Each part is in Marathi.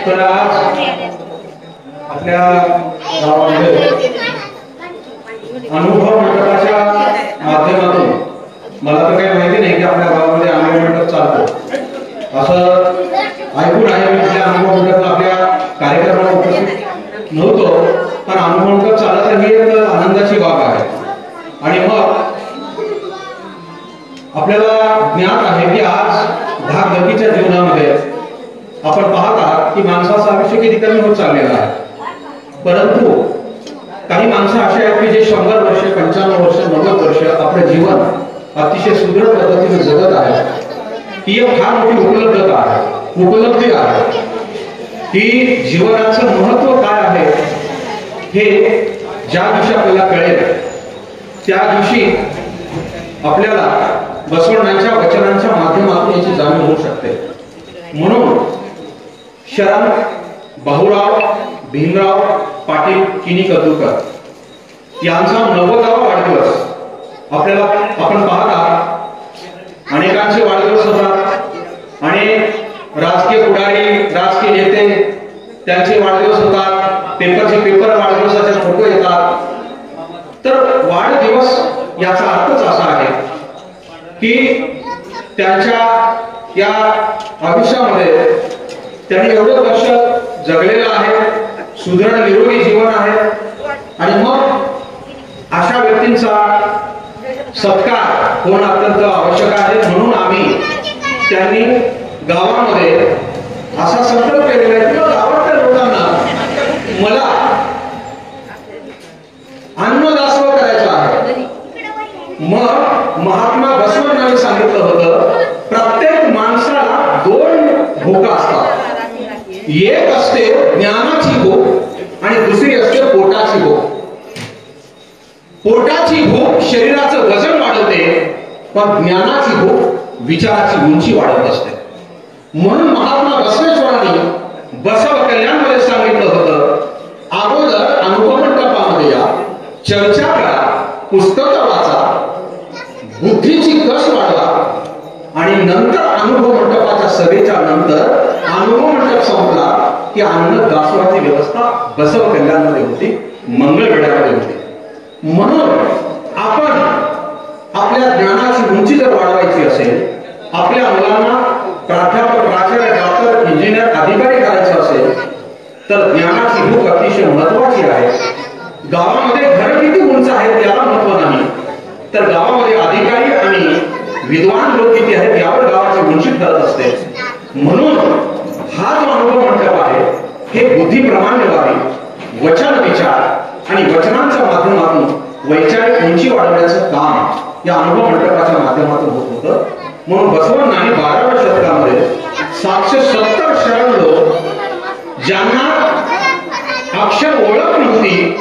तर आज आपल्या गावामध्ये अनुभव मंडपाच्या माध्यमातून मला तर काही माहिती नाही की आपल्या गावामध्ये अनुभव मंडप चालतो असं ऐकून आहे. मी आपल्या अनुभव मंडपाला आपल्या कार्यक्रमाला उपस्थित नव्हतो, पण अनुभव मंडप चालत ही एक आनंदाची बाब आहे. आणि मग आपल्याला ज्ञात आहे की आज धाकधकीच्या जीवनामध्ये आपण पाहत आहात की माणसाचं आयुष्य किती कमी होत चाललेलं आहे. परंतु काही माणसं अशी आहेत की जे 100 वर्ष 95 वर्ष 90 वर्ष आपलं जीवन अतिशय सुदृढ पद्धतीने जगत आहे. ही एक फार मोठी उपलब्धी आहे की जीवनाचं महत्व काय आहे हे ज्या दिवशी आपल्याला कळेल त्या दिवशी आपल्याला बसवण्णांच्या वचनांच्या माध्यमातून याची जाणीव होऊ शकते. म्हणून शरण भाऊराव भीमराव पाटील किनीकदुकर यांचा 90वा वाढदिवस आपल्याला आपण पाहता. अनेकांचे वाढदिवस होतात आणि राजकीय पुढारी राजकीय नेते त्यांचे वाढदिवस होतात. पेपर वाढदिवसाचे फोटो येतात. तर वाढदिवस याचा अर्थच असा आहे की त्यांच्या या आयुष्यामध्ये त्यांनी एवढे वर्ष जगलेलं आहे, सुदृढ निरोगी जीवन आहे. आणि मग अशा व्यक्तींचा सत्कार होणं अत्यंत आवश्यक आहे. म्हणून आम्ही त्यांनी गावामध्ये असा संकल्प केलेला आहे की गावातल्या लोकांना मला अन्नदासोह करायचं आहे. मग महात्मा बसवण्णांनी सांगितलं होतं प्रत्येक माणसाला 2 भूका असतात. एक असते ज्ञानाची भूक आणि दुसरी असते पोटाची भूक. पोटाची भूक शरीराचं वजन वाढवते, पण ज्ञानाची भूक विचाराची उंची वाढवत असते. म्हणून महात्मा बसवेश्वरांनी बसव कल्याणमध्ये सांगितलं होतं अगोदर अनुभव मंडपामध्ये या, चर्चा करा, पुस्तकं वाचा, बुद्धीची कस वाढवा आणि नंतर अनुभव मंडपाच्या सभेच्या नंतर अनुभव मंडप संपला की अन्न दासोहाची व्यवस्था बसव कल्याणमध्ये होती, मंगळवेढ्यामध्ये होती. म्हणून आपण आपल्या ज्ञानाची उंची जर वाढवायची असेल, आपल्या मुलांना प्राध्यापक प्राचार्य डॉक्टर इंजिनियर अधिकारी करायचं असेल तर ज्ञानाची भूक अतिशय महत्वाची आहे. गावामध्ये घर किती उंच आहेत याला महत्व नाही, तर गावामध्ये अधिकारी आणि विद्वान लोक किती आहेत यावर गावाची उंची ठरत असते. म्हणून हा जो अनुभव मंडप आहे हे बुद्धीप्रमाणे व्हावी, वचन विचार आणि वचनांच्या माध्यमातून वैचारिक उंची वाढवण्याचं काम या अनुभव मंडपाच्या माध्यमातून होत होतं. म्हणून बसवण्णांनी 12व्या शतकामध्ये 770 शरण लोक ज्यांना अक्षर ओळख नव्हती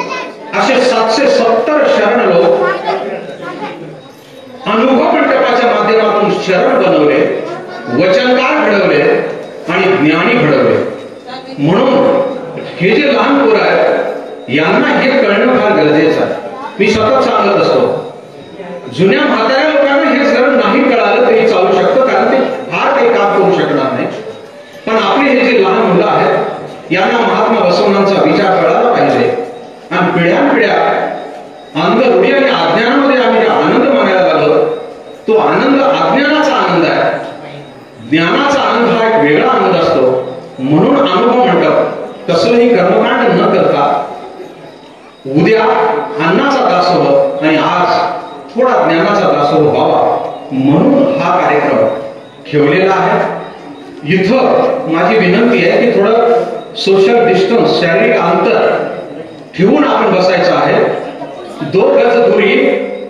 असे 770 शरण लोक अनुभव मंडपाच्या माध्यमातून शरण बनवले, वचनकार घडवले आणि ज्ञानी घडवले. म्हणून हे जे लहान पोरं आहेत यांना हे कळणं फार गरजेचं आहे. मी सतत सांगत असतो जुन्या म्हाताऱ्या लोकांना हे जर नाही कळालं तरी चालू शकतं, कारण ते फार काही काम करू शकणार नाही. पण आपले हे जे लहान मुलं आहेत यांना महात्मा बसवण्णांचा विचार कळायला पाहिजे. आणि पिढ्यानपिढ्या अंधरूढी आणि अज्ञानामध्ये आम्ही आनंद मागायला लागलो, तो आनंद अज्ञानाचा आनंद आहे. ज्ञानाचा आनंद हा एक वेगळा आनंद असतो. म्हणून अनुभव मंडप कसलंही कर्मकांड न करता उद्या अन्नाचा दासोह आणि आज थोडा ज्ञानाचा दासोह व्हावा म्हणून हा कार्यक्रम ठेवलेला आहे. इथं माझी विनंती आहे की थोडं सोशल डिस्टन्स, शारीरिक अंतर ठेवून आपण बसायचं आहे. 2 गज दूरी,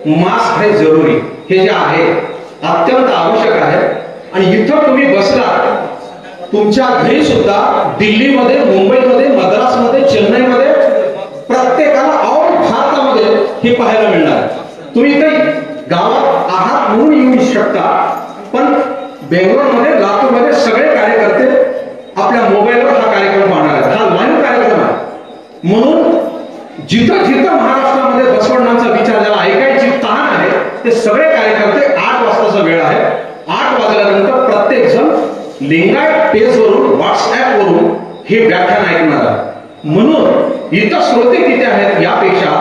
मास्क हे जरुरी, हे जे आहे अत्यंत आवश्यक आहे. आणि इथं तुम्ही बसला तुमच्या घरी सुद्धा दिल्लीमध्ये, मुंबईमध्ये, मद्रासमध्ये, चेन्नईमध्ये प्रत्येकाला ऑल भारतामध्ये हे पाहायला मिळणार. तुम्ही इथे गावात आहात म्हणून येऊ शकता, पण बेंगलोरमध्ये, लातूरमध्ये सगळे कार्यकर्ते आपल्या मोबाईलवर हा कार्यक्रम पाहणार आहेत. हा लाईव्ह कार्यक्रम आहे. म्हणून जिथं जिथं महाराष्ट्रामध्ये बसवण्णांचा विचार ज्याला ऐकायची तहान आहे ते सगळे कार्यकर्ते 8 वाजताचा वेळ आहे. 8 वाजल्यानंतर प्रत्येक जण लिंगायत पेजवरून व्हॉट्सॲपवरून हे व्याख्यान ऐकणार आहे. म्हणून इतर श्रोते किती आहेत यापेक्षा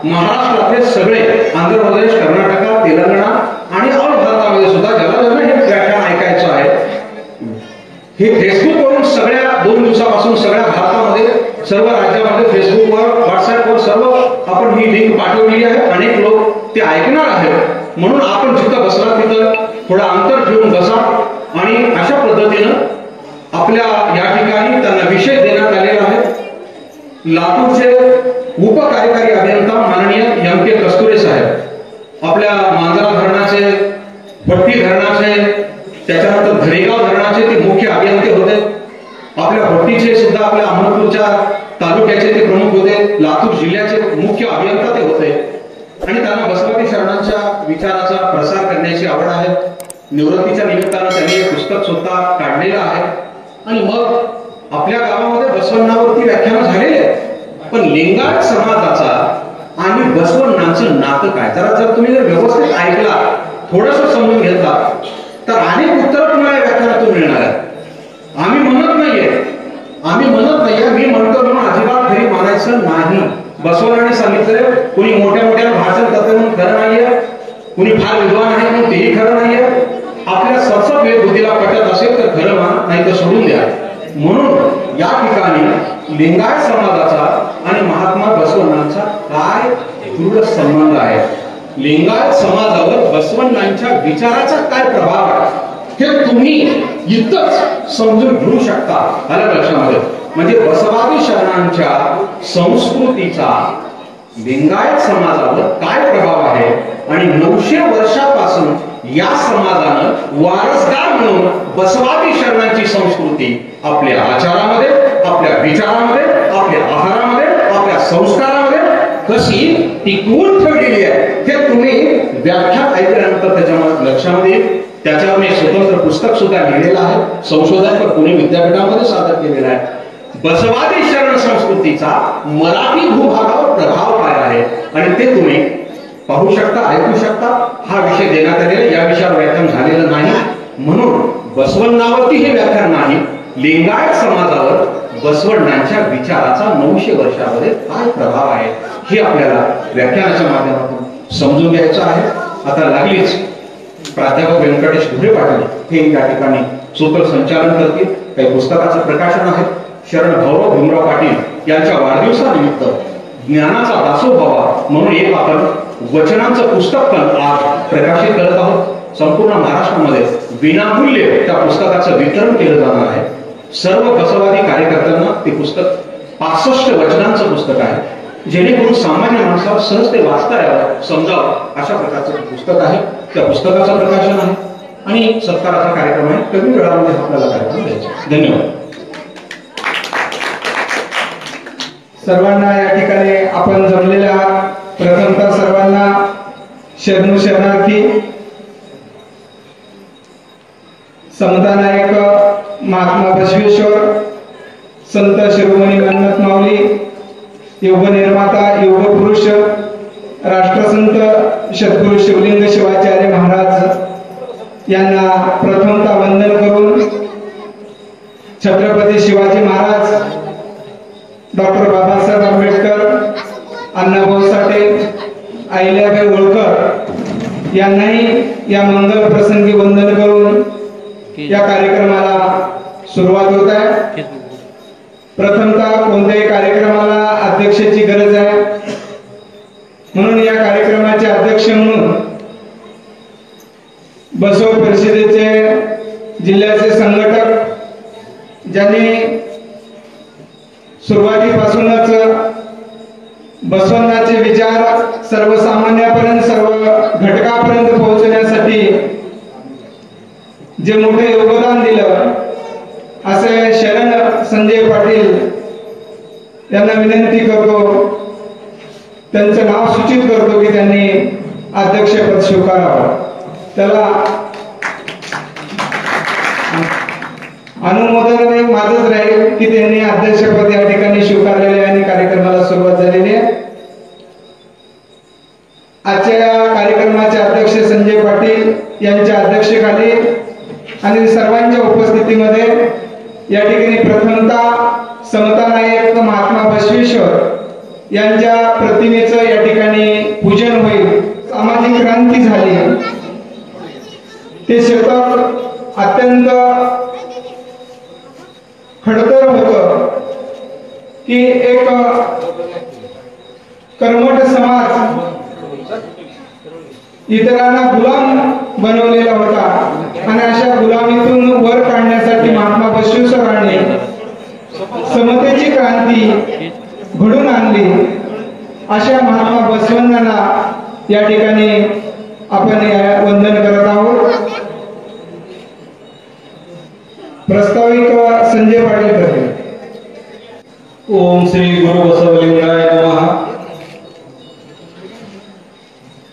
महाराष्ट्रातले सगळे, आंध्र प्रदेश, कर्नाटक, तेलंगणा आणि ऑल भारतामध्ये सुद्धा ज्याला हे व्याख्यान ऐकायचं आहे, हे फेसबुकवरून सगळ्या 2 दिवसापासून सगळ्या भारतामध्ये सर्व राज्यामध्ये फेसबुकवर, व्हॉट्सअपवर सर्व आपण ही लिंक पाठवलेली आहे. अनेक लोक ते ऐकणार आहेत. म्हणून आपण जिथं बसला तिथं थोडं अंतर ठेवून बसा आणि अशा पद्धतीनं आपल्या या ठिकाणी त्यांना विषय देण्यात आलेला आहे. लातूरचे उपकार्यकारी अभियंता माननीय एम के कस्तुरे साहेब आपल्या मांजरा धरणाचे, भट्टी धरणाचे, त्याच्यानंतर धरेगाव धरणाचे ते मुख्य अभियंते होते. आपल्या भट्टीचे सुद्धा आपल्या अहमदपूरच्या तालुक्याचे ते प्रमुख होते. लातूर जिल्ह्याचे मुख्य अभियंता ते होते आणि त्यांना बसवती शरणांच्या विचाराचा प्रसार करण्याची आवड आहे. निवृत्तीच्या निमित्तानं त्यांनी एक पुस्तक सुद्धा काढलेलं आहे. आणि मग आपल्या गावामध्ये बसवण्णावरती व्याख्यान झालेले आहेत. पण लिंगायत समाजाचा आणि बसवण्णांचं नातं काय, जर तुम्ही जर व्यवस्थित ऐकला, थोडंसं समजून घेतला तर अनेक उत्तर तुम्हाला व्याख्यानातून मिळणार आहेत. आम्ही म्हणत नाहीये, मी म्हणतो म्हणून अजिबात घरी मानायचं नाही. बसवण्णाने सांगितलं कुणी मोठ्या मोठ्या भाषण करते म्हणून खरं नाहीये, कुणी फार विद्वान आहे म्हणून तेही खरं नाहीये. आपल्या सरसकट बुद्धीला पटत असेल तर खरं मान, नाही तर सोडून द्या. म्हणून या ठिकाणी लिंगायत समाजाचा आणि महात्मा बसवण्णांचा काय दृढ संबंध आहे, लिंगायत समाजावर बसवण्णांच्या विचाराचा काय प्रभाव आहे, हे तुम्ही इथंच समजून घेऊ शकता. आलं लक्षामध्ये? म्हणजे बसवादी शरणांच्या संस्कृतीचा लिंगायत समाजावर काय प्रभाव आहे आणि 900 वर्षापासून या समाजानं वारसदार म्हणून बसवादी शरणांची संस्कृती आपल्या आचारामध्ये, आपल्या विचारामध्ये, आपल्या आहारामध्ये, आपल्या संस्कारामध्ये कशी टिकवून ठेवलेली आहे हे तुम्ही व्याख्यान ऐकल्यानंतर त्याच्यामध्ये लक्षामध्ये येईल. त्याच्यावर मी स्वतंत्र पुस्तक सुद्धा लिहिलेलं आहे. संशोधन पुणे विद्यापीठामध्ये सादर केलेलं आहे. बसवादी शरण संस्कृतीचा मराठी भूभागावर प्रभाव काय आहे आणि ते तुम्ही पाहू शकता, ऐकू शकता. हा विषय देण्यात आलेला, या विषयावर व्याख्यान झालेलं नाही. म्हणून बसवण्णावरती हे व्याख्यान नाही, लिंगायत समाजावर बसवण्णांच्या विचाराचा 900 वर्षामध्ये काय प्रभाव आहे हे आपल्याला व्याख्यानाच्या माध्यमातून समजून घ्यायचं आहे. आता लागलीच प्राध्यापक व्यंकटेश घुरे पाटील हे या ठिकाणी सूत्रसंचालन करतील. काही पुस्तकाचं प्रकाशन आहे. शरण भाऊराव भीमराव पाटील यांच्या वाढदिवसानिमित्त ज्ञानाचा दासोह व्हावा म्हणून एक आपण वचनांचं पुस्तक पण आज प्रकाशित करत आहोत. संपूर्ण महाराष्ट्रामध्ये विनामूल्य त्या पुस्तकाचं वितरण केलं जाणार आहे. सर्व बसवादी कार्यकर्त्यांना ते पुस्तक 65 वचनांचं पुस्तक आहे, जेणेकरून सामान्य माणसाला सहज ते वाचता यावं, समजावं अशा प्रकारचं पुस्तक आहे. त्या पुस्तकाचं प्रकाशन आहे आणि सत्काराचा कार्यक्रम आहे. कमी वेळामध्ये आपल्याला कार्यक्रम द्यायचा. धन्यवाद. सर्वांना या ठिकाणी आपण जमलेले आहात. प्रथमतः सर्वांना शरणू शरणार्थी. समता नायक महात्मा बसवेश्वर, संत शिरोमणी गणनाथ माऊली, योग निर्माता, योग पुरुष, राष्ट्रसंत सद्गुरू शिवलिंग शिवाचार्य महाराज यांना प्रथमतः वंदन करून छत्रपती शिवाजी महाराज, डॉक्टर बाबासाहेब आंबेडकर, अण्णाभाऊ साठे, अहिल्याबाई होळकर यांनाही या मंगल प्रसंगी वंदन करून या कार्यक्रमाला सुरुवात होत आहे. प्रथमतः कोणत्याही कार्यक्रमाला अध्यक्षाची गरज आहे, म्हणून या कार्यक्रमाचे अध्यक्ष म्हणून बसव परिषदेचे जिल्ह्याचे संघटक, ज्यांनी सुरुवातीपासूनच बसवण्णाचे विचार सर्वसामान्यापर्यंत, सर्व घटकापर्यंत पोहोचण्यासाठी जे मोठे योगदान दिलं, असे शरण संजय पाटील यांना विनंती करतो, त्यांचं नाव सूचित करतो की त्यांनी अध्यक्षपद स्वीकारावं. त्याला अनुमोदन माझंच राहील की त्यांनी अध्यक्षपद या ठिकाणी स्वीकारलेले आणि कार्यक्रमाला सुरुवात झालेली आहे. आजच्या कार्यक्रमाचे अध्यक्ष संजय पाटील यांच्या अध्यक्षतेखाली आणि सर्वांच्या उपस्थितीमध्ये या ठिकाणी प्रथमतः समतानायक महात्मा बसवेश्वर यांच्या प्रतिमेचं या ठिकाणी पूजन होईल. सामाजिक क्रांती झाली. ते शतक अत्यंत खडतर होतं की एक कर्मठ समाज इतरांना गुलाम बनवलेला होता आणि अशा गुलामीतून वर काढण्यासाठी महात्मा बसवेश्वरांनी समतेची क्रांती घडून आणली. अशा महात्मा बसवण्णांना या ठिकाणी आपण वंदन करत आहोत. प्रस्ताविक संजय पाटील करतील. ओम श्री गुरु बसवलिंगाय नमः.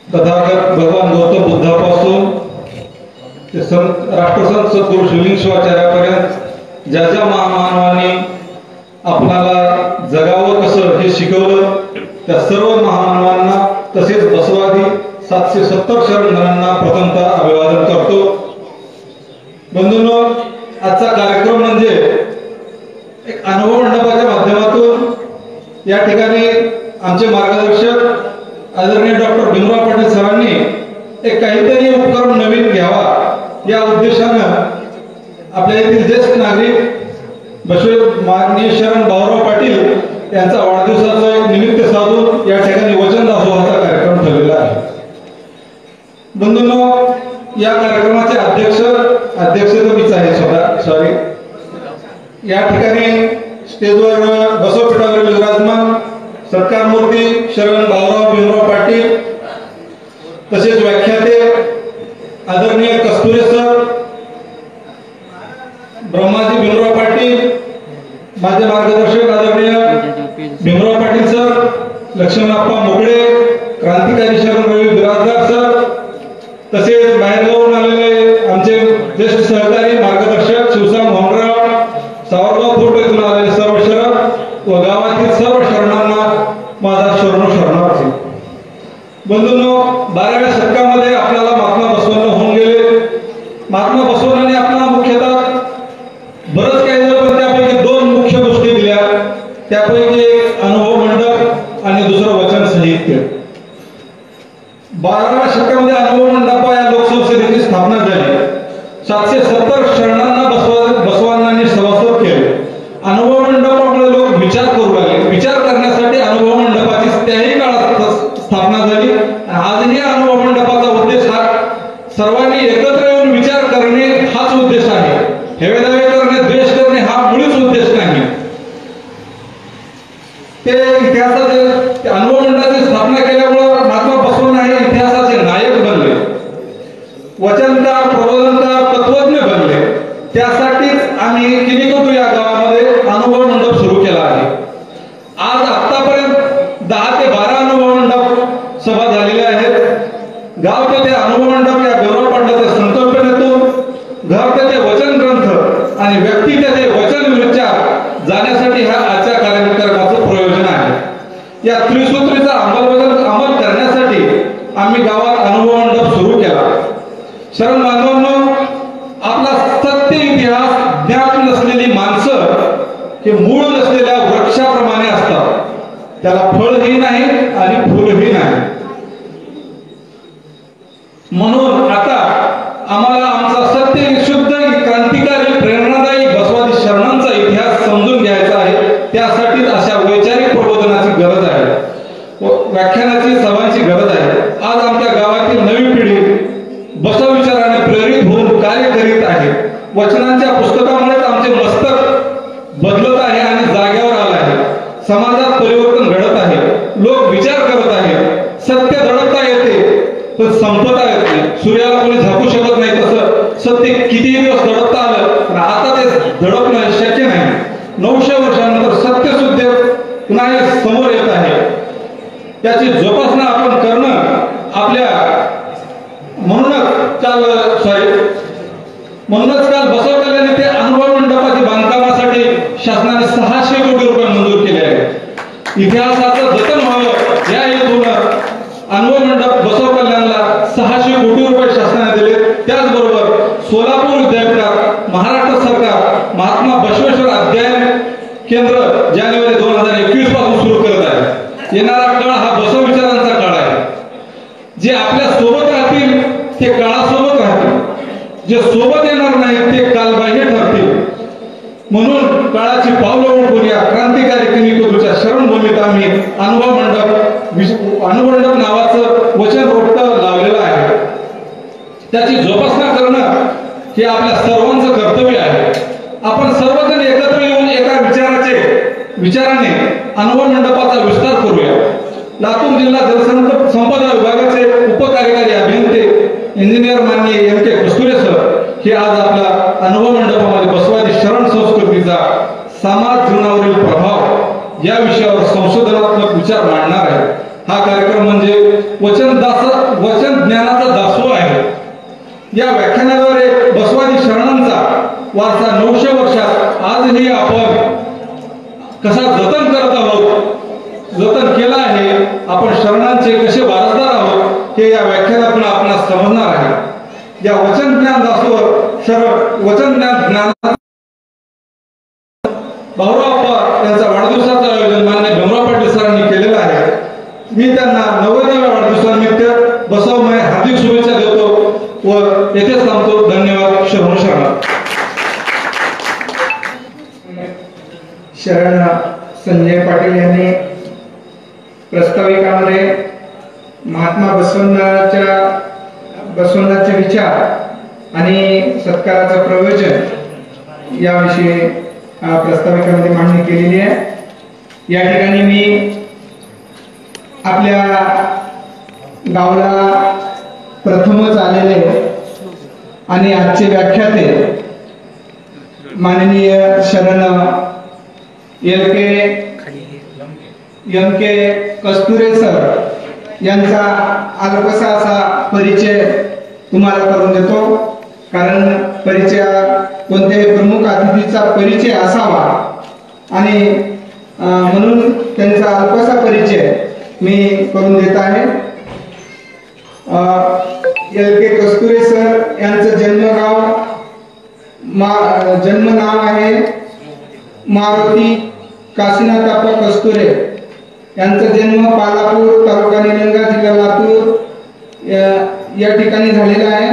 तथागत भगवान गौतम बुद्धापासून ते राष्ट्रसंत सद्गुरू शिवलिंग शिवाचार्यापर्यंत ज्या ज्या महामानवांनी आपल्याला जगावं कसं हे शिकवलं त्या सर्व महामानवांना तसेच बसवादी 770 शरणगणांना प्रथमतः अभिवादन करतो. बंधूंनो, आजचा कार्यक्रम म्हणजे एक अनुभव मंडपाच्या माध्यमातून या ठिकाणी आमचे मार्गदर्शक आदरणीय डॉक्टर भीमराव पाटील सरांनी एक काहीतरी उपक्रम नवीन घ्यावा या उद्देशानं आपल्या येथील ज्येष्ठ नागरिक माननीय शरण भाऊराव पाटील यांचा वाढदिवसाचं एक निमित्त साधून या ठिकाणी वचन दासोहाचा कार्यक्रम ठेवलेला आहे. बंधूंनो, या कार्यक्रमाचे अध्यक्ष तर मीच आहे स्वतः. सॉरी. या ठिकाणी स्टेजवर बसवपीठावर विराजमान सत्कार मूर्ती शरण भाऊराव भीमराव पाटील, तसेच व्याख्याते आदरणीय कस्तुरे सर, ब्रह्माजी भीमराव पाटील, माझे मार्गदर्शक आदरणीय भीमराव पाटील सर, लक्ष्मणप्पा मोगडे, क्रांतिकारी शरण रवी बिराजदार सर, तसेच बाहेरगावून आलेले आमचे ज्येष्ठ सहकारी मार्गदर्शक शिवसाम मोहनराव, सावरगाव फोर्ट येथून आलेले सर्व शरण व गावातील सर्व शरणांना माझा शरणार्थी. बंधूंनो, 12व्या शतकामध्ये आपल्याला महात्मा बसवण्ण होऊन गेले. महात्मा बसवण्णाने आपल्याला मुख्यतः बरंच काही दिलं, पण त्यापैकी 2 मुख्य गोष्टी दिल्या. त्यापैकी एक अनुभव मंडप आणि दुसरं वचन साहित्य. 12व्या शतकामध्ये अनुभव मंडपा या लोकसंस्थेची स्थापना झाली. 770 शरणांना बसवांनांनी सभासद केले. अनुभव मंडपामुळे लोक विचार करू लागले. विचार करण्यासाठी अनुभव मंडपाची त्याही काळात स्थापना झाली. आजही अनुभव मंडपाचा उद्देश हा सर्वांनी एकत्र येऊन विचार करणे हाच उद्देश आहे. हेवेदावे करणे, द्वेष करणे हा मुळीच उद्देश नाही. ते इतिहासाचे अनुभव मंडळाची स्थापना केल्यामुळे महात्मा बसवण्ण हे इतिहासाचे नायक बनले, वचनकार, प्रबोधनकार, तत्वज्ञ बनले. त्यासाठीच आम्ही किनीकोटू या गावामध्ये अनुभव मंडप सुरू केला आहे. आज आतापर्यंत 10 ते 12 अनुभव मंडप सभा झालेल्या आहेत. गाव ते अनुभव मंडप या भीमराव पाटलाच्या संकल्पनेतून, घर ते वचन ग्रंथ आणि व्यक्ती ते वचन विचार जाण्यासाठी हा आजच्या कार्यक्रमाचं प्रयोजन आहे. या त्रिसूत्रीचा अंमल करण्यासाठी आम्ही गावात अनुभव मंडप सुरू केला. शरण बांधवांनो, आपला सत्य इतिहास ज्ञात नसलेली माणसं हे मूळ नसलेल्या वृक्षाप्रमाणे असतात. त्याला फळही नाही आणि फुलही नाही. म्हणून आता आम्हाला आमचा सत्य, शुद्ध, क्रांतिकारी, प्रेरणादायी बसवादी शरणांचा इतिहास समजून घ्यायचा आहे. त्यासाठी अशा वैचारिक प्रबोधनाची गरज आहे, व्याख्यानाची, सभांची गरज आहे. आज आमच्या गावातील नवी पिढी बसव विचाराने प्रेरित होऊन कार्य करीत आहे. वचनांच्या पुस्तकामुळेच आमचे मस्तक बदलत आहे आणि जाग्यावर आलं आहे. समाजात परिवर्तन घडत आहे. लोक विचार करत आहेत. सत्य दडपता येते पण संपता येत नाही. सूर्याला कोणी झाकू शकत नाही, तसं सत्य कितीही दिवस दडपता आलं पण आता ते दडपणं शक्य नाही. 900 वर्षानंतर सत्य सुद्धा पुन्हा समोर येत आहे. त्याची जोपासना आपण करणं आपल्या म्हणूनच काल बसव कल्याणी ते अनुभव मंडपाच्या बांधकामासाठी शासनाने 600 कोटी रुपये मंजूर केले आहेत. इतिहासाचं जतन व्हावं या हेतून अनुभव मंडप बसव कल्याणला 600 कोटी रुपये शासनाने दिले. त्याचबरोबर सोलापूर विद्यापीठात महाराष्ट्र सरकार महात्मा बसवेश्वर अध्ययन केंद्र जानेवारी 2021 पासून सुरू करत आहे. येणारा काळ हा बसव विचारांचा काळ आहे. जे आपल्या सोबत राहतील ते काळासोबत राहतील, जे सोबत येणार नाहीत ते कालबाह्य ठरतील. म्हणून काळाची पावलं ओळखून या क्रांतिकारी कनिकोत्रूच्या शरणभूमीत आम्ही अनुभव मंडप नावाचं वचन रोपटं लावलेलं आहे. त्याची जोपासना करणं हे आपल्या सर्वांचं कर्तव्य आहे. आपण सर्वजण एकत्र येऊन एका विचाराने अनुभव मंडपाचा विस्तार करूया. लातूर जिल्हा जलसंपदा विभागाचे उपकार्यकारी अभियंते इंजिनियर माननीय M.K. कस्तुरे सर हे आज आपल्या अनुभव मंडपामध्ये बसवादी शरण संस्कृतीचा समाज जीवनावरील प्रभाव या विषयावर संशोधनात्मक विचार मांडणार आहे. हा कार्यक्रम म्हणजे वचन ज्ञानाचा दासोह आहे. या व्याख्यानाद्वारे बसवादी शरणांचा वारसा 900 वर्षात आजही आपण कसा जतन करत आहोत, जतन केला आहे, आपण शरणांचे कसे वारसदार आहोत हे या व्याख्यानातून आपणास समजणार आहे. या वचन ज्ञान दासोह वचन ज्ञान भाऊराव यांचा वाढदिवसाचं आयोजन मान्य भीमराव पाटील सरांनी केलेलं आहे. मी त्यांना 90व्या वाढदिवसानिमित्त बसवमय हार्दिक शुभेच्छा देतो व येथेच थांबतो. धन्यवाद. शरण संजय पाटील यांनी प्रस्ताविकामध्ये महात्मा बसवण्णाचे विचार आणि सत्काराचं प्रयोजन याविषयी प्रस्ताविकामध्ये मांडणी केलेली आहे. या ठिकाणी मी आपल्या गावाला प्रथमच आलेले आणि आजचे व्याख्याते माननीय शरण M.K. कस्तुरे सर यांचा अल्पसा असा परिचय तुम्हाला करून देतो. कारण परिचय कोणत्याही प्रमुख अतिथीचा परिचय असावा आणि म्हणून त्यांचा अल्पसा परिचय मी करून देत आहे. M.K. कस्तुरे सर यांचं जन्म नाव आहे मारुती काशीनाथाप्पा कस्तुरे. यांचा जन्म पालापूर तालुका निलंगा जिल्हा लातूर या ठिकाणी झालेला आहे.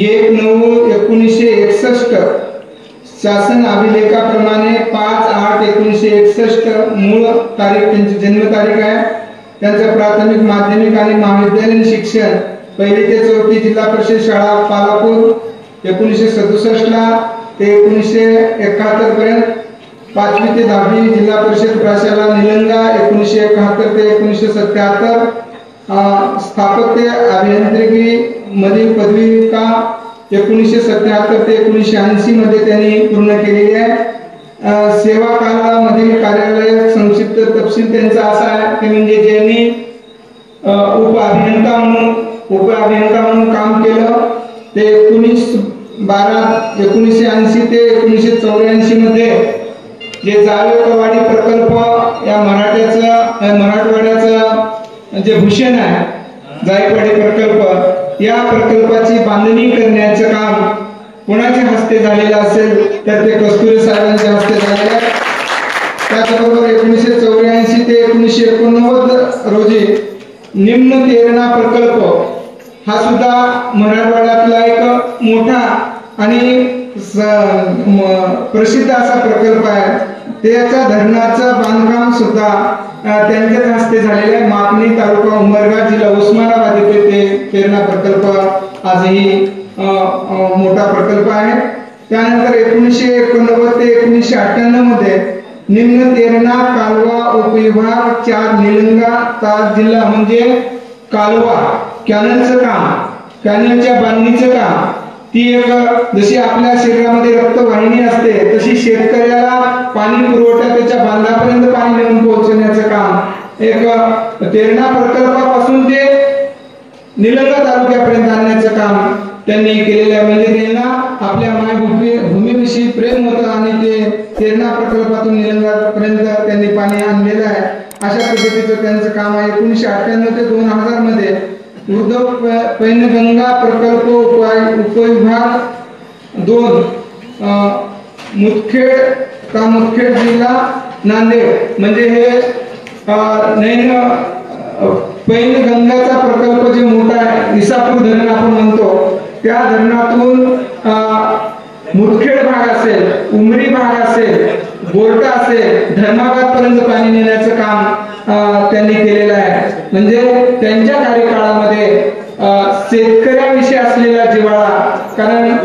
1/9/1961 शासन अभिलेखाप्रमाणे 5/8/1961 मूळ तारीख त्यांची जन्मतारीख आहे. त्यांचं प्राथमिक माध्यमिक आणि महाविद्यालयीन शिक्षण 1ली ते 4थी जिल्हा परिषद शाळा पालापूर 1967 ते 1971 पर्यंत, 5वी ते 10वी जिल्हा परिषद प्रशाला निलंगा 1971 ते 1977, स्थापत्य अभियांत्रिकी मधील पदविका 1977 ते 1980 मध्ये त्यांनी पूर्ण केलेली आहे. सेवा कालामधील कार्यालय संक्षिप्त तपशील त्यांचा असा आहे की म्हणजे ज्यांनी उपअभियंता म्हणून काम केलं ते 19/12/1980 ते 1984 मध्ये जे जावेकवाडी प्रकल्प या मराठवाड्याचं जे भूषण आहे जायकवाडी प्रकल्प, या प्रकल्पाची बांधणी करण्याचे काम कोणाच्या हस्ते झालेलं असेल तर ते कस्तुरे साहेबांच्या हस्ते झालेलं आहे. त्याचबरोबर 1984 ते 1989 रोजी निम्न तेरणा प्रकल्प हा सुद्धा मराठवाड्यातला एक मोठा आणि प्रसिद्ध असा प्रकल्प आहे. त्याच्या धरणाचं बांधकाम सुद्धा त्यांच्याच हस्ते झालेलं आहे. मापणी तालुका उमरगा जिल्हा उस्मानाबाद येथे ते तेरणा प्रकल्प आजही मोठा प्रकल्प आहे. त्यानंतर 1989 ते 1998 मध्ये निम्न तेरणा कालवा उपविभाग 4 निलंगा ताल जिल्हा म्हणजे कालवा कॅनलचं काम, कॅनलच्या बांधणीचं काम, ती एक जशी आपल्या शरीरामध्ये रक्तवाहिनी असते तशी शेतकऱ्याला पाणी पुरवठा त्याच्या बांधापर्यंत पाणी नेऊन पोहोचवण्याचं काम एक तेरणा प्रकल्पापासून ते निलंगा तालुक्यापर्यंत आणण्याचं काम त्यांनी केलेलं आहे. म्हणजे त्यांना आपल्या मायभूमीविषयी प्रेम होतं आणि ते तेरणा प्रकल्पातून निलंगापर्यंत त्यांनी पाणी आणलेलं आहे. अशा पद्धतीचं त्यांचं काम आहे. 1998 ते 2000 मध्ये उद्धव पैनगंगा प्रकल्प उपविभाग 2 मुदखेड जिल्हा नांदेड म्हणजे हे पैनगंगाचा प्रकल्प जे मोठा आहे, इसापूर धरण आपण म्हणतो, त्या धरणातून मुदखेड भाग असेल, उमरी भाग असेल, बोर्टा असेल, धर्माबाद पर्यंत पाणी नेण्याचं काम त्यांनी केलेलं आहे. म्हणजे त्यांच्या कार्यकाळामध्ये शेतकऱ्याविषयी असलेला जिव्हाळा, कारण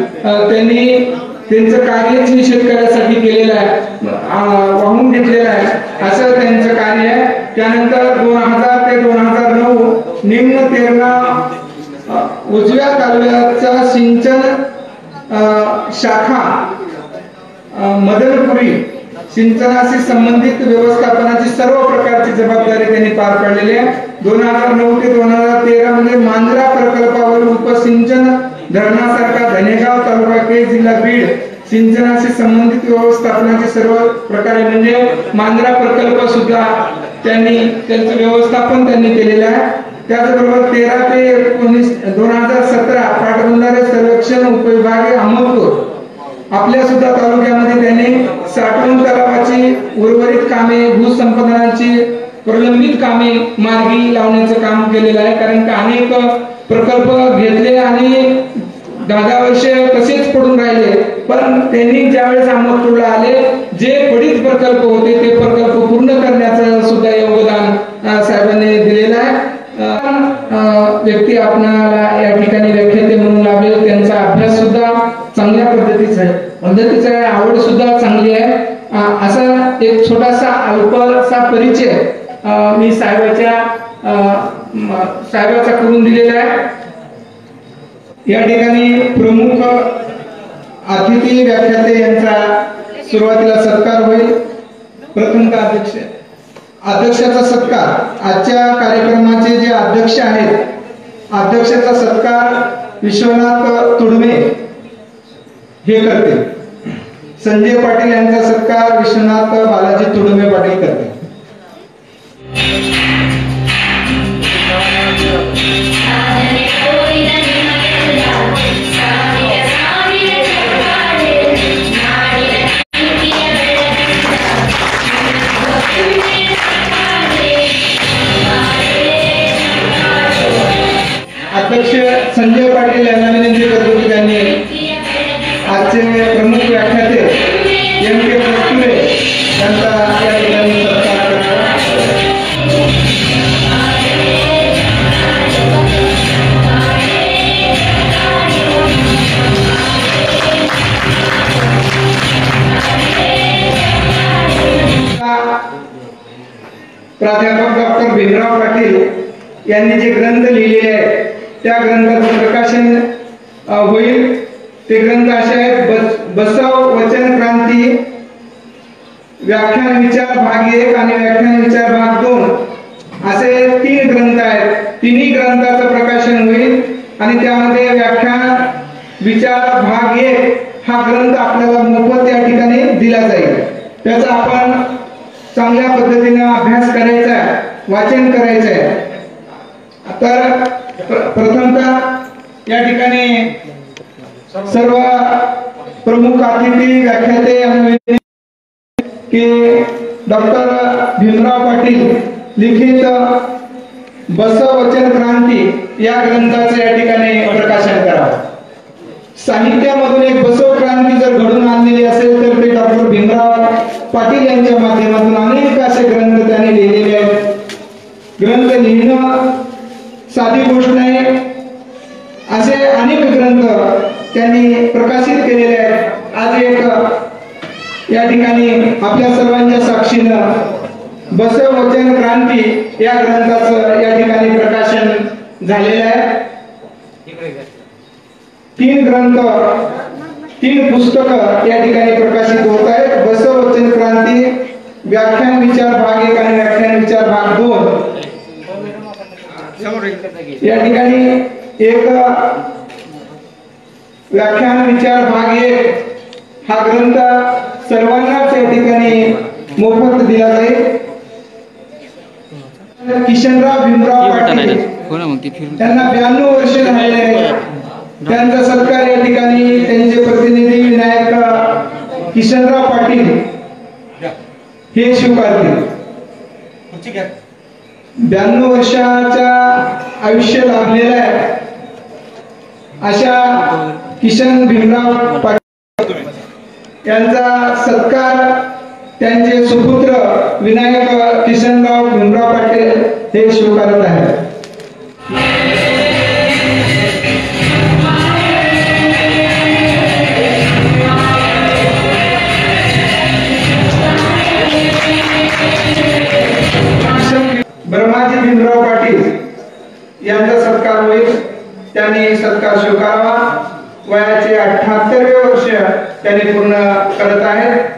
त्यांनी त्यांचं कार्यच शेतकऱ्यासाठी केलेलं आहे, वाहून घेतलेलं आहे, असं त्यांचं कार्य आहे. त्यानंतर 2000 ते 2009 निम्न तेरणा उजव्या कालव्याचा सिंचन शाखा मदनपुरी सिंचनाशी संबंधित व्यवस्थापनाची सर्व प्रकारची जबाबदारी त्यांनी पार पाडलेली आहे. 2009 ते 2013 मध्ये मांजरा प्रकल्पावर उपसिंचन धरणासारखा धनेगाव तालुका केज जिल्हा बीड सिंचनाशी संबंधित व्यवस्थापनाचे सर्व प्रकारे म्हणजे मांजरा प्रकल्प सुद्धा त्यांचं व्यवस्थापन त्यांनी केलेलं आहे. त्याचबरोबर 13 ते 2017 पाटबंधारे सर्वेक्षण उपविभाग अहमदपूर आपल्या सुद्धा तालुक्यामध्ये त्यांनी साठवण तलावाची उर्वरित कामे, भूसंपादनाची प्रलंबित कामे मार्गी लावण्याचं काम केलेलं आहे. कारण का अनेक प्रकल्प घेतले आणि 10 वर्षे तसेच पडून राहिले, पण त्यांनी ज्यावेळेस अहमदपूरला आले, जे पडीत प्रकल्प होते ते प्रकल्प पूर्ण करण्याचं सुद्धा योगदान साहेबांनी दिलेलं आहे. व्यक्ती आपणाला या ठिकाणी व्याख्याते म्हणून लाभले, त्यांचा अभ्यास सुद्धा चांगल्या पद्धतीचा आहे, आवड सुद्धा चांगली आहे. असा एक छोटासा अल्पसा परिचय मी साहेबाचा करून दिलेला आहे. या ठिकाणी प्रमुख अतिथी व्याख्याते यांचा सुरुवातीला सत्कार होईल. प्रथमतः अध्यक्षाचा सत्कार, आजच्या कार्यक्रमाचे जे अध्यक्ष आहेत, अध्यक्षाचा सत्कार विश्वनाथ तुडमे हे करते. संजय पाटील यांचा सत्कार विश्वनाथ बालाजी तुडमे पाटील करते. अध्यक्ष संजय पाटील यांना विनंती करतो की त्यांनी आजचे प्रमुख व्याख्याते एम के कस्तुरे यांचा या ठिकाणी सत्कार करावा. प्राध्यापक डॉक्टर भीमराव पाटील यांनी जे ग्रंथ लिहिलेले आहेत त्या ग्रंथाचं प्रकाशन होईल. ते ग्रंथ असे आहेत: बसव वचन क्रांती, व्याख्यान विचार भाग 1 आणि व्याख्यान विचार भाग 2 असे 3 ग्रंथ आहेत. तिन्ही ग्रंथाचं प्रकाशन होईल आणि त्यामध्ये व्याख्यान विचार भाग 1 हा ग्रंथ आपल्याला मोफत या ठिकाणी दिला जाईल. त्याचा आपण चांगल्या पद्धतीने अभ्यास करायचा आहे, वाचन करायचं आहे. तर प्रथमतः या ठिकाणी सर्व प्रमुख अतिथी व्याख्याते यांना की डॉक्टर भीमराव पाटील लिखित बसव वचन क्रांती या ग्रंथाचे या ठिकाणी प्रकाशन करावं. साहित्यामधून एक बसव क्रांती जर घडून आणलेली असेल तर ते डॉक्टर भीमराव पाटील यांच्या माध्यमातून अनेक असे ग्रंथ त्यांनी लिहिलेले आहेत. ग्रंथ लिहिणं साधी गोष्ट नाही, असे अनेक ग्रंथ त्यांनी प्रकाशित केलेले आहेत. आज एक या ठिकाणी आपल्या सर्वांच्या साक्षीनं बसव वचन क्रांती या ग्रंथाचं या ठिकाणी प्रकाशन झालेलं आहे. 3 ग्रंथ, 3 पुस्तकं या ठिकाणी प्रकाशित होत आहेत. बसव वचन क्रांती, व्याख्यान विचार भाग 1 आणि व्याख्यान विचार भाग 2 या ठिकाणी. एक व्याख्यान विचार भाग 1 हा ग्रंथ सर्वांनाच या ठिकाणी मोफत दिला जाईल. किशनराव भीमराव पाटील त्यांना 92 वर्ष झालेले आहेत. त्यांचा सत्कार या ठिकाणी त्यांचे प्रतिनिधी विनायक किशनराव पाटील हे स्वीकारतील. 92 वर्षाच्या आयुष्य लाभलेल्या अशा किशन भीमराव पाटील यांचा सत्कार त्यांचे सुपुत्र विनायक किशनराव भीमराव पाटील हे स्वीकारत आहेत. ब्रह्माजी भीमराव पाटील यांचा सत्कार होईल. त्यांनी सत्कार स्वीकारावा. वयाचे 78 वर्ष त्यांनी पूर्ण करत आहेत.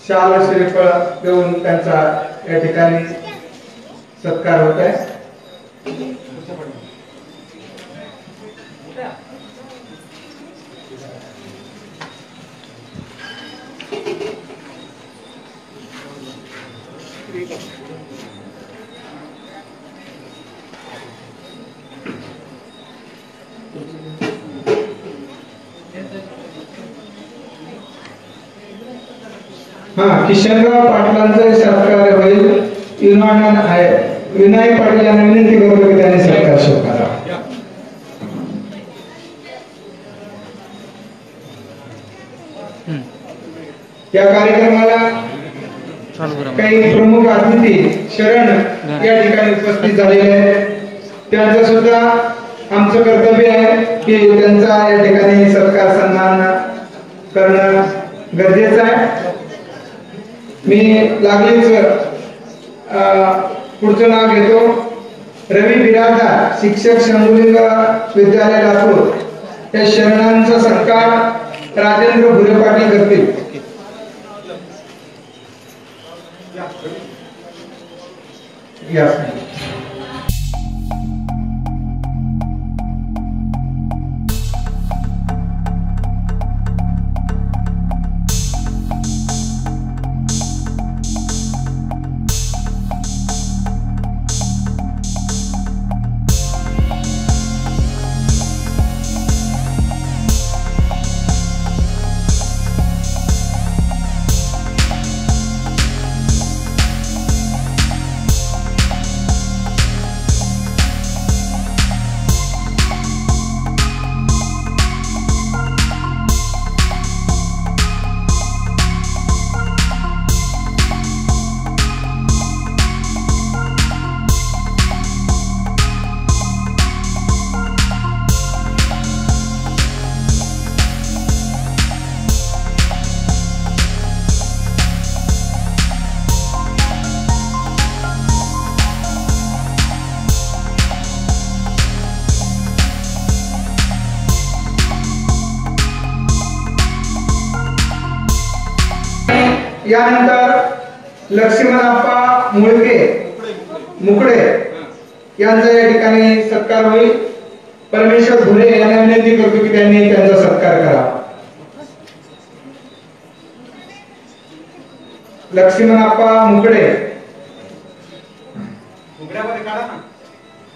शाल श्रीफळ देऊन त्यांचा या ठिकाणी सत्कार होत आहे. किशनराव पाटलांचे सत्कार होईल. विनायक पाटील यांना विनंती करतो की त्यांनी सत्कार स्वीकारावा. या कार्यक्रमाला काही प्रमुख अतिथी शरण या ठिकाणी उपस्थित झालेले आहेत. त्यांचं सुद्धा आमचं कर्तव्य आहे की त्यांचा या ठिकाणी सत्कार सन्मान करणं गरजेचं आहे. मी लागलीच पुढचं नाव घेतो. रवी बिराजदार, शिक्षक, शंभुलिंग विद्यालय लातूर. या शरणांचा सत्कार राजेंद्र भुरे पाटील करतील. यानंतर लक्ष्मणप्पा मुकडे यांचा या ठिकाणी सत्कार होईल. परमेश्वर भुरे यांना विनंती करतो की त्यांनी त्यांचा सत्कार करावा. लक्ष्मणप्पा मुकडे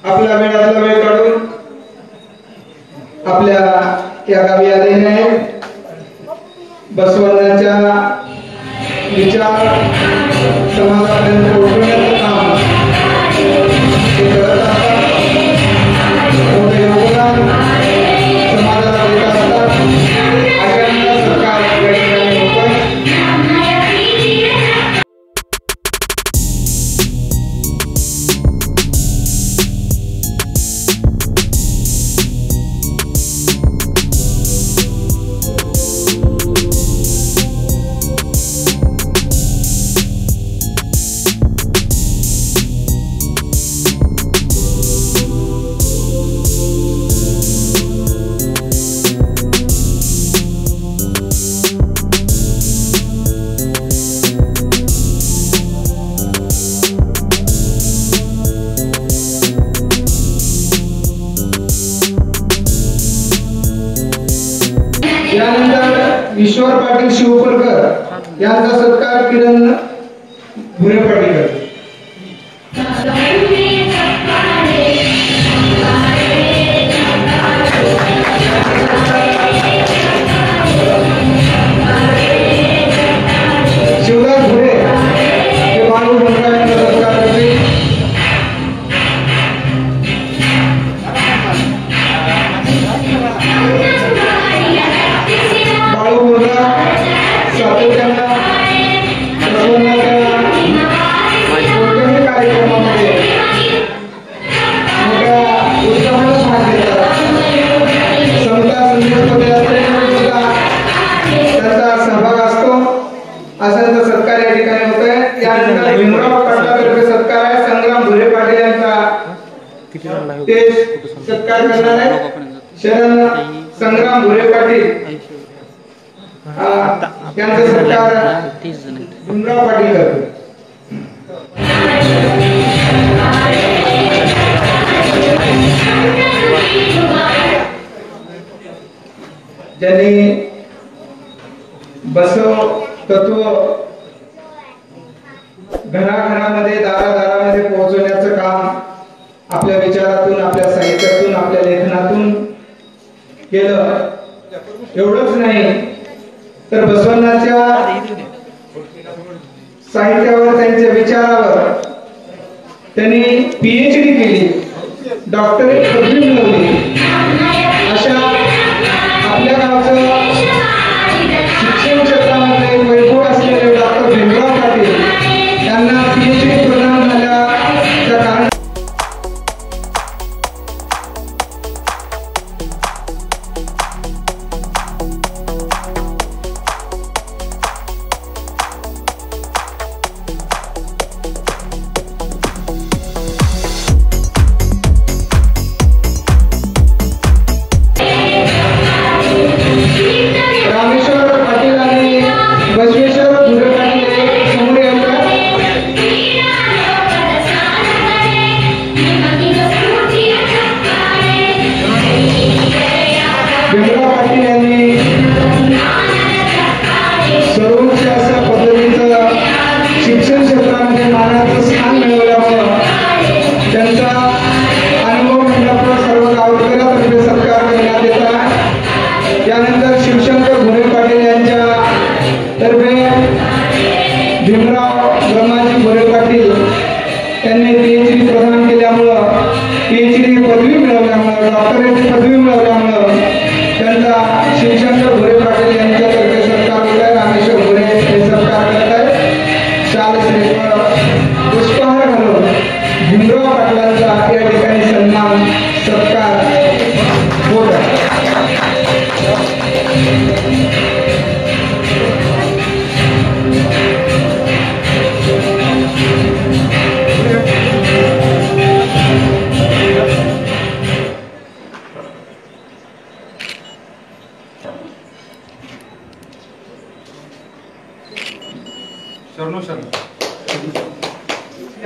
आपला वेळातला वेळ काढून आपल्या या गावी आलेले आहेत. बसवण्णाच्या विचार समाजापर्यंत पोहोचवण्याचं काम ते करत असतात. मोठे योगदान समाजाला देत असतात. आचार्यांना सरकार या ठिकाणी होतोय. यानंतर ईश्वर पाटील शिवपरकर यांचा सत्कार किरण भुरे पाटील करतील. शिवदास भुरे हे बाळू मुंडा यांचा सत्कार करतील. बाळू मुंडा सातत्यानं कोणत्याही कार्यक्रमामध्ये मोठ्या उत्साहानं भाग घेतात. समता संदेशमध्ये सुद्धा त्यांचा सहभाग असतो. असांचा सत्कार या ठिकाणी होत आहे. यानंतर भीमराव पाटलातर्फे सत्कार आहे. संग्राम भुरे पाटील यांचा ते सत्कार करणार आहे. शरण संग्राम भुरे पाटील यांचा सत्कार भीमराव पाटील करतो. ज्यांनी बसव तत्व घराघरामध्ये दारादारामध्ये पोहोचवण्याचं काम आपल्या विचारातून, आपल्या साहित्यातून, आपल्या लेखनातून केलं. एवढंच नाही तर बसवण्णाच्या साहित्यावर, त्यांच्या विचारावर त्यांनी PhD केली, डॉक्टरेट पदवी मिळवली. अशा आपल्या गावचं शिक्षण क्षेत्रामध्ये वैभव असलेले डॉक्टर भीमराव पाटील मानाचं स्थान मिळवल्यामुळं त्यांचा अनुभव मंडळावर सर्व गावकऱ्यांतर्फे सत्कार करण्यात येत आहे. त्यानंतर शिवशंकर भोरे पाटील यांच्या तर्फे भीमराव ब्रह्माजी भोरे पाटील यांनी PhD प्रदान केल्यामुळं PhD पदवी मिळवल्यामुळं डॉक्टरेट पदवी मिळवल्यामुळं त्यांचा शिवशंकर भोरे पाटील यांच्यातर्फे सत्कार होत आहे. रामेश्वर भोरे हे सत्कार करत आहे. शाल श्रीफळ पुष्पहार घालून भीमराव पाटलांचा या ठिकाणी सन्मान सत्कार होत आहे.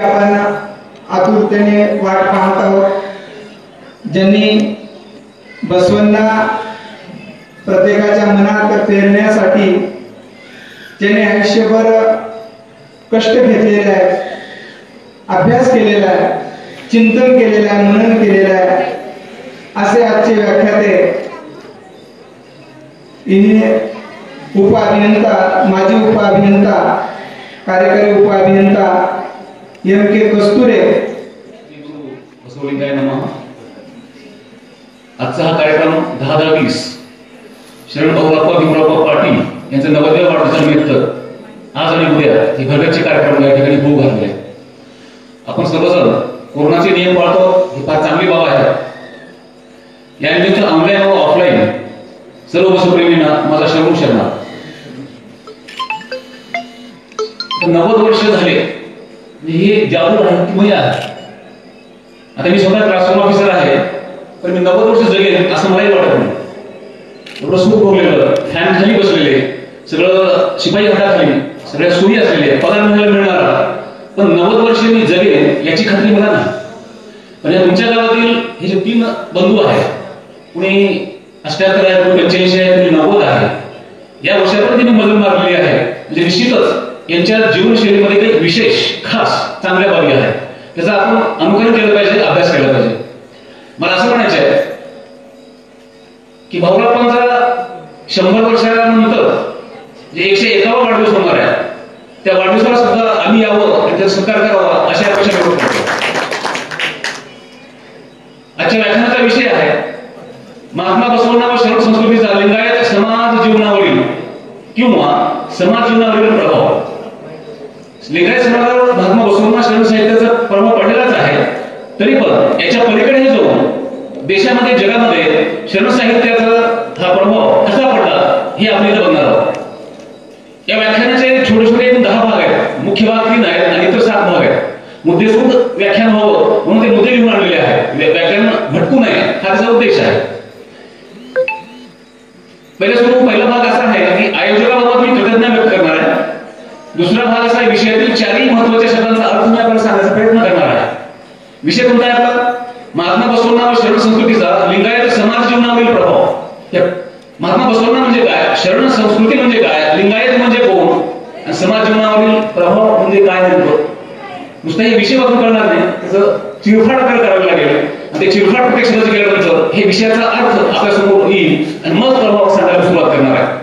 आपण आतुरतेने वाट पाहत आहोत. ज्यांनी बसवांना प्रत्येकाच्या मनात पेरण्यासाठी ज्यांनी आयुष्यभर कष्ट घेतलेले आहे, अभ्यास केलेला आहे, चिंतन केलेलं आहे, मनन केलेलं आहे, असे आजचे व्याख्याते उपअभियंता, माजी उपअभियंता, कार्यकारी उपअभियंता M.K. कस्तुरे. बसवलिंगाय नमः. आजचा हा कार्यक्रम 10-10-20 शरणबाप्पा भीमराव पाटील यांच्या 90व्या वाढदिवसानिमित्त आज आणि उद्या हे भरगच्च कार्यक्रम या ठिकाणी होऊ घातले. आपण सर्वजण कोरोनाचे नियम पाळतो, ही फार चांगली बाब आहे. या निमित्त ऑनलाईन व ऑफलाईन सर्व बसप्रेमींना माझा शरणा. 90 वर्ष झाले हे जागरूक आहे. आता मी स्वतः क्लासरूम ऑफिसर आहे, पण मी 90 वर्ष जगेन असं मलाही वाटत नाही. एवढं सुख भोगलेलं, फॅन खाली बसलेले, सगळं शिपाई हाताखाली, सगळ्या सोयी असलेले, पगार मिळणारा, पण 90 वर्ष मी जगेन याची खात्री मला नाही. पण या तुमच्या गावातील हे जे 3 बंधू आहेत, कुणी 78 आहे, कुणी 85 आहे, कुणी 90 आहे, या वर्षापर्यंत मी मजल मारलेली आहे. म्हणजे निश्चितच यांच्या जीवनशैलीमध्ये काही विशेष खास चांगल्या बाबी आहेत, त्याचा आपण अनुकरण केलं पाहिजे, अभ्यास केला पाहिजे. मला असं म्हणायचं आहे की भाऊरावांचा 100 वर्षानंतर जे 101वा वाढदिवस होणार आहे, त्या वाढदिवसाला सुद्धा आम्ही यावं, त्याचा सत्कार करावा अशा अपेक्षा करत होतो. आजच्या व्याख्यानाचा विषय आहे महात्मा बसवण्णा व शरण संस्कृतीचा लिंगायत समाज जीवनावरील किंवा समाज जीवनावरील प्रभाव. लिंगायत समाजावर महात्मा बसवण्णा शरण साहित्याचा प्रभाव पडलेलाच आहे, तरी पण याच्या पलीकडे जो देशामध्ये जगामध्ये शरण साहित्याचा हा प्रभाव कसा पडला हे आपण इथे बघणार आहोत. या व्याख्यानाचे छोटे छोटे 10 भाग आहेत. मुख्य भाग 3 आहेत आणि इतर 7 भाग आहेत. मुद्देसूद व्याख्यान व्हावं म्हणून ते मुद्दे लिहून आणलेले आहेत. व्याख्यान भटकू नये हा त्याचा उद्देश आहे. पहिला भाग असा आहे की आयोजकाबाबत मी कृतज्ञता व्यक्त करणार आहे. दुसरा भाग असा आहे विषयातील 4 महत्त्वाच्या शब्दांचा अर्थ मी आपल्याला सांगण्याचा प्रयत्न करणार आहे. विषय कोणता आहे आपला? महात्मा बसवण्णा व शरण संस्कृतीचा लिंगायत समाज जीवनावरील प्रभाव. महात्मा बसवण्णा म्हणजे काय, शरण संस्कृती म्हणजे काय, लिंगायत म्हणजे कोण आणि समाज जीवनावरील प्रभाव म्हणजे काय नेमकं. नुसतं हे विषय वाचून करणार नाही, त्याचं चिरफाड करावी लागेल. ते चिरफाड प्रत्यक्षात केल्यानंतर हे विषयाचा अर्थ आपल्या समोर येईल आणि मग प्रभाव सांगायला सुरुवात करणार आहे.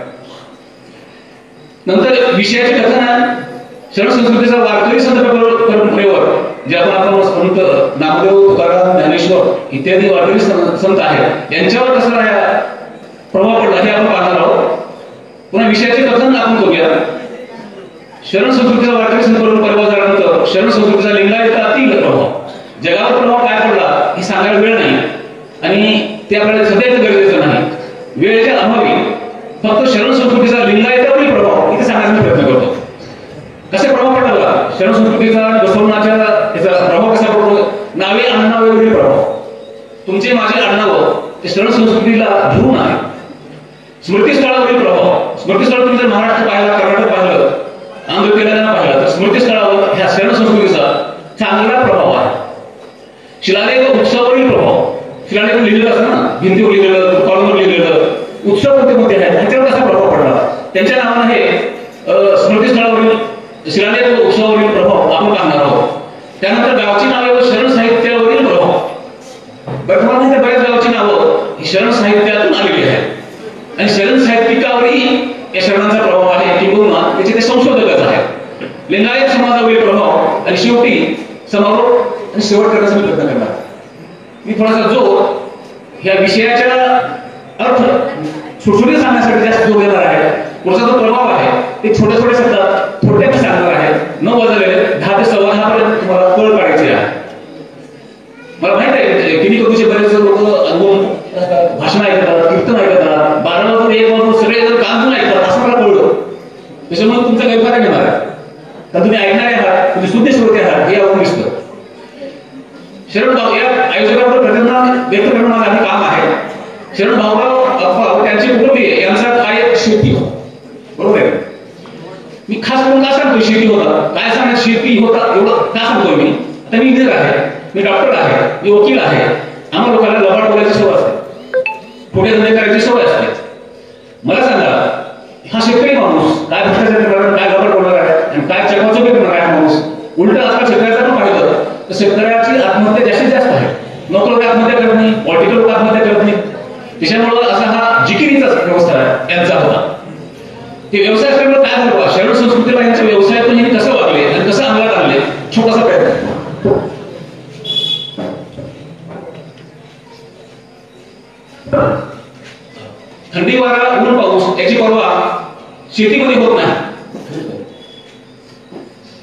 नंतर विषयाचे कथन आहे शरण संस्कृतीचा वारकरी संत परंपरेवर, जे आपण संत नामदेव, तुकाराम, ज्ञानेश्वर इत्यादी वारकरी संत आहेत यांच्यावर कसा प्रभाव पडला हे आपण पाहणार आहोत. पुन्हा विषयाचे कथन आपण करूया. शरण संस्कृतीचा वारकरी संत परंपरेवर झाल्यानंतर शरण संस्कृतीचा लिंगायतातील प्रभाव, जगावर प्रभाव काय पडला हे सांगायला वेळ नाही आणि ते आपल्याला सध्या गरजेचं नाही. वेळेच्या अभावी फक्त शरण संस्कृतीचा लिंगायतावरील प्रभाव इथे सांगण्याचा प्रयत्न करतो. कसे प्रभाव पडला शरण संस्कृतीचा, बसवण्याच्या याचा प्रभाव कसा पडतो. नावे आडनावावरील प्रभाव, तुमचे माझे आडनाव ते शरण संस्कृतीला धरून आहे. स्मृतीस्थळावरील प्रभाव, स्मृतीस्थळ तुम्ही जर महाराष्ट्र पाहिला, कर्नाटक पाहिलं, आंध्र तेलंगणा पाहिलं तर स्मृतीस्थळावर ह्या शरण संस्कृतीचा चांगला प्रभाव आहे. शिलालेख उत्सवावरील प्रभाव, शिलालेख लिहिलेलं असतं ना, भिंतीवर लिहिलेलं, कॉलमवर लिहिलेलं, उत्सव कोणते आहेत ह्याच्यावर कसा प्रभाव पडला त्यांच्या नावाने हे स्मृतीस्थळावरील शिलालेख उत्सवावरील प्रभाव आपण पाहणार आहोत. त्यानंतर गावची नावे व शरण साहित्यावरील प्रभाव. वर्तमान बऱ्याच गावची नावं ही शरण साहित्यातून आलेली आहेत आणि शरण साहित्यिकावरही या शरणांचा प्रभाव आहे किंवा त्याचे ते संशोधकच आहेत. लिंगायत समाजावरील प्रभाव आणि शेवटी समारोप आणि शेवट करण्याचा मी प्रयत्न करणार. मी थोडासा जोर ह्या विषयाच्या अर्थ सुटसुटीत सांगण्यासाठी जास्त जोर देणार आहे. पुढचा जो प्रभाव आहे ते छोट्या छोट्या शब्दात थोडक्यात सांगणार आहे. 9 वाजले 10 ते 10:15 पर्यंत तुम्हाला कळ काढायची आहे. मला माहित आहे किती कधीचे बरेच लोक भाषण ऐकतात, कीर्तन ऐकतात, 12 वाजून 1 वाजून सगळे जर कान ऐकतात असं मला कळलं. त्याच्यामुळे तुमचा गैरफायदा घेणार आहे. तर तुम्ही ऐकणारे आहात, तुम्ही शुद्ध श्रोते आहात हे यावरून दिसतं. शरण भाऊ या आयोजकाबरोबर प्रतिज्ञा व्यक्त करणं माझं आधी काम आहे. शरण भाऊराव अप्पा व त्यांचे कुटुंबीय यांचा काय शेती होता. बरोबर आहे. मी खास करून का सांगतोय शेती होता, काय सांगत शेती होता एवढं का सांगतोय मी. आता मी इंजिनियर आहे, मी डॉक्टर आहे, मी वकील आहे. आम्हा लोकांना लबाड बोलायची सवय असते, खोटे धंदे करायची सवय असते. मला सांगा हा शेतकरी माणूस काय भ्रष्टाचार करणार, काय लबाड बोलणार आहे आणि काय चकवाचौकी करणार आहे माणूस. उलट आजकाल शेतकऱ्याचं पण पाहिलं तर शेतकऱ्याची आत्महत्या जास्तीत जास्त आहे. नोकर लोक आत्महत्या करत नाही, पॉलिटिकल लोक आत्महत्या करत नाही. त्याच्यामुळे असा हा जिकिरीचा व्यवस्था आहे यांचा होता. ते व्यवसाय असल्यामुळे काय झालं, शरण संस्कृतीला यांच्या व्यवसायातून यांनी कसं वागले आणि कसं अंमलात आणले छोटासा प्रयत्न. थंडी वारा ऊन पाऊस याची पर्वा शेतीमध्ये होत नाही.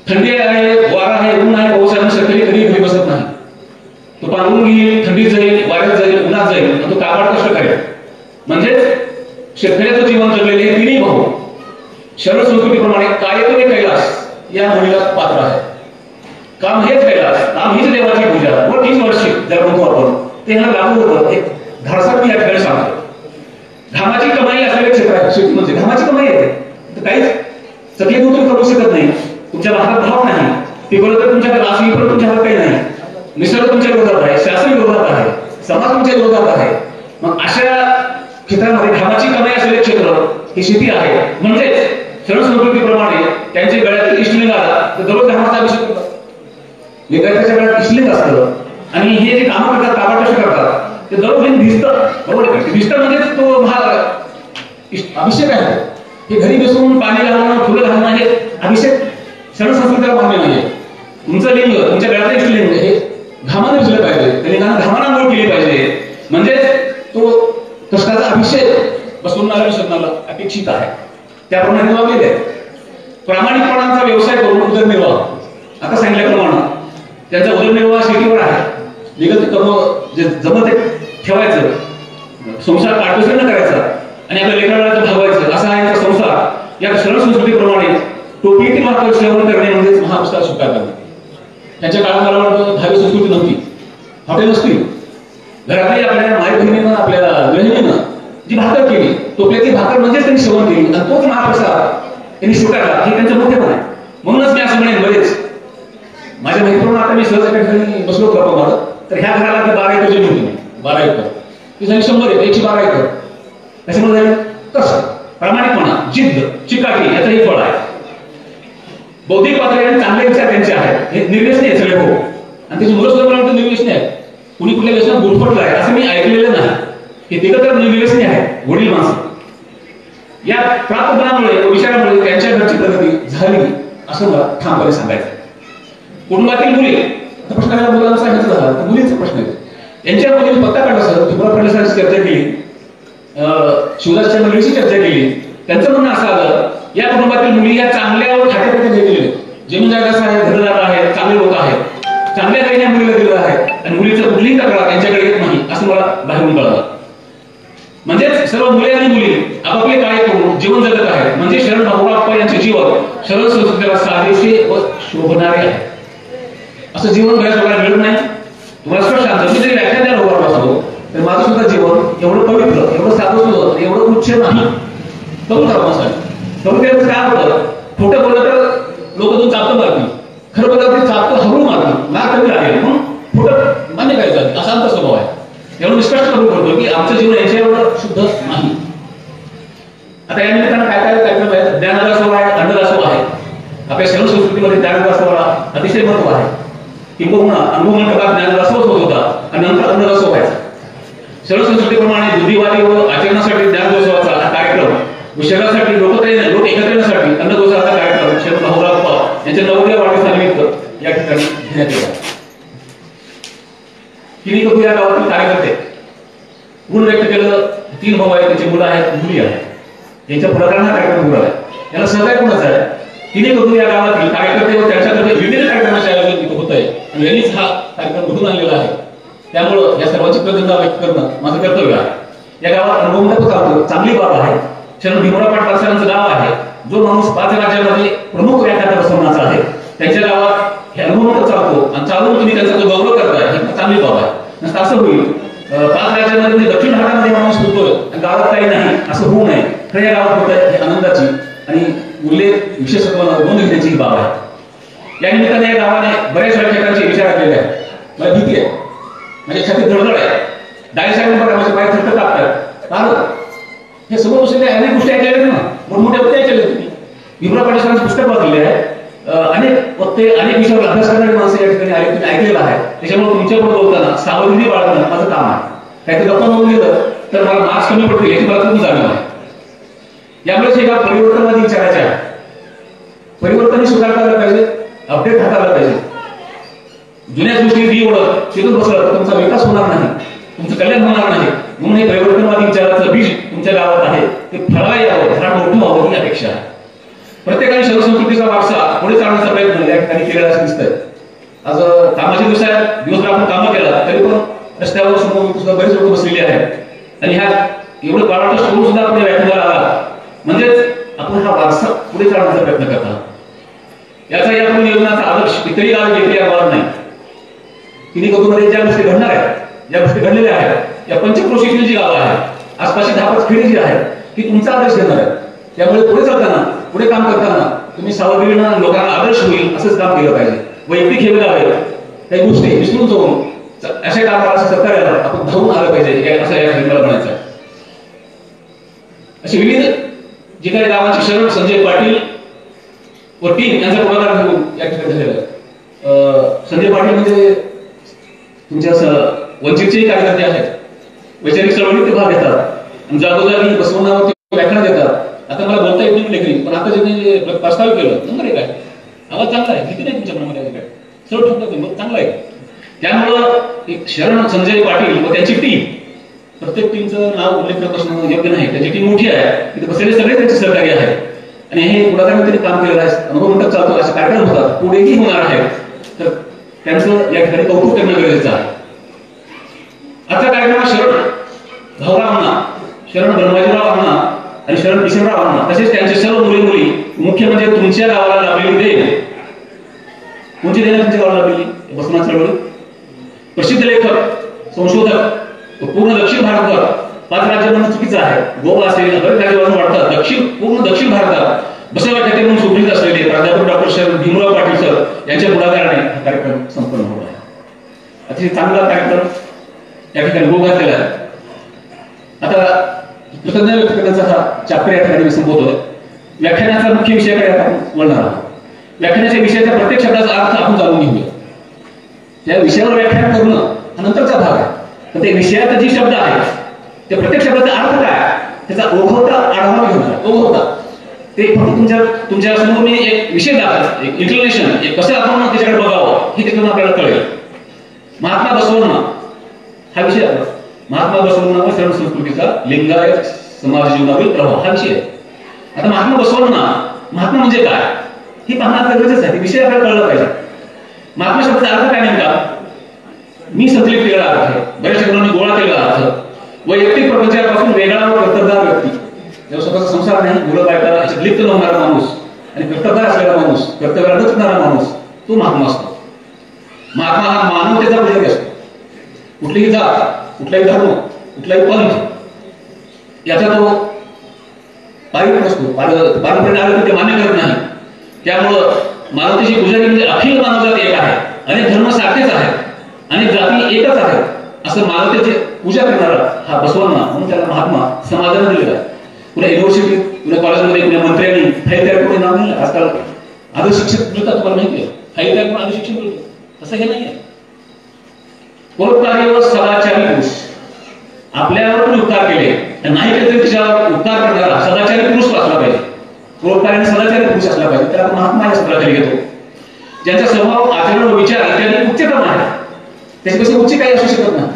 थंडी आहे, वारा आहे, ऊन आहे, पाऊस आहे, शेतकरी कधी घरी बसत नाही. तो पांघरून घेईल, थंडीत जाईल, वाऱ्यात जाईल, उन्हात जाईल आणि तो काबाड कष्ट करेल. म्हणजेच शेतकऱ्याचं जीवन जगलेले हे तिन्ही भाऊ शरण संस्कृतीप्रमाणे कायतवे कैलास या म्हणीला पात्र आहे. काम हेच कैलास, काम हीच देवाची पूजा व तीच वर्षी जर म्हणतो आपण ते ह्याला लागू होतं. एक धाडसात मी या ठिकाणी सांगतो. घामाची कमाई असलेले क्षेत्र आहे शेती म्हणजे. घामाची कमाई येते तर काहीच चकली दूर करू शकत नाही. तुमच्या भागात भाव नाही, पिकवलं तर तुमच्याकडे राशी पण तुमच्याकडे काही नाही. निसर्ग तुमच्या विरोधात आहे, शासन विरोधात आहे, समाज तुमच्या विरोधात आहे. मग अशा क्षेत्रामध्ये घामाची कमाई असलेले क्षेत्र ही शेती आहे. म्हणजेच शरण संस्कृतीप्रमाणे त्यांच्या गळ्यातील इष्टलिंग आला तर दररोज धर्माचा अभिषेक करतात. लिंगायताच्या गळ्यात इष्टलिंग असतं आणि हे जे कामं करतात, काबाड कष्ट करतात ते दररोज भिजतं. बरोबर आहे. भिजतं म्हणजे तो भाग अभिषेक आहे. हे घरी बसून पाणी घालणं, फुलं घालणं हे अभिषेक शरण संस्कृतीला मान्य नाहीये. तुमचं लिंग, तुमच्या गळ्यातलं इष्टलिंग हे घामाने भिजलं पाहिजे, त्या लिंगाने घामाने आंघोळ केली पाहिजे. म्हणजे तो कष्टाचा अभिषेक बसवणाऱ्या शरणाला अपेक्षित आहे. त्याप्रमाणे वागलेले आहे. प्रामाणिकपणाचा व्यवसाय करून उदरनिर्वाह आता सांगितल्याप्रमाणे त्यांचा उदरनिर्वाह शेतीवर आहे. निगत जे जमत ठेवायचं, संसार काटकसर न करायचा आणि आपल्या लेकराला भागवायचं असा आहे त्यांचा संसार. या शरण संस्कृतीप्रमाणे टोपीतील भाकर सेवन करणे म्हणजेच महापुष्कळ स्वीकार करणे. त्यांच्या काळात मला वाटतं धावी संस्कृती नव्हती, हॉटेल नसती. घरातही आपल्या माय बहिणीनं, आपल्या गृहिणीनं जी भाकर केली टोपल्याची भाकर म्हणजेच त्यांनी सेवन केली आणि तोच महाप्रसाद त्यांनी स्वीकारला. हे त्यांचं मोठेपण आहे. म्हणूनच मी असं म्हणेन बरेच माझ्या माहितीप्रमाणे आता मी सहज एका ठिकाणी बसलो गप्पा मारत तर ह्या घराला 12 एकर जमीन होती. 12 एकर ती झाली 100 एकर, 112 एकर. त्याच्यामुळे झालं कसं प्रामाणिकपणा, जिद्द, चिकाटी याचं हे फळ आहे. बौद्धिक पातळीवर चांगले विचार त्यांचे आहेत. हे निर्व्यसनी आहे सगळे भाऊ आणि त्याची मुलं सुद्धा मला निर्व्यसनी आहेत. कुणी कुठल्या व्यसनात गुरफटलं आहे असं मी ऐकलेलं नाही. हे तिघं तर निर्व्यसनी आहे, वडील माणसं. या प्राप्तपणामुळे विचारामुळे त्यांच्या घरची प्रगती झाली असं मला ठामपणे सांगायचं. कुटुंबातील मुली प्रश्न करायला मुलांना सांगितलं झाला तर मुलींचा प्रश्न आहे. त्यांच्या मुलीने पत्ता काढला सर, तुम्हाला फडणवीसांची चर्चा केली, शिवदासच्या मुलीची चर्चा केली. त्यांचं म्हणणं असं आलं या कुटुंबातील मुली या चांगल्या व ठाटेपणे गेलेले जमीन जागा आहे, घरदार आहेत, चांगले लोक आहेत, चांगल्या काही मुलीला दिलं आहे आणि मुलीचं कुठलीही तक्रार त्यांच्याकडे येत नाही असं मला बाहेरून कळलं. म्हणजेच सर्व मुले आणि मुली आपापले कार्य करून जीवन जगत आहेत. म्हणजे शरण भाऊराव यांचे जीवन शरण संस्कृतीला साधेसे व शोभणारे आहे. असं जीवन बऱ्याच लोकांना मिळत नाही. तुम्हाला स्पष्ट सांगतो, मी जरी व्याख्या द्यायला उभा असतो तर माझं सुद्धा जीवन एवढं पवित्र, एवढं साधं सुद्धा, एवढं उच्च नाही. करून त्याचं काय होतं, खोटं बोललं तर लोक दोन चापतं मारतील, खरं बोललं ते चापतं हळू मारतील, मार कमी लागेल म्हणून खोटं मान्य करायचं असा आमचा स्वभाव आहे. एवढं निष्कर्ष करून करतो की आमचं जीवन याच्या एवढं शुद्ध नाही. आता या निमित्तानं काय काय कार्यक्रम आहेत. ज्ञानदासोह आहे, अन्नदासोह आहे. आपल्या शरण संस्कृतीमध्ये ज्ञानदासोहाला अतिशय महत्व आहे. किंबहुना अनुभव मंडपात ज्ञान रसवच होत होता आणि नंतर अन्न रसव व्हायचा. शरण संस्कृतीप्रमाणे बुद्धिवादी व आचरणासाठी ज्ञानोत्सवाचा हा कार्यक्रम व शहरासाठी लोक एकत्र येण्यासाठी अन्नदोसाचा कार्यक्रम शरण भाऊराव यांच्या 90व्या वाढदिवसानिमित्त या ठिकाणी घेण्यात येतो. किनी कपूर या गावातील कार्यकर्ते गुण व्यक्त केलं. 3 भाऊ आहेत, त्यांची मुलं आहेत, मुली आहेत. यांच्या पुढाकाराने हा कार्यक्रम उभारला आहे. याला सहकार्य कोणाचं आहे? किनी कपूर या गावातील कार्यकर्ते व त्यांच्यातर्फे विविध कार्यक्रमाचे आयोजन इथं होत आहे आणि यांनीच हा कार्यक्रम घडून आणलेला आहे. त्यामुळं या सर्वांची कृतज्ञता व्यक्त करणं माझं कर्तव्य आहे. या गावात अनुभव चालतो, चांगली बाब आहे. शरण भीमराव पाटील पाटलांचं गाव आहे. जो माणूस 5 राज्यामध्ये प्रमुख व्याख्याता बसवण्याचा आहे त्यांच्या गावात हे अनुभव चालतो आणि चालून तुम्ही त्यांचा जो गौरव करताय ही चांगली बाब आहे. नसतं असं होईल 5 राज्यामध्ये दक्षिण भागामध्ये माणूस होतोय आणि गावात काही नाही असं होऊ नये. खरं या गावात होत आहे ही आनंदाची आणि उल्लेख विशेषत्वानं नोंद घेण्याची ही बाब आहे. या निमित्ताने या गावाने बऱ्याच व्याख्यातांचे विचार केलेले आहेत. मला भीती आहे, म्हणजे छातीत धडधड आहे. डायसाहेब बघा माझे पाय थरथर कापतात. कारण हे समोर बसलेले अनेक गोष्टी ऐकलेल्या ना, मोठमोठ्या वक्ते ऐकलेले तुम्ही. भीमराव पाटील सरांचे पुस्तक वाचलेले आहे. अनेक वक्ते अनेक विषयावर अभ्यास करणारी माणसं या ठिकाणी आले, तुम्ही ऐकलेलं आहे. त्याच्यामुळे तुमच्याबरोबर बोलताना सावधगिरी बाळगणं माझं काम आहे. काहीतरी गप्पा होऊन गेलं तर मला मार्क्स कमी पडतील याची मला खूप जाणीव आहे. यामुळेच हे गाव परिवर्तनवादी विचारायचे आहे. परिवर्तन स्वीकारता आलं पाहिजे, अपडेट हाताळलं पाहिजे. जुन्याच गोष्टी ती ओळख तिथून बसलं तर तुमचा विकास होणार नाही, तुमचं कल्याण होणार नाही. म्हणून हे परिवर्तनवादी विचाराचं बीज तुमच्या गावात आहे ते फळाला यावं, झाड मोठं व्हावं ही अपेक्षा आहे. प्रत्येकाने शहर संस्कृतीचा वारसा पुढे चालण्याचा प्रयत्न या ठिकाणी केलेला असं दिसतंय. आज कामाचे दिवस आहेत, दिवसभर आपण कामं केला तरी पण रस्त्यावर समोर सुद्धा बरेच लोक बसलेले आहेत आणि ह्या एवढं काळात सोडून सुद्धा आपण व्याख्यानाला आला म्हणजेच आपण हा वारसा पुढे चालण्याचा प्रयत्न करता. याचा या नियोजनाचा आदर्श इतरही गाव घेतली या गावात नाही. किनी कपूरमध्ये ज्या गोष्टी घडणार आहेत, ज्या गोष्टी घडलेल्या आहेत, या पंचक्रोशीतील जी गावं आहेत, आसपासची 10-5 खेडी जी आहेत ती तुमचा आदर्श घेणार आहे. त्यामुळे पुढे चालताना, पुढे काम करताना तुम्ही सावधगिरीनं लोकांना आदर्श होईल असंच काम केलं पाहिजे. वैयक्तिक हे आहे काही गोष्टी विसरून जाऊन अशा कामाला सहकार्याला आपण धावून आलं पाहिजे असं या ठिकाणी म्हणायचं आहे. असे विविध जे काही गावांचे शरण संजय पाटील व टीम यांचा पुढाकार घेऊन या ठिकाणी झालेला आहे. संजय पाटील म्हणजे तुमच्या वंचितचे कार्यकर्ते आहेत. वैचारिक चळवळीत ते भाग घेतात आणि जागोजागी बसवण्यावरती व्याख्यान देतात. आता मला बोलता येत नाही लेखरी, पण आता जे प्रस्ताव केलं नंबर 1 आहे. आवाज चांगला आहे, भीती नाही तुमच्या मनामध्ये काय सर्व ठरलं चांगला आहे. त्यामुळं एक शरण संजय पाटील व त्यांची टीम, प्रत्येक टीमचं नाव उल्लेख करत असणं योग्य नाही. त्यांची टीम मोठी आहे, तिथे बसलेले सगळे त्यांचे सहकारी आहेत आणि हे पुढाकाराने त्यांनी काम केलेलं आहे. अनुभव मंडप चालतो, असे कार्यक्रम होतात, पुढेही होणार आहेत. तर त्यांचं या ठिकाणी कौतुक करणं गरजेचं आहे. आजच्या कार्यक्रमात शरण भाऊराव अण्णा, शरण ब्रह्माजीराव अण्णा आणि शरण किशनराव अण्णा तसेच त्यांचे सर्व मुली मुली, मुख्य म्हणजे तुमच्या गावाला लाभलेली देण. कोणती देण तुमच्या गावाला लाभलेली? बसवणार चळवळी. प्रसिद्ध लेखक, संशोधक पूर्ण दक्षिण भारतभर 5 राज्यांमध्ये चुकीचं आहे. गोवा असेल, बरेच राज्यावरून वाढतात. पूर्ण दक्षिण भारतात बसवण्यासाठी म्हणून सुप्रसिद्ध असलेले प्राध्यापक डॉक्टर शरण भीमराव पाटील सर यांच्या पुढाकाराने हा कार्यक्रम संपन्न होत आहे. अतिशय चांगला कार्यक्रम या ठिकाणी होऊ घातलेला आहे. आता कृतज्ञता व्यक्त करण्याचा हा चॅप्टर या ठिकाणी संपवतोय. व्याख्यानाचा मुख्य विषयाकडे आपण वळणार आहोत. व्याख्यानाच्या विषयाच्या प्रत्येक शब्दाचा अर्थ आपण जाणून घेऊया. त्या विषयावर व्याख्यान करणं हा नंतरचा भाग आहे. तर ते विषयात जे शब्द आहेत ते प्रत्येक शब्दाचा अर्थ काय त्याचा ओघवता आढावा घेणार. ओघवता ते फक्त तुमच्या समोर मी एक विषय दाखल, एक इंक्लिनेशन, एक कसं आपण त्याच्याकडे बघावं हे तिथून आपल्याला कळेल. महात्मा बसवण्णा हा विषय आहे. महात्मा बसवण्णा व शरण संस्कृतीचा लिंगायत समाज जीवनावरील प्रभाव हा विषय आहे. आता महात्मा बसवण्णा, महात्मा म्हणजे काय हे पाहणं गरजेचं आहे. विषय आपल्याला कळला पाहिजे. महात्मा शब्दाचा अर्थ काय नेमका? मी संकलित केलेला अर्थ आहे, बऱ्याच जणांनी गोळा केलेला अर्थ. वैयक्तिक प्रपंचापासून वेगळा व कर्तबगार व्यक्ती, जेव्हा स्वतःचा संसार नाही, मुलं बायका याच्यात लिप्त न होणारा माणूस आणि कर्तबगार असलेला माणूस, कर्तव्याला न चुकणारा माणूस तो महात्मा असतो. महात्मा हा मानवतेचा प्रतीक असतो. कुठलीही जात, कुठलाही धर्म, कुठलाही पंथ याचा तो पारिक नसतो. पारंपरिक आलं ते मान्य करत नाही. त्यामुळं मानवतेची पुजारी म्हणजे अखिल मानवजात एक आहे. अनेक धर्म सारखेच आहेत, अनेक जाती एकच आहेत असं मानवतेची पूजा करणारा हा बसवण्णा म्हणून त्याला महात्मा समाजाने दिलेला आहे. पुन्हा युनिव्हर्सिटीत, पुन्हा कॉलेजमध्ये, पुन्हा मंत्र्यांनी फाईल तयार करून नाव दिलं. आजकाल आदर शिक्षक मिळतात, तुम्हाला माहिती आहे. फाईल तयार करून आदर शिक्षण मिळतं. तसं हे नाहीये. परोपकारी व सदाचारी पुरुष आपल्यावर पण उपकार केले, नाही केले तरी तिच्यावर उपकार करणारा सदाचारी पुरुष असला पाहिजे. परोपकारी आणि सदाचारी पुरुष असला पाहिजे. त्याला महात्मा या शब्दाखाली घेतो. ज्यांचा स्वभाव, आचरण व विचार इत्यादी उच्चतम आहे, त्याच्यापेक्षा उच्च काही असू शकत नाही.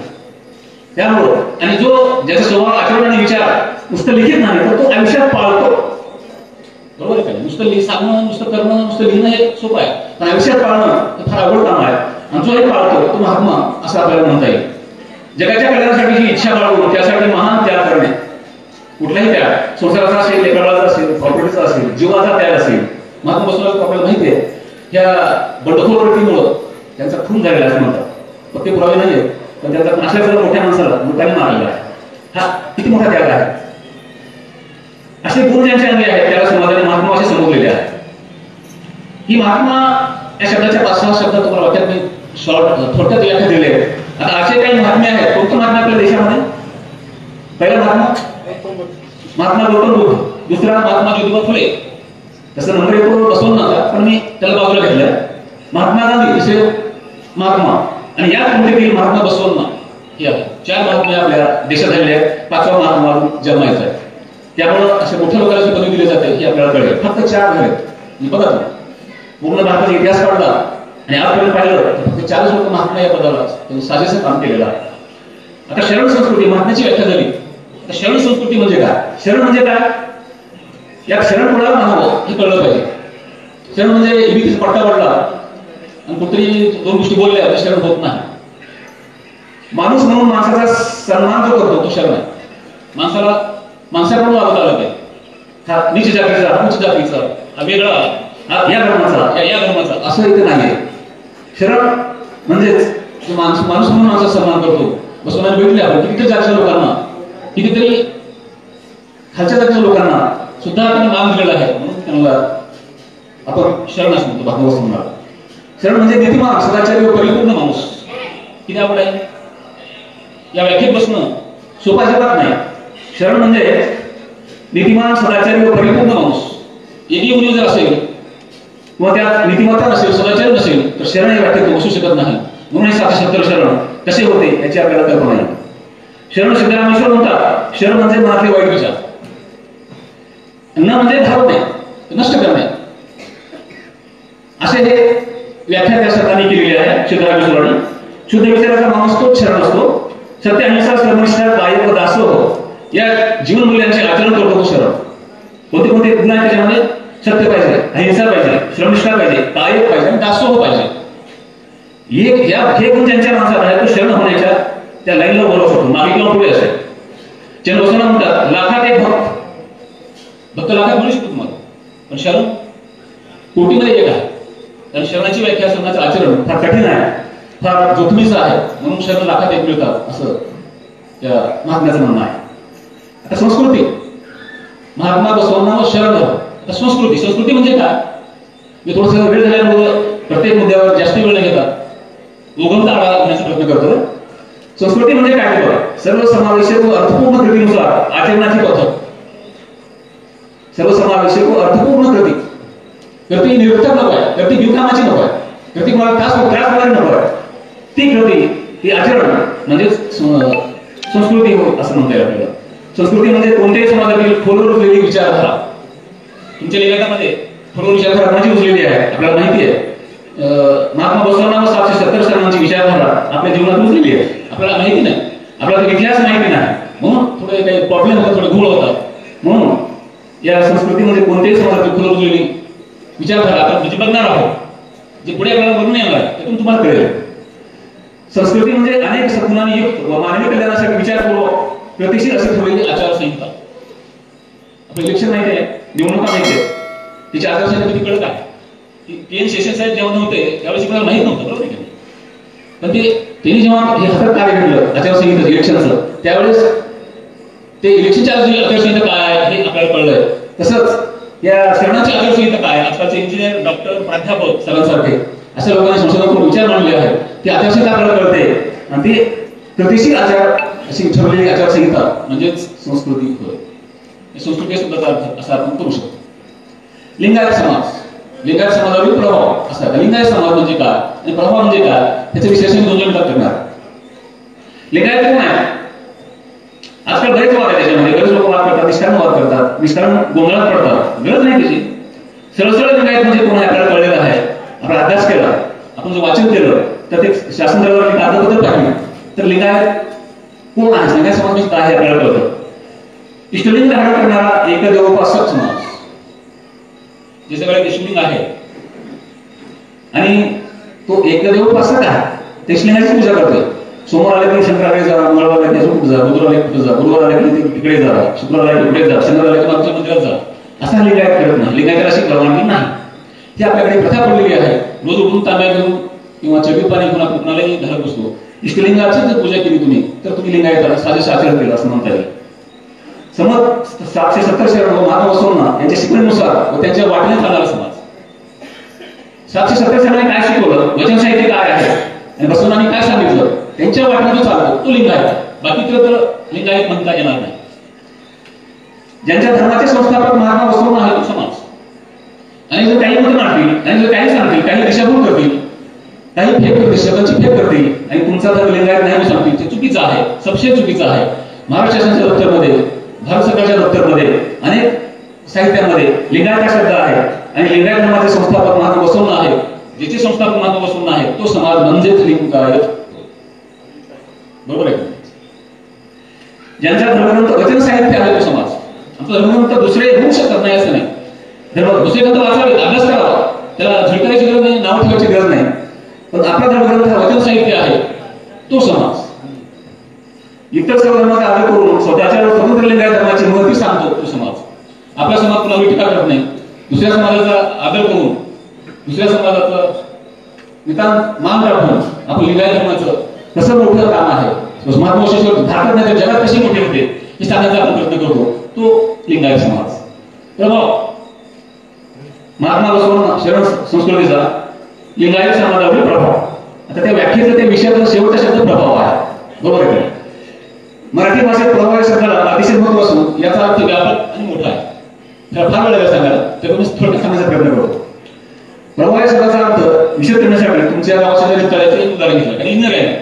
त्यामुळं आणि जो ज्याचा स्वभाव, आचरण आणि विचार नुसतं लिखित नाही तर तो आयुष्यात पाळतो. बरोबर आहे का? नुसतं सांगणं, नुसतं करणं, नुसतं लिहिणं हे सोपं आहे, पण आयुष्यात पाळणं हे फार अवघड काम आहे. आणि जो हे पाळतो तो महात्मा असं आपल्याला म्हणता येईल. जगाच्या कल्याणासाठी जी इच्छा बाळगून त्यासाठी महान त्याग करणे, कुठलाही त्याग, संसाराचा असेल, लेकराचा असेल, प्रॉपर्टीचा असेल, जीवाचा त्याग असेल. महात्मा बसवला आपल्याला माहिती आहे, ह्या बंडखोर वृत्तीमुळं त्यांचा खून झालेला असं म्हणतात. फक्त पुरावे नाहीये, पण त्यांचा अशा मोठ्या माणसाला लोकांनी मारलेला आहे. हा किती मोठा त्याग आहे. असे गुण ज्यांचे अंगी आहेत त्याला समाजाने महात्मा असे संबोधलेले आहे. ही महात्मा या शब्दाच्या 5-6 शब्द तुम्हाला वाक्यात मी थोडक्यात व्याख्या दिले. आता असे काही महात्मे आहेत. कोणते महात्मे आपल्या देशामध्ये? पहिला महात्मा गौतम बुद्ध, दुसरा महात्मा ज्योतिबा फुले. तसं नंबर 1 बसवून नव्हता, पण मी त्याला बाजूला घेतलं. महात्मा गांधी, तिसरे महात्मा, आणि या पंक्तीतील महात्मा बसवण्णा हे आहे. 4 महात्मे आपल्या देशात झालेले आहेत. 5वा महात्मा जन्मायचा आहे. त्यामुळं अशा मोठ्या लोकांना पदवी दिली जाते हे आपल्याला कळेल. फक्त 4 झाले. बघा पूर्ण भारताचा इतिहास काढला आणि आजपर्यंत पाहिलं तर फक्त 4 लोक महात्मा या पदाला साजेसं काम केलेलं आहे. आता शरण संस्कृती, महात्म्याची व्याख्या झाली. आता शरण संस्कृती म्हणजे काय? शरण म्हणजे काय? या शरण कोणाला म्हणावं हे कळलं पाहिजे. शरण म्हणजे इबितीचा पट्टा पडला आणि कुठतरी 2 गोष्टी बोलल्या तर शरण होत नाही. माणूस म्हणून माणसाचा सन्मान जो करतो तो शरण आहे. माणसाकडून वागत आलं पाहिजे. हा नीच जातीचा, उच्च जातीचा, हा वेगळा, हा या धर्माचा, या धर्माचा, असं इथे नाहीये. शरण म्हणजेच माणूस म्हणून माणसाचा सन्मान करतो. बसवण्यात भेटले आपण कितीतरी जातीच्या लोकांना, कितीतरी खालच्या जातीच्या लोकांना सुद्धा त्यांनी मान दिलेला आहे. म्हणून त्यांना आपण शरण असं म्हणतो. भागवत म्हणणार शरण म्हणजे नीतिमान, सदाचारी व परिपूर्ण माणूस. किती आवड आहे या व्याख्येत बसणं सोपा अजिबात नाही. शरण म्हणजे नीतिमान, सदाचारी व परिपूर्ण माणूस. एकही मुली जर असेल किंवा त्यात नीतिमत्ता नसेल, सदाचार नसेल तर शरण या व्याख्येत बसू शकत नाही. म्हणून हे 770 शरण कसे होते याची आपल्याला कल्पना आहे. शरण सिद्धरामेश्वर म्हणतात, शरण म्हणजे मनातले वाईट विचार, न म्हणजे धावणे, नष्ट करणे, असे हे व्याख्या त्या शब्दांनी केलेली आहे सिद्धरामेश्वरांनी. शुद्ध विचाराचा माणूस तोच शरण असतो. सत्य, अहिंसा, कर्मनिष्ठा, कायम व दासोह या जीवन मूल्यांचे आचरण करतो तो शरण. कोणते गुण आहेत त्याच्यामध्ये? सत्य पाहिजे, अहिंसा पाहिजे, श्रमनिष्ठा पाहिजे, कायम पाहिजे आणि दासोह पाहिजे. हे गुण ज्यांच्या माणसात आहे तो शरण होण्याच्या त्या लाईनला बोलवू शकतो. मागे किंवा पुढे असेल. चंद्रवसना म्हणतात, लाखात एक भक्त लाखात म्हणू शकतो तुम्हाला, पण शरण कोटीमध्ये एक आहे. कारण शरणाची व्याख्या, शरणाचं आचरण फार कठीण आहे, फार जोखमीचं आहे. म्हणून शरण लाखात एक मिळतात असं त्या महात्म्याचं म्हणणं आहे. आता संस्कृती, महात्मा बसवण्णा व शरण. आता संस्कृती म्हणजे काय? मी थोडस वेळ झाल्यामुळे प्रत्येक मुद्द्यावर जास्त वेळ न घेता उगमता आढावा घेण्याचा प्रयत्न करतो. संस्कृती म्हणजे काय? बघा, सर्वसमावेशक व अर्थपूर्ण कृतीनुसार आचरणाची पद्धत. सर्वसमावेशक व अर्थपूर्ण कृती निरुत्तर नको आहे, कृती बिनकामाची नको आहे, कृती मला त्रास होणारी नको आहे. ती कृती, ती आचरण म्हणजे संस्कृती हो असं म्हणता येईल आपल्याला. संस्कृती म्हणजे कोणत्याही समाजातील खोलवर रुजलेली विचारधारा. तुमच्या लेखकामध्ये खोलवर विचारधारा कोणाची रुजलेली आहे आपल्याला माहिती आहे. महात्मा बसवण्णा व 770 शरणांची विचारधारा आपल्या जीवनात रुजलेली आहे. आपल्याला माहिती नाही, आपल्याला इतिहास माहिती नाही, म्हणून थोडे काही प्रॉब्लेम होतात, थोडे घोळ होतात. म्हणून या संस्कृतीमध्ये कोणत्याही समाजातील खोलवर रुजलेली विचारधारा आपण म्हणजे बघणार आहोत. जे पुढे आपल्याला बघून येणार आहे त्यातून तुम्हाला कळेल. संस्कृती म्हणजे अनेक सद्गुणांनी युक्त व मानवी कल्याणासाठी विचारपूर्वक गतिशील अशी ठरवलेली आचारसंहिता. आपलं इलेक्शन माहिती आहे, निवडणुका माहिती आहे, तिची आचारसंहिता कधी कळत आहे. PN शेषन साहेब जेव्हा नव्हते त्यावेळेस कोणाला माहित नव्हतं, बरोबर आहे. पण त्यांनी जेव्हा हे हातात कार्य घेतलं आचारसंहिता इलेक्शनचं, त्यावेळेस ते इलेक्शनच्या आचारसंहिता काय हे आपल्याला कळलंय. तसंच या शरणाची आचारसंहिता काय, आजकालचे इंजिनियर, डॉक्टर, प्राध्यापक सगळ्यांसारखे अशा लोकांनी संशोधन करून विचार मांडले आहेत. ती आचारसंहिता आपल्याला कळते आणि ती गतिशील आचार अशी ठरवलेली आचारसंहिता म्हणजेच संस्कृती होय. संस्कृती सुद्धा असा आपण करू शकतो. लिंगायत समाज, लिंगायत समाजावरील प्रभाव असा. लिंगायत समाज म्हणजे काय आणि प्रभाव म्हणजे काय त्याचं विश्लेषण 2 मिनिटात करणार. लिंगायत कोण आहे? आजकाल बरेच वाद आहे त्याच्यामध्ये. बरेच लोक वाद करतात, निष्कारण वाद करतात, निष्कारण गोंधळात पडतात. गरज नाही त्याची. सरळ लिंगायत म्हणजे कोण आहे आपल्याला कळलेलं आहे. आपण अभ्यास केला, आपण जर वाचन केलं तर ते शासन दरबारातील कागदपत्र पाहिली तर लिंगायत कोण आहे, लिंगायत समाज म्हणजे काय हे आपल्याला कळतं. इष्टलिंग धारण करणारा एकदेवोपासक समाज. जे सगळे इष्टलिंग आहे आणि तो एकदेवोपासक आहे, ते इष्टलिंगाची पूजा करतोय. सोमवार आले की शंकराकडे जा, मंगळवार आले की पूजा, बुधवार आले की पूजा, गुरुवार आले की तिकडे जा, शुक्रवार आले की तिकडे जा, शनिवार आले की मागच्या मंदिरात जा. असा लिंगायत करत नाही. लिंगायताला अशी परवानगी नाही. ती आपल्याकडे प्रथा पडलेली आहे. रोज उठून तांब्या घेऊन किंवा चवीत पाणी घेऊन आपण कुणालाही घालत बसतो. इष्टलिंगाची जर पूजा केली तुम्ही तर तुम्ही लिंगायताला साजेसे आचरण केलं असं म्हणता येईल. समज 770 शरण महात्मा बसवण्णा यांच्या शिकवणीनुसार व त्यांच्या वाटण्यात चालणारा समाज. 770 शरणांनी काय शिकवलं, वचन साहित्य काय आहे आणि बसवण्णांनी काय सांगितलं त्यांच्या वाटण्यात चालतो तो लिंगायत. बाकी तर लिंगायत म्हणता येणार नाही. ज्यांच्या धर्माचे संस्थापक महात्मा बसवण्णा आहे तो समाज. आणि जर काही मत मांडतील आणि जर काही सांगतील, काही दिशाभूल करतील, काही फेक करतील, शब्दांची फेक करतील आणि तुमचा धर्म लिंगायत नाही सांगतील, ते चुकीचं आहे, सबशे चुकीचं आहे. महाराष्ट्र शासनाच्या दप्तरमध्ये, भारत सरकारच्या दप्तरमध्ये अनेक साहित्यामध्ये लिंगायत हा शब्द आहे आणि लिंगायत धर्माचे संस्थापक महात्मा बसवण्णा आहे. ज्याचे संस्थापक महात्मा बसवण्णा आहे तो समाज म्हणजेच लिंगायत. बरोबर आहे. ज्यांचा धर्मग्रंथ वचन साहित्य आहे तो समाज. आमचा धर्मग्रंथ दुसरे होऊ शकत नाही असं नाही. दुसरे ग्रंथ वाचावे, अभ्यास करावा, त्याला झुलकायची गरज नाही, नाव ठेवायची गरज नाही. पण आपला धर्मग्रंथ हा वचन साहित्य आहे तो समाज. इतर सर्व धर्माचा आदर करून स्वतःच्या स्वतंत्र लिंगायत धर्माची महती सांगतो तो समाज. आपला समाज कुणावर टीका करत नाही. दुसऱ्या समाजाचा आदर करून दुसऱ्या समाजाचं नितांत मान राखून आपण लिंगायत धर्माचं कसं मोठं काम आहे, महात्मा बसवेश्वर भारतात जगात कशी मोठे होते हे सांगण्याचा आपण प्रयत्न करतो तो लिंगायत समाज. प्रभाव महात्मा बसवण्णा शरण संस्कृतीचा लिंगायत समाजावरील प्रभाव. आता त्या व्याख्येचा त्या विषयाचा शेवटचा शब्द प्रभाव आहे. बरोबर आहे. मराठी भाषेत प्रभाव या शब्दाला अतिशय महत्त्व असून याचा अर्थ व्यापक आणि मोठा आहे. त्याला फार वेळ सांगायला तर तुम्ही थोडक्यात सांगण्याचा प्रयत्न करतो. प्रभाव या शब्दाचा अर्थ विशद करण्यासाठी तुमच्या गावाच्या जरी तळ्याचं एक उदाहरण घेतलं. कारण इंजिनियर आहे,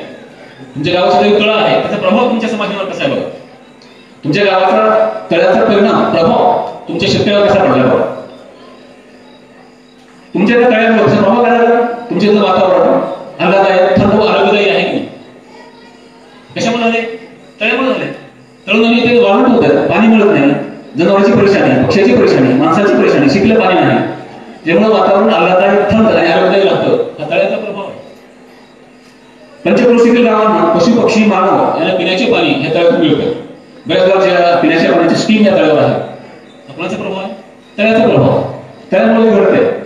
तुमच्या गावाचा जरी तळा आहे त्याचा प्रभाव तुमच्या समाजावर कसा आहे बघा. तुमच्या गावाचा तळ्याचा परिणाम प्रभाव तुमच्या शेतकऱ्यावर कसा पडला बघा. तुमच्या त्या तळ्यामुळे कसा प्रभाव काय झाला. तुमच्या वातावरण आल्हाददायक, थंड व आरोग्यदायी आहे की नाही. कशामुळे झाले, तळ्यामुळे झाले. तळून ते वाळूट होत आहेत, पाणी मिळत नाही, जनावरांची परेशानी, पक्ष्याची परेशानी, माणसाची परेशानी, शिकलं पाणी नाही, ज्यामुळे वातावरण आल्हाददायक, थंड आणि आरोग्यदायी लागतं. हा तळ्याचा प्रभाव आहे. पंचक्रोशीतील गावांना पशु पक्षी मानव यांना पिण्याचे पाणी ह्या तळ्यातून मिळतं. बऱ्याच गावच्या पिण्याच्या पाण्याची स्कीम या तळ्यावर आहे. कोणाचा प्रभाव आहे, तळ्याचा प्रभाव. तळ्यामुळे घडते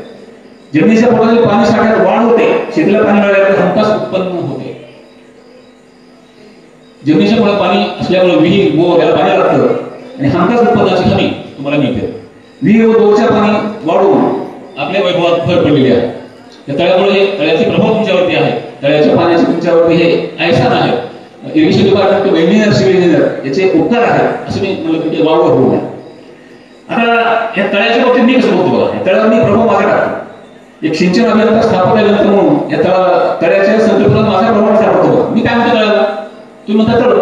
जमिनीच्या पोटातील पाणी साठ्यात वाढ होते, शेतीला पाणी मिळाल्यावर हमखास उत्पन्न होते. जमिनीच्या पोटात पाणी असल्यामुळे विहीर बोर याला पाणी लागतं आणि हमखास उत्पन्नाची हमी तुम्हाला मिळते. विहीर व बोरच्या पाणी वाढवून आपल्या वैभवात भर पडलेली आहे. या तळ्यामुळे तळ्याचे प्रभाव तुमच्यावरती आहे. तळ्याच्या पाण्याचे तुमच्यावरती हे ऐसा आहे. इरिगेशन डिपार्टमेंट किंवा इंजिनियर, सिव्हिल इंजिनियर याचे उपकार आहेत असं मी म्हणलं की वावर होऊ नये. आता या तळ्याच्या बाबतीत मी कसं बोलतो बघा. या तळ्यावर मी प्रभाव माझा टाकतो. एक सिंचन अभियंता स्थापन झाल्यानंतर म्हणून या तळ्याच्या संकल्पनेत माझा प्रभाव कसा पडतो. मी काय म्हणतो तळ्याला, तुम्ही म्हणता तळ,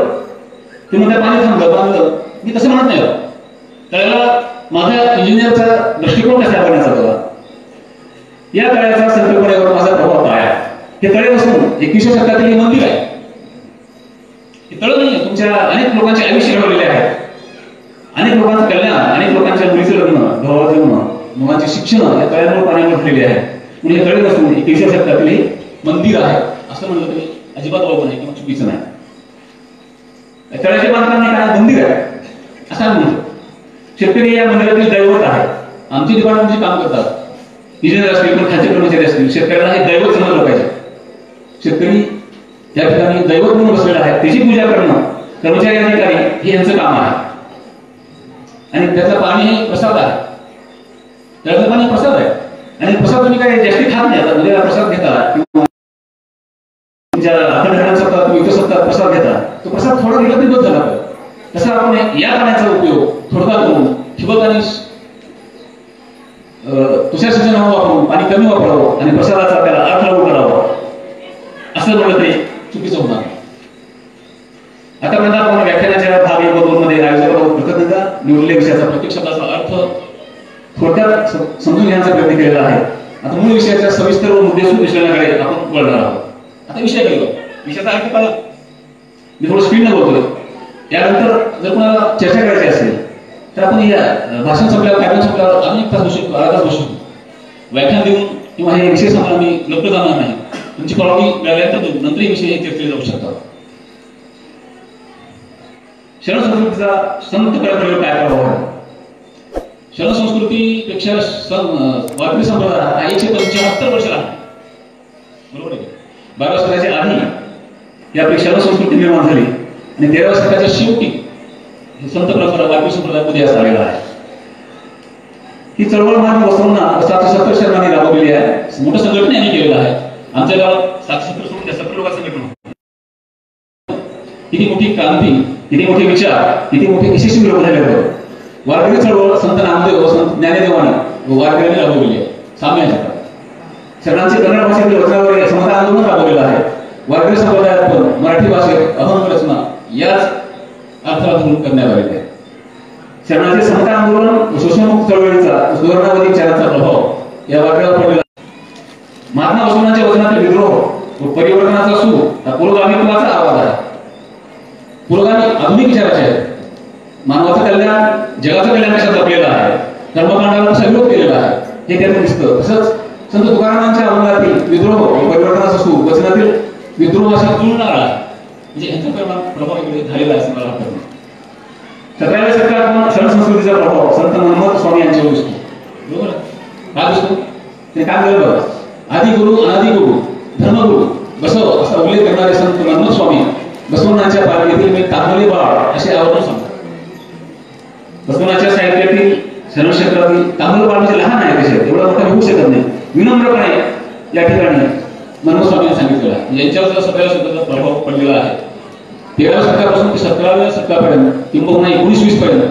तुम्ही म्हणता पाणी थांबलं बांधलं. मी तसं म्हणत नाही. तळ्याला माझ्या इंजिनियरचा दृष्टिकोन कसा करण्याचा बघा. या तळ्याच्या संकल्पनेवर माझा प्रभाव काय आहे. हे तळे नसून 21व्या शतकातील मंदिर आहे. हे तळ नाही, तुमच्या अनेक लोकांचे आयुष्य घडवलेले आहे. अनेक लोकांचं कल्याण, अनेक लोकांच्या मुलीचं लग्न, भावाचं लग्न, मुलांचे शिक्षण या तळ्यामुळे पाण्यामुळे घडलेले आहे. म्हणून हे तळे नसून 21व्या शतकातील हे मंदिर आहे असं म्हणलं तरी अजिबात बरोबर नाही किंवा चुकीचं नाही. तळ्याचे बांधकाम काय मंदिर आहे असं म्हणतो. शेतकरी या मंदिरातील दैवत आहे. आमची डिपार्टमेंट जे काम करतात, इंजिनियर असतील किंवा खालचे कर्मचारी असतील, शेतकऱ्याला हे दैवत समजलं पाहिजे. शेतकरी या ठिकाणी दैवत म्हणून बसलेला आहे, त्याची पूजा करणं कर्मचारी अधिकारी हे यांचं काम आहे. आणि त्याचं पाणी हे प्रसाद आहे. त्याचं पाणी प्रसाद आहे आणि प्रसाद तुम्ही काय जास्ती खात नाही. आता म्हणजे प्रसाद घेता किंवा तुमच्या अखंड सप्ताह तुम्ही इतर सप्ताह प्रसाद घेता, तो प्रसाद थोडा घेतला तरी बस झाला पाहिजे. तसं आपण या पाण्याचा उपयोग थोडका करून ठिबक आणि तुषार सिंचन वापरून पाणी कमी वापरावं आणि प्रसाराचा त्याला अर्थ लागू करावा असं म्हणलं तरी चुकीचं होणार. आतापर्यंत आपण व्याख्यानाच्या भाग 1 व 2 मध्ये आयोजकांवर कृतज्ञता, निवडलेल्या विषयाचा प्रत्येक शब्दाचा अर्थ थोडक्यात समजून घेण्याचा प्रयत्न केलेला आहे. आता मूळ विषयाच्या सविस्तर व मुद्देसूद विश्लेषणाकडे आपण वळणार आहोत. आता विषयाकडे जाऊ. विषयाचा अर्थ कळला. मी थोडं स्पीडनं बोलतोय. यानंतर जर कोणाला चर्चा करायची असेल तर आपण या भाषण संपल्यावर कार्यक्रम संपल्यावर अनेक तास बसू शकतो, अर्धा तास बसू शकतो. व्याख्यान देऊन किंवा हे विषय सांगून आम्ही लपलं जाणार नाही. तुमची परवानगी मिळाल्यानंतर नंतर हे विषय चर्चेले जाऊ शकतात. शरण संस्कृतीचा संत परंपरेवर काय प्रभाव आहे? शरण संस्कृतीपेक्षा वारकरी संप्रदाय हा 175 वर्ष आहे. बरोबर आहे. 12व्या शतकाच्या आधी ही आपली शरण संस्कृती निर्माण झाली आणि 13व्या शतकाच्या शेवटी ही संत परंपरा वारकरी संप्रदायामध्ये आलेला आहे. ही चळवळ मार्ग वसवणा 770 शरणांनी राबवलेली आहे. मोठं संघटनेने केलेलं आहे. आमच्या गावात 770 सोडून 70 लोकांचं संघटन. किती मोठी क्रांती, किती मोठे विचार, किती मोठे यशस्वी लोक झाले होते. वारकरी चळवळ संत नामदेव व संत ज्ञानेदेवानी व वारकऱ्यांनी राबवलेली आहे. साम्याच्या शरणांचे कन्नड भाषेतील वचनावर समता आंदोलन राबवलेलं आहे. वारकरी संप्रदायात पण मराठी भाषेत अभंग रचना याच अर्थाला धरून करण्यात आलेले आहे. शरणाचे समता आंदोलन व शोषणमुक्त चळवळीचा सुवर्णवादी विचारांचा प्रभाव या वारकऱ्यावर पडलेला. महात्मा बसवण्णांच्या वचनातील विद्रोह व परिवर्तनाचा सूर हा पुरोगामित्वाचा आवाज आहे. पुरोगामी आधुनिक विचाराचे आहेत. मानवाचं कल्याण, जगाचं कल्याण कशात लपलेलं आहे. कर्मकांडाला कसा विरोध केलेला आहे हे त्यातून दिसतं. तसंच संत तुकारामांच्या अभंगातील विद्रोह व परिवर्तनाचा सूर वचनातील विद्रोहाशी जुळणारा आहे. म्हणजे यांचा प्रभाव इकडे झालेला आहे असं मला वाटतं. 17व्या शतकात शरण संस्कृतीचा प्रभाव संत मनमोहन स्वामी यांच्यावर दिसतो. बरोबर काय दिसतो? ते काय बरोबर आदिगुरु, अनादिगुरु, धर्मगुरु, बसव असा उल्लेख करणारे संत मनमोहन स्वामी बसवण्णाच्या पालखीतील मी तांबोली बाळ असे आवर्जून सांगतात. बसवण्णाच्या साहित्यातील शरण क्षेत्रातील तांबोली बाळ म्हणजे लहान आहे. कसे एवढा मोठा होऊ शकत नाही. विनम्रपणे या ठिकाणी मनमोहन स्वामींनी सांगितलेलं आहे. यांच्यावर 17व्या शतकाचा प्रभाव पडलेला आहे. 13व्या शतकापासून ते 17व्या शतकापर्यंत किंबहुना 19-20 पर्यंत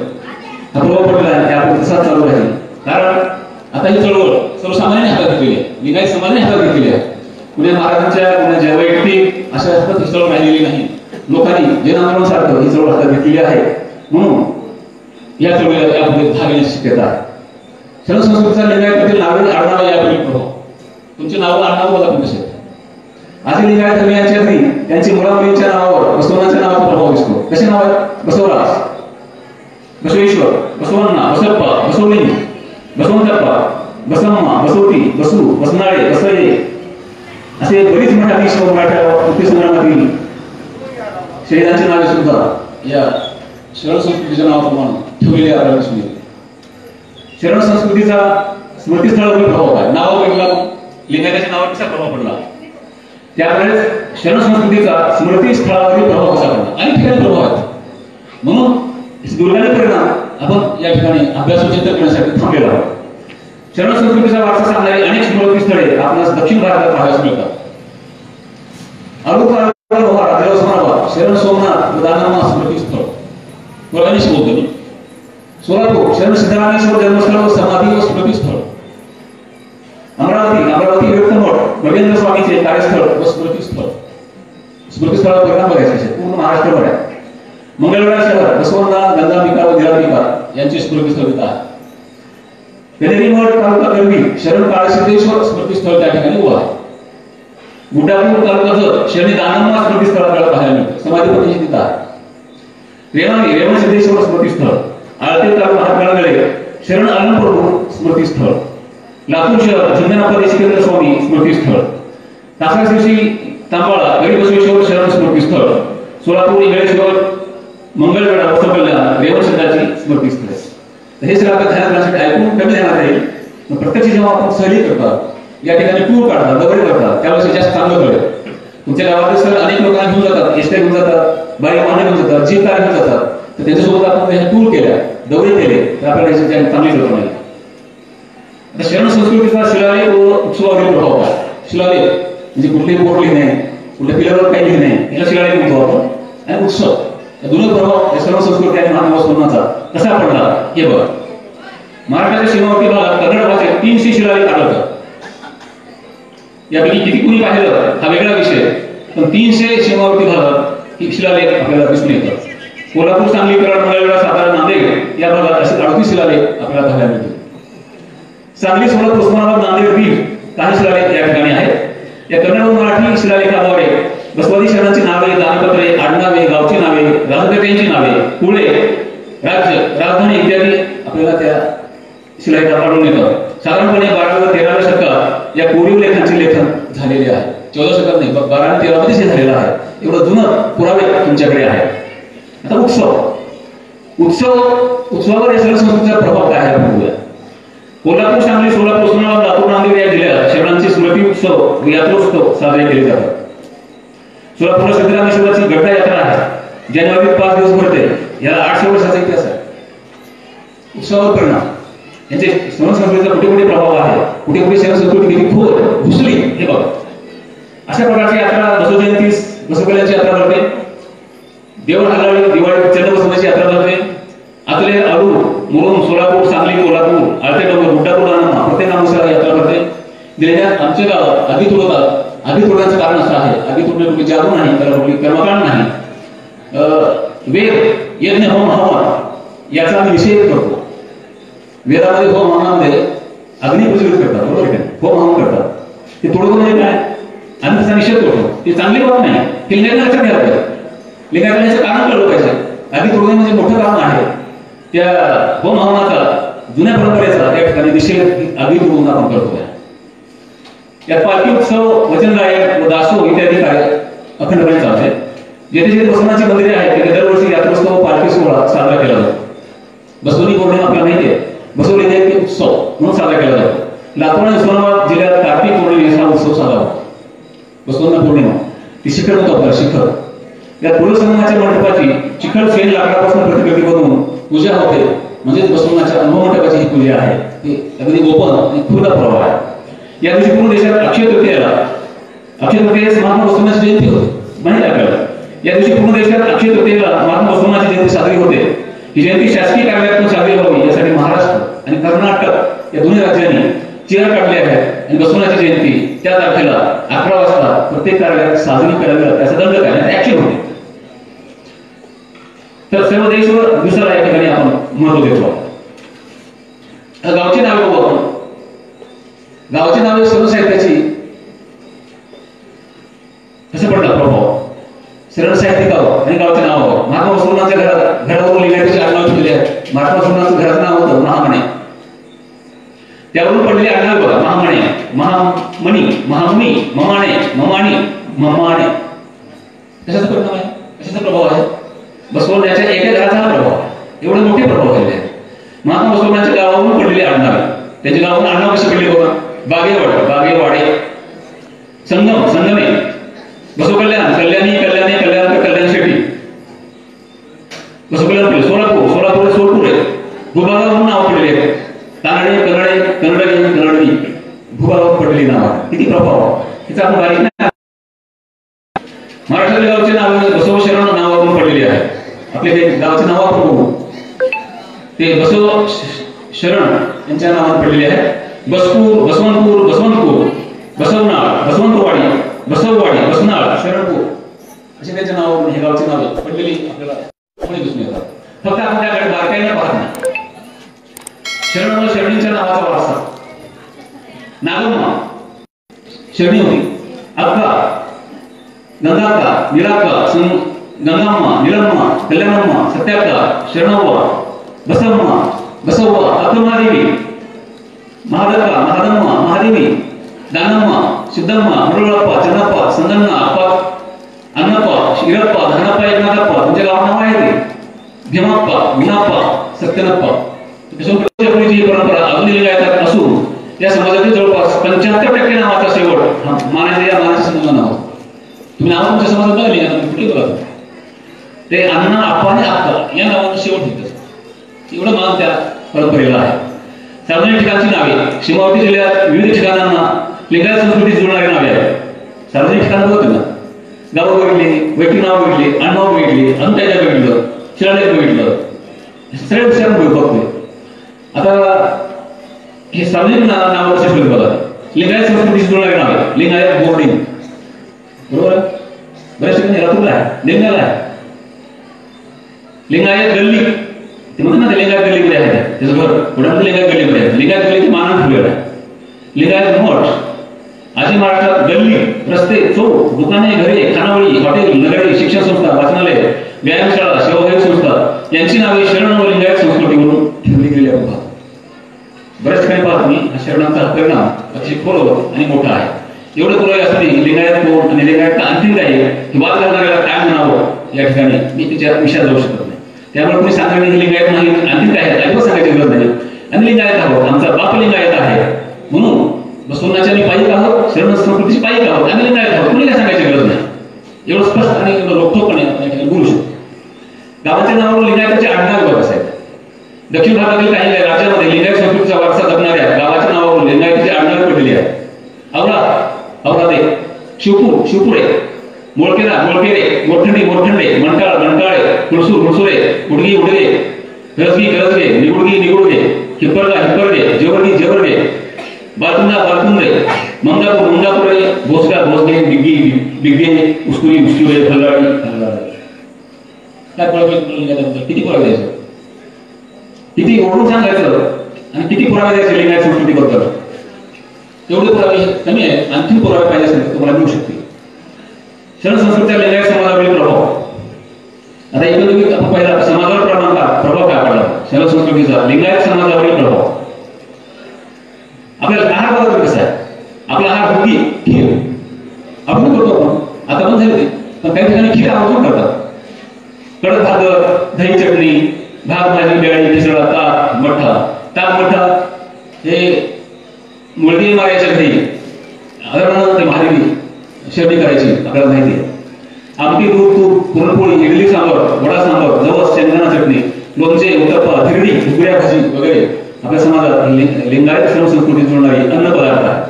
हा प्रभाव पडलेला आहे. त्यापुढे तसाच चालू राहील. कारण आता ही चळवळ सर्वसामान्यांनी हातात घेतलेली आहे. लिंगायत समाजाने हातात घेतलेली आहे. पुणे महाराजांच्या पुण्याच्या वैयक्तिक अशा हातात ही चळवळ राहिलेली नाही. लोकांनी जन आंदोलन सारखं ही चळवळ हातात घेतलेली आहे. म्हणून या चळवळीला यापुढे भाग घेण्याची शक्यता आहे. शरण संस्कृतीचा लिंगायतातील नावे आडनाव यापुढे प्रभाव. तुमचे नाव आडनाव बघा पण कसे आधी लिंगायत धर्मियांच्या आधी त्यांची मुलामुलींच्या नावावर बसवण्याच्या नावाचा प्रभाव दिसतो. कसे नाव आहेत? बसवराज, बसवेश्वर, बसवण्णा, बसप्पा, बसवलिंग, बसवंतप्पा, बसम्मा, बसवती, बसू, बसनाळे, बसये असे बरीच मराठी मुक्ती संग्रामातील शहीदांची नावे सुद्धा या शरण संस्कृतीच्या नावाप्रमाणे ठेवलेली आढळून येते. शरण संस्कृतीचा स्मृतीस्थळावर प्रभाव आहे. नावापैकी लिंगायताच्या नावावर कसा प्रभाव पडला त्यावेळेस शरण संस्कृतीचा स्मृतीस्थळावरील प्रभाव कसा पडला. अनेक ठिकाणी प्रभाव आहेत. म्हणून दुर्गाने परिणाम आपण या ठिकाणी अभ्यास व चिंतन करण्यासाठी थांबलेला आहोत. शरण संस्कृतीचा वारसा सांगणारी अनेक स्मृतीस्थळे आपल्यास दक्षिण भारतात पाहायला मिळतात. शरण सोमनाथ दानम्मा स्मृतीस्थळ गणेश बोलतो. सोलापूर शरण सिद्धरामेश्वर जन्मस्थळ व समाधी व स्मृतीस्थळ. अमरावती विरक्तमठ नरेंद्र स्वामीचे कार्यस्थळ व स्मृतीस्थळ. स्मृतीस्थळावर परिणाम बघायचे पूर्ण महाराष्ट्रभर आहे. मंगळवेढा शहर बसवण्णा, गंगांबिका व निरांबिका यांचे स्मृतीस्थळ इथं आहे. कनेरीमठ तालुका गरबी शरण काळसिद्धेश्वर स्मृतीस्थळ त्या ठिकाणी उभा आहे. गुंडापूर तालुका शरणी दानम्मा स्मृतीस्थळ आपल्याला पाहायला मिळतं. समाधीपतीची तिथं आहे. रेवाणी रेवण सिद्धेश्वर स्मृतीस्थळ. आळते तालुका हातगळगळे शरण अलमप्रभू स्मृतीस्थळ. लातूर शहर चंदनाप्पा देशिकेंद्र स्वामी स्मृतीस्थळ. तासाशिर्शी तांबाळा गरीबसवेश्वर शरण स्मृतीस्थळ. सोलापूर इंगळेश्वर मंगळवेढा बसवकल्याण रेवणसिद्धाची स्मृतीस्थळ. हे सगळं आपल्या ध्यानात राहण्यासाठी ऐकून कमी ध्यानात राहील. प्रत्यक्ष जेव्हा आपण सहली करतात या ठिकाणी टूर काढतात, दौरे करतात त्यावेळेस जास्त चांगलं कळेल. तुमच्या गावात सर अनेक लोकांना घेऊन जातात, एसट्या घेऊन जातात, बाई वाहने घेऊन जातात, जीप कार घेऊन जातात. तर त्यांच्यासोबत आपण हे टूर केल्या, दौरे केले तर आपल्याला चांगली कल्पना येईल. आता शरण संस्कृतीचा शिलालेख व उत्सवावरील प्रभाव आहे. शिलालेख म्हणजे कुठलेही बोर्ड लिहिणे, कुठल्या पिलावर काही लिहिणे याला शिलालेख म्हणतो आपण. आणि उत्सव या दोन्ही प्रभाव शरण संस्कृती आणि मानव वस्तूंचा कसा पडला हे बघा. महाराष्ट्राच्या सीमावर्ती भागात कन्नड भाषेत 300 शिलालेख आढळतात. यापैकी किती कुणी पाहिलं हा वेगळा विषय, पण 300 सीमावर्ती भागात शिलालेख आपल्याला दिसून येतात. कोल्हापूर, सांगली, कराड, मंगळवेढा, सातारा, नांदेड या भागात असे 38 शिलालेख आपल्याला पाहायला मिळतात. सांगली, सोलापूर, उस्मानाबाद, नांदेड, बीड काही शिलालेख या ठिकाणी आहेत. या कन्नड व मराठी शिलालेखाद्वारे बसवादी शहरांची नावे, दानपत्रे, आडनावे, गावची नावे, राजपेत्यांची नावे, कुळे, राज्य, राजधानी इत्यादी आपल्याला त्या शिलालेखात आढळून येतात. साधारणपणे 12व्या व 13व्या शतकात या कोरीव लेखांचे लेखन झालेले आहे. 14 शतकात नाही, 12 आणि 13 मध्ये झालेलं आहे. एवढं जुनं पुरावे तुमच्याकडे आहे. आता उत्सवावर या सगळ्या संस्कृतीचा प्रभाव काय आहे बघूया. कोल्हापूर, सांगली, सोलापूर, उस्मानाबाद, लातूर, नांदेड या जिल्ह्यात शहरांचे स्मृती उत्सव व यात्रोत्सव साजरे केले जातात. सोलापूरला सिद्धरामेश्वराची गड्डा यात्रा आहे, जानेवारीत 5 दिवस भरते. याला 800 वर्षाचा इतिहास आहे. उत्सवावर परिणाम यांचे सण संस्कृतीचा कुठे कुठे प्रभाव आहे, कुठे कुठे सण संस्कृती किती खोल घुसली हे बघा. अशा प्रकारची यात्रा बसव जयंतीस बसवकल्याची यात्रा भरते. देऊळ हालाळी दिवाळी चंद्र बसवण्याची यात्रा भरते. आतले अरू, मुरुम, सोलापूर, सांगली, कोल्हापूर, आळते डोंगर, गुड्डापूर, प्रत्येक नामानुसार यात्रा भरते. दिलेल्या आमच्या गावात आधी तोडतात. आधी तोडण्याचं कारण असं आहे, आधी तोडणे कुठे जादू नाही, त्याला कुठली कर्मकांड नाही. वेद, यज्ञ, होम, हवन याचा आम्ही निषेध करतो. वेदामध्ये होम हवनामध्ये अग्नी प्रज्वलित करतात, बरोबर आहे? होम हवन करतात. ते तोडवं म्हणजे काय? आम्ही त्याचा निषेध करतो. ते चांगली बाब नाही. ते लिंगायत लक्षात घ्यायला पाहिजे. लिंगायत करण्याचं कारण कळलं पाहिजे. आधी तोडणे म्हणजे मोठं काम आहे. त्या होम हवनाचा जुन्या परंपरेचा त्या ठिकाणी निषेध आधी तोडून आपण करतोय. यात पालखी उत्सव, वचन गायन व दासोह इत्यादी कार्य अखंडपणे चालते. जेथे जेथे बसवनाची मंदिरे आहेत तिथे दरवर्षी यात्रोत्सव, पालखी सोहळा साजरा केला जातो. बसवणी पौर्णिमा आपल्याला माहिती आहे, बसवली देवी उत्सव म्हणून साजरा केला जातो. लातूर आणि उस्मानाबाद जिल्ह्यात कार्तिक पौर्णिमेस हा उत्सव साजरा होतो. बसवना पौर्णिमा ती शिखर होतं आपलं शिखर. या पुरुष संगमाच्या मंडपाची चिखल शेण लाकडापासून प्रतिकृती बनवून पूजा होते. म्हणजेच बसवनाच्या अनुभव मंडपाची ही पूजा आहे. ती अगदी ओपन आणि खुला प्रभाव आहे. या दिवशी पूर्ण देशात अक्षय तृतीयेला, अक्षय तृतीयेस महात्मा बसवनाची जयंती होते. माहिती आपल्याला या दिवशी पूर्ण देशात अक्षय तृतीयेला महात्मा बसवनाची जयंती साजरी होते. ही जयंती शासकीय कार्यालयातून साजरी व्हावी यासाठी महाराष्ट्र आणि कर्नाटक या दोन्ही राज्यांनी चिरा काढले आहेत. आणि बसवनाची जयंती त्या तारखेला 11 वाजता प्रत्येक कार्यालयात साजरी करावी त्याचा दंड काय ऍक्शन होते. तर सर्व देशवर दिवसाला या ठिकाणी आपण महत्व देतो. गावची नावे बघू आपण. गावची नावे सर्व साहित्याची कसं पडला प्रभाव सरळ साहित्यिकावर आणि गावच्या नावावर. महात्मा बसवनाच्या घरावरून लिहिण्याची आडनाव ठेवले आहेत. महात्मा बसवनाचं घराचं नाव होतं महामणे. त्यावरून पडलेले आडनाव बघा, महामणे, महामणी, महामुनी, ममाणे, ममाणी, ममाणे. कशाचा परिणाम आहे, कशाचा प्रभाव आहे? बसवण्याच्या एका घराचा हा प्रभाव आहे. एवढे मोठे प्रभाव झालेले आहेत. महात्मा बसवनाच्या गावावरून पडलेले आडनाव, त्यांच्या गावावरून आडनाव कसे पडले बघा. बागेवाड, बागेवाडे, संगम, संगमे, बसव कल्याण, कल्याणी, कल्याणी, कल्याण, कल्याण शेट्टी, बसव कल्याण, सोलापूर, सोलापूर, सोलपूर भूभागावरून नाव पडलेले आहेत. तानडे, कन्नडे, कन्नडगी, कन्नडवी भूभागावर पडलेली नाव. किती प्रभाव हिचा आपण बारीक नाही. महाराष्ट्रातील गावचे नाव बसव शरण नावावरून पडलेले आहे. आपले काही गावचे नाव आपण बघू. ते बसव शरण यांच्या नावावर पडलेले आहे. बसपूर, बसवंतपूर, बसवंतपूर, बसवनाळ, बसवंतवाडी, बसववाडी, बसनाळ, शरणपूर असे त्यांच्या नावावरून हे गावचे नाव पडलेली आपल्याला पुढे दिसून येतात. फक्त आपण त्याकडे बारकाईने पाहत नाही. शरण व शरणीच्या नावाचा वारसा. नागम्मा शरणी होती. अक्का, गंगाक्का, निराक्का, गंगाम्मा, निलम्मा, कल्याणम्मा, सत्याक्का, शरणव्वा, बसवम्मा, बसव्वा, अक्कमादेवी, महादक्का, महादम्मा, महादेवी, दानम्मा, सिद्धम्मा, मुरुळप्पा, चंदप्पा, संदन्ना, अप्पा, अन्नप्पा, शिरप्पा, धनप्पा, एकनाथप्पा, तुमच्या गावात नाव आहे ते. भीमाप्पा, विनाप्पा, सत्यनप्पा. ही परंपरा अजूनही लिहिण्यात असून या समाजातील जवळपास 75% नावाचा शेवट मानाचे या मानाचे समजून नाव. तुम्ही नाव तुमच्या समाजात बघाली कुठे बघा ते अण्णा, आप्पा आणि अक्का या नावानं शेवट होतं. एवढं मान त्या परंपरेला आहे. सार्वजनिक ठिकाणची नावे. सीमावर्ती जिल्ह्यात विविध ठिकाणांना लिंगायत संस्कृती जुळणारी नावे आहेत. सार्वजनिक ठिकाण बघतो ना, गावं बघितली, वैयक्तिक नाव बघितली, अण्णाव बघितली, अंत्याच्या बघितलं, शिलालेख बघितलं, सगळे विचार बघतोय. आता हे सार्वजनिक नावाचं शिक्षण बघा, लिंगायत संस्कृतीशी जुळणारे नाव आहे. लिंगायत बोर्डिंग, बरोबर. बऱ्याच ठिकाणी रातूरला आहे, लिंगाला आहे. लिंगायत गल्ली, ते म्हणतात ना ते लिंगायत गल्लीमध्ये आहे, त्याचं घर पुढे लिंगायत गल्लीमध्ये आहे. लिंगायत गल्ली मानान ठेवलेलं आहे. लिंगायत मठ, आजी महाराष्ट्रात गल्ली, रस्ते, चौक, दुकाने, घरे, खानावळी, हॉटेल, नगरे, शिक्षण संस्था, वाचनालय, व्यायामशाळा, सेवाभावी संस्था यांची नावे शरण व लिंगायत संस्कृतीवरून ठेवली गेली आहेत. बऱ्याच ठिकाणी पाहतो मी शरणांचा परिणाम अतिशय खोल आणि मोठा आहे. एवढं पुरवले असताना लिंगायत कोण आणि लिंगायत आणखीन काय हे वाद करणाऱ्याला काय म्हणावं या ठिकाणी मी तिच्या विषयात जाऊ शकत नाही. त्यामुळे तुम्ही सांगणे ही लिंगायत नाही, आणखीन काय आहे अजिबात सांगायची गरज नाही. आणि लिंगायत आहोत, आमचा बाप लिंगायत आहे म्हणून बसवण्याच्या मी पायिक आहोत, शरण संस्कृतीची पायिक आहोत, आम्ही लिंगायत आहोत, कुणी काय सांगायची गरज नाही. एवढं स्पष्ट आणि एवढं रोखठोकपणे या ठिकाणी बोलू शकतो. गावाच्या नावावर लिंगायताचे आडनाव बघत आहेत. दक्षिण भारतातील काही राज्यामध्ये लिंगायत संस्कृतीचा वारसा जपणाऱ्या गावाच्या नावावर लिंगायताची आडनावे पडलेली आहेत. आवळा, आवळादे, शिवपूर, शिवपुरे, मोळकेरा, मोळकेरे, मोठंडी, मोठंडे, मंटाळ, मंटाळे, हुळसूर, हुळसुरे, उडगी, उडगे, गरजगी, गरजगे, निगुडगी, निगुडगे, हिप्परगा, हिप्परगे, जेवरगी, जेवरगे, बालकुंदा, बालकुंदे, मंगापूर, मंगापुरे, भोसगा, भोसगे, बिग्गी, बिग्गे, उस्कुरी, उस्कुरे, फल्लाडी, फल्लाडी. काय पुरावे किती पुरावे द्यायचं, किती ओढून सांगायचं आणि किती पुरावे द्यायचे लिंगायत संस्कृतीबद्दल, एवढे पुरावे कमी आहे. आणखी पुरावे पाहिजे असेल तुम्हाला मिळू शकतील. शरण संस्कृतीचा लिंगायत समाजावरील प्रभाव, आता एकंदरीत आपण पहिला समाजावर प्रभाव काय पडला शरण संस्कृतीचा लिंगायत समाजावरील प्रभाव. आपल्याला आहार बदल कसा आहे, आपला आहार भुगी खीर आपण करतो, आपण आता पण झाले, पण काही ठिकाणी खीर आवर्जून करतात. कडक भाकर, दही चटणी, भात भाजी, बेळी, मिसळ, ताक, मठ्ठा. ताक मठ्ठा हे मुलगी मारायच्या घरी आदरणानं ते महादेवी शेवटी करायची आपल्याला माहिती आहे. आमटी, दूध, तूप, पुरणपोळी, इडली सांबर, वडा सांबर, जवस, शेंगदाणा चटणी, लोणचे, उत्तप्पा, धिरडी, उकड्या भाजी वगैरे आपल्या समाजात लिंगायत शरण संस्कृतीत जुळणारी अन्न पदार्थ आहे.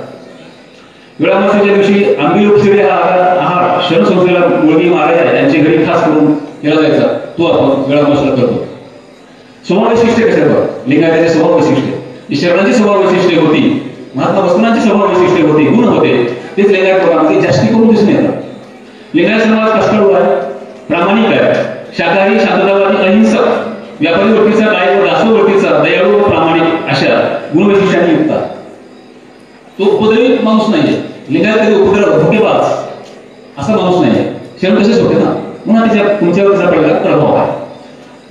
वेळामासेच्या दिवशी आंबी लोकशिरे हा आहार शरण संस्थेला मुलगी मारायच्या यांची घरी खास करून केला जायचा, तो आपण वेळामासाला करतो. स्वभाव वैशिष्ट्य कसे बघा, लिंगायताचे स्वभाव वैशिष्ट्य, शरणांची स्वभाव वैशिष्ट्य होती, महात्मा बसवनांची स्वभाव वैशिष्ट्य होती, गुण होते, तेच लिंगायत प्रमाणात जास्ती करून दिसून येतात. लिंगायत समाज कष्टाळू आहे, प्रामाणिक आहे, शाकाहारी, शांततावादी, अहिंसक, व्यापारी वृत्तीचा, काय व दासो वृत्तीचा, दयाळू व प्रामाणिक अशा गुणवैशिष्ट्यांनी युक्त. तो उपद्रवी माणूस नाहीये. लिंगायत कधी उपद्रव, धोकेबाज असा माणूस नाहीये. शरण तसेच होते ना, म्हणून तिच्या तुमच्यावर पडलेला प्रभाव आहे.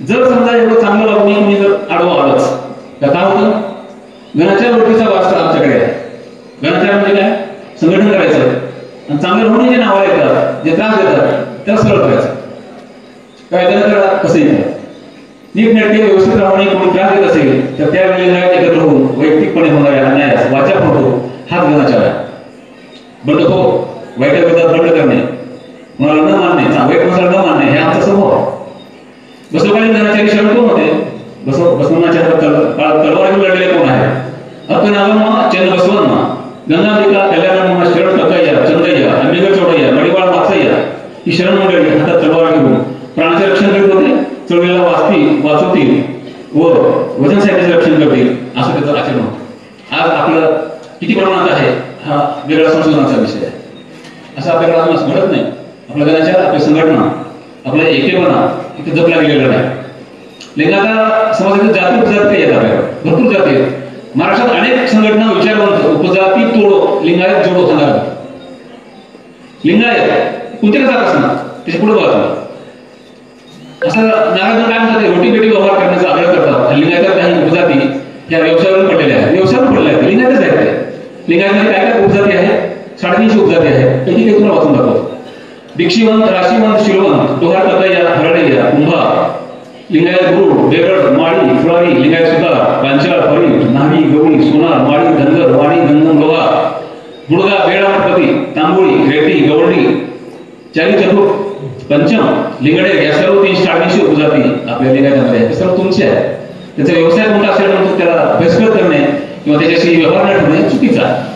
जर समजा एवढं चांगलं वागून तुम्ही जर आडवं आलंच तर काय होतं, गणाच्या वृत्तीचा वारसा आमच्याकडे आहे. गणाचार म्हणजे काय, संघटन करायचं आणि चांगलं म्हणून जे नावाला येतात, जे त्रास देतात त्याला सरळ करायचं. काय त्याला करा कसं येतं, नीटनेटके व्यवस्थित प्रमाणे कोणी त्रास देत असेल तर त्यावेळी एकत्र होऊन वैयक्तिकपणे होणाऱ्या अन्यायास वाचा फोडतो, हाच गणाचार आहे. बंडखोर, वाईट विरोधात बंड करणे, कोणाला न मानणे, वाईट माणसाला न मानणे हे आमचा स्वभाव. बसवकालीन गणाचारी शरण कोण होते, बसवनाच्या काळात तलवार घेऊन लढलेले कोण आहे, अक्कनागम्मा, चंद बसवन्मा, गंगांबिका, कल्याणम्मा, शरण कक्कय्या, चंदय्या, अंबिगर चोडय्या, मडिवाळ माचय्या ही शरण मंडळी हातात तलवार घेऊन प्राणाचे रक्षण करीत होते, चळवळीला वाचवतील व वचन साहित्याचे रक्षण करतील असं त्याचं आचरण होतं. आज आपलं किती प्रमाणात आहे हा वेगळा संशोधनाचा विषय आहे. असं आपल्याकडे अजून घडत नाही. आपल्या गणाचार, आपली संघटना, आपला एकेपणा इथे जपला गेलेला नाही. लिंगायत समाजातील जाती उपजाती काही येतात, आपल्याकडे भरपूर जाती आहेत. महाराष्ट्रात अनेक संघटना विचारवंत उपजाती तोडो लिंगायत जोडो सांगा. लिंगायत कोणत्या जात असणार त्याच्या पुढे बघा. असं नारायण काय म्हणतात, रोटी बेटी व्यवहार करण्याचा आग्रह करतात. लिंगायत काही उपजाती या व्यवसायावरून पडलेल्या आहेत, व्यवसायावरून पडलेल्या आहेत. लिंगायतच आहेत. लिंगायतमध्ये काय काय उपजाती आहे, 350 उपजाती आहेत. पैकी काही तुम्हाला वाचून दाखवतो. दीक्षिवंत, राशीवंत, शिलवंत, टोहार कतय्या, हरडय्या, कुंभा, लिंगायत गुरु, बेगड, माळी, फुलारी, लिंगायत सुतार, पांचाळ, फरी, नावी, गवळी, सोनार, माळी, धनगर, वाणी, गंगम, गवा, गुडगा, बेडा, पती, तांबोळी, रेटी, गवळणी, चारी चतुर, पंचम, लिंगडे या सर्व 350 उपजाती आपल्या लिंगायतामध्ये आहेत. सर्व तुमचे आहे. त्याचा व्यवसाय कोणता असेल म्हणून त्याला बहिष्कार करणे किंवा त्याच्याशी व्यवहार न ठेवणे चुकीचा आहे.